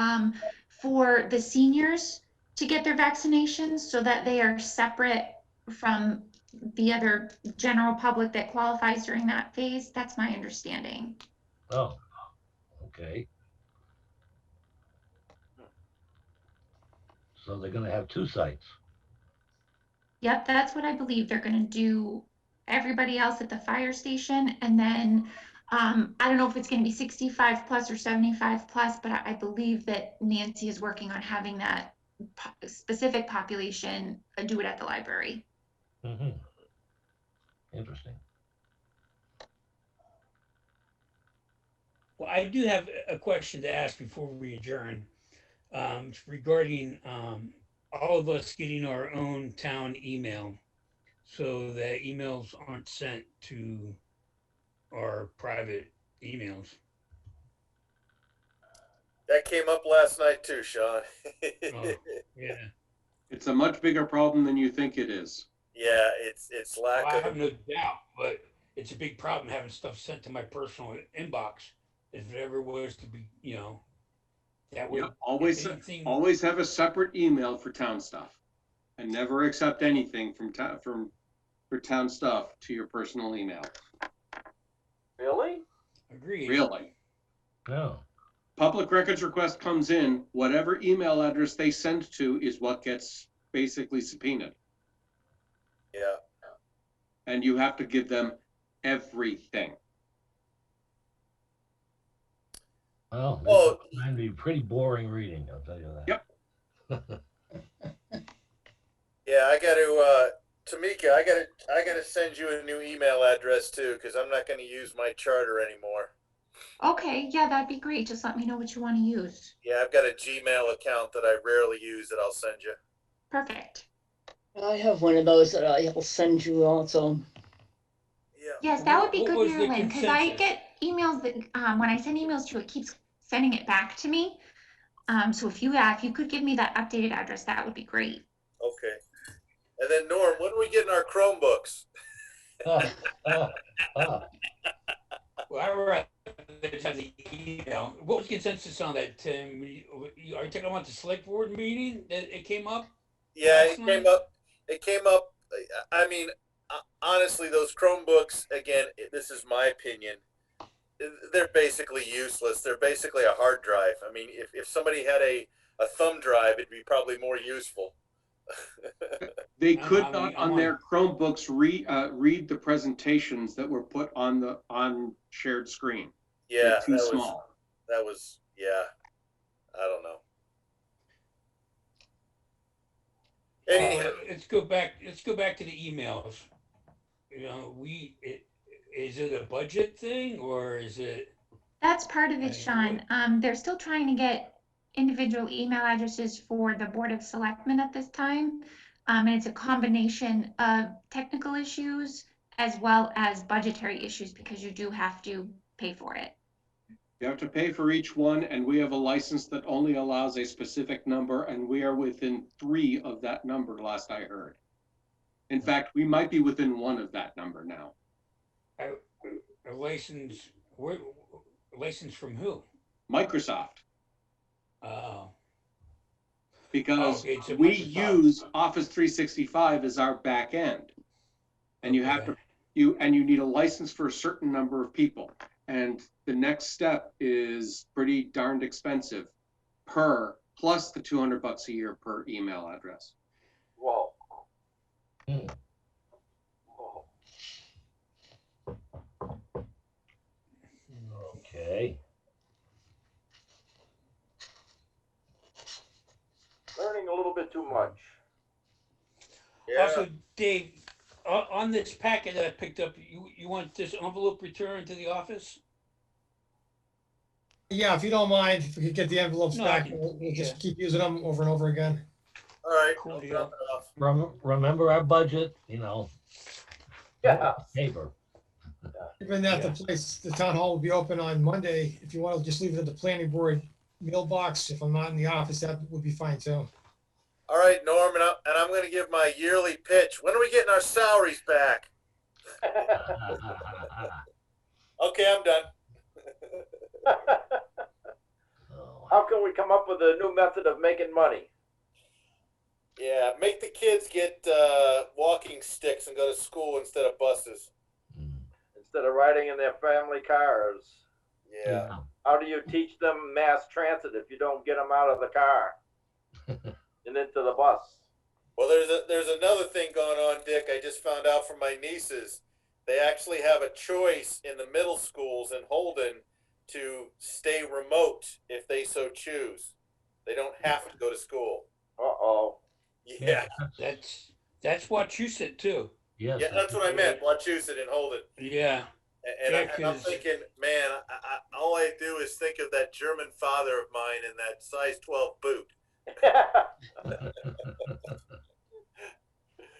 for the seniors to get their vaccinations so that they are separate from the other general public that qualifies during that phase. That's my understanding. Oh, okay. So they're gonna have two sites. Yep, that's what I believe. They're gonna do everybody else at the fire station, and then I don't know if it's gonna be 65 plus or 75 plus, but I believe that Nancy is working on having that specific population do it at the library. Mm-hmm. Interesting. Well, I do have a question to ask before we adjourn, regarding all of us getting our own town email, so that emails aren't sent to our private emails. That came up last night too, Sean. Oh, yeah. It's a much bigger problem than you think it is. Yeah, it's Well, lack I of. have no doubt, but it's a big problem having stuff sent to my personal inbox. If it ever was to be, that would, Yep, always, if anything, always have a separate email for town stuff. And never accept anything for town stuff to your personal email. Really? agreed. Really. No. Public records request comes in, whatever email address they send to is what gets basically subpoenaed. Yeah. And you have to give them everything. Well, Oh. this might be pretty boring reading, I'll tell you that. Yep. Yeah, I got to, Tamika, I got to send you a new email address too, because I'm not going to use my charter anymore. Okay, yeah, that'd be great. Just let me know what you want to use. Yeah, I've got a Gmail account that I rarely use that I'll send you. Perfect. I have one of those that I'll send you also. Yeah. Yes, that would be What good, was the Marilyn, because I consensus? get emails that when I send emails to it keeps sending it back to me. So if you could give me that updated address, that would be great. Okay. And then Norm, when are we getting our Chromebooks? Well, I read the email. What was the consensus on that, Tim? Are you talking about the select board meeting that it came up? Yeah, Last it night? came up. It came up. I mean, honestly, those Chromebooks. Again, this is my opinion. They're basically useless. They're basically a hard drive. I mean, if somebody had a thumb drive, it'd be probably more useful. They I could mean, not I'm on their Chromebooks read the presentations that were put on shared screen. Yeah, They're too small. That was yeah. I don't know. Anyhow, let's go back to the emails. Is it a budget thing or is it? That's part of it, I- Sean. They're still trying to get individual email addresses for the Board of Selectmen at this time. And it's a combination of technical issues as well as budgetary issues because you do have to pay for it. You have to pay for each one, and we have a license that only allows a specific number, and we are within 3 of that number, last I heard. In fact, we might be within 1 of that number now. A license? License from who? Microsoft, Oh. because Okay, so we Microsoft. use Office 365 as our back end. And you have Okay. to, you need a license for a certain number of people. And the next step is pretty darned expensive plus the $200 a year per email address. Whoa. Hmm. Whoa. Okay. Learning a little bit too much. yeah. Also, Dave, on this packet that I picked up, you want this envelope returned to the office? Yeah, if you don't mind, if we could get the envelopes No, I back, can- we'll just yeah. keep using them over and over again. All right. Cool I'll deal. drop it off. Remember our budget, Yeah. paper. Given that the town hall will be open on Monday, if you want to just leave it at the planning board mailbox, if I'm not in the office, that would be fine too. All right, Norm, and I'm going to give my yearly pitch. When are we getting our salaries back? Okay, I'm done. Oh, How can we come up with a new method of making money? Yeah, make the kids get walking sticks and go to school instead of buses. mm, Instead of riding in their family cars? Yeah. How do you teach them mass transit if you don't get them out of the car and into the bus? Well, there's another thing going on, Dick. I just found out from my nieces. They actually have a choice in the middle schools in Holden to stay remote if they so choose. They don't have to go to school. Uh-oh. Yeah, That's what you said too. yes. yeah, that's what I meant. Wachusett and Holden. Yeah. And, Yeah, and I'm 'cause- thinking, man, all I do is think of that German father of mine in that size 12 boot.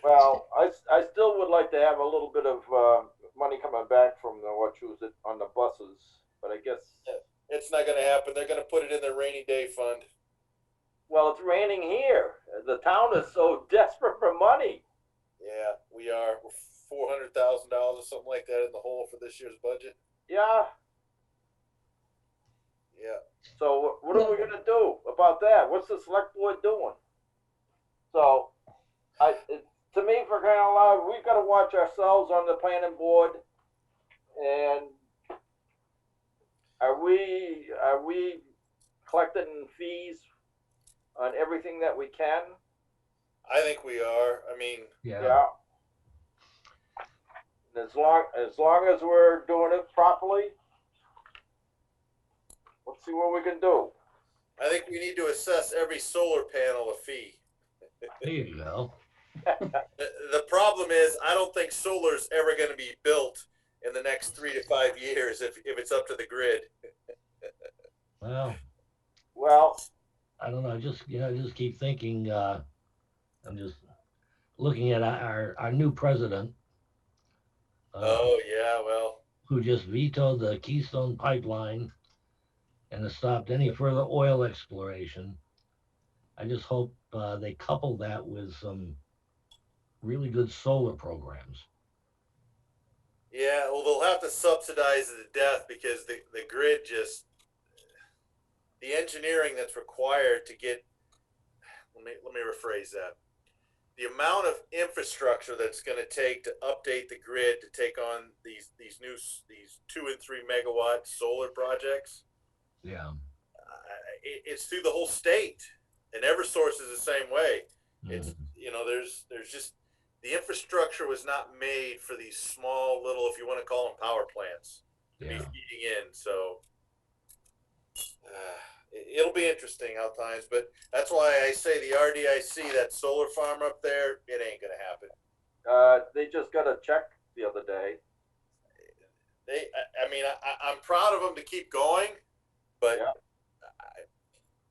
Well, I still would like to have a little bit of money coming back from the Wachusett on the buses, but I guess, It's not going to happen. They're going to put it in their rainy day fund. well, it's raining here. The town is so desperate for money. Yeah, we are. We're $400,000 or something like that in the hole for this year's budget. Yeah. Yeah. So what are we gonna do about that? What's the select board doing? So, to me, for crying out loud, we've got to watch ourselves on the planning board. And are we collecting fees on everything that we can? I think we are. I mean, Yeah. As long as we're doing it properly, let's see what we can do. I think we need to assess every solar panel a fee. There you go. The problem is, I don't think solar's ever going to be built in the next 3 to 5 years if it's up to the grid. Well, I don't know. I just keep thinking. I'm just looking at our new president. Oh yeah, well, Who just vetoed the Keystone Pipeline and has stopped any further oil exploration. I just hope they couple that with some really good solar programs. yeah. Well, they'll have to subsidize it to death because the grid just the engineering that's required to get. Let me rephrase that. The amount of infrastructure that's going to take to update the grid to take on these 2 and 3 megawatt solar projects. Yeah. It's through the whole state, and EverSource is the same way. It's Mhm. there's just the infrastructure was not made for these small little, if you want to call them power plants, to be Yeah. feeding in. So it'll be interesting how times, but that's why I say the RDIC, that solar farm up there, it ain't gonna happen. They just got a check the other day. I mean, I'm proud of them to keep going, but Yeah.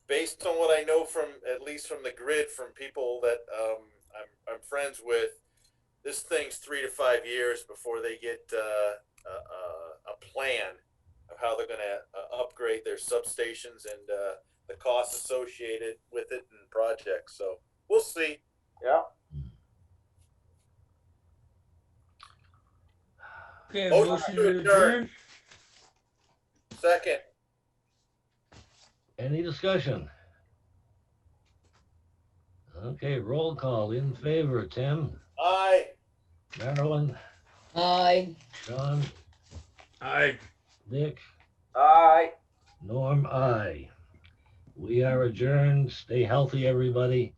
based on what I know from, at least from the grid, from people that I'm friends with, this thing's 3 to 5 years before they get a plan of how they're going to upgrade their substations and the costs associated with it and projects. So we'll see. Yeah. Okay, Motion motion to to adjourn. adjourn. Second. Any discussion? Okay, roll call in favor. Tim, Aye. Marilyn, Aye. John, Aye. Dick, Aye. Norm, I. We are adjourned. Stay healthy, everybody.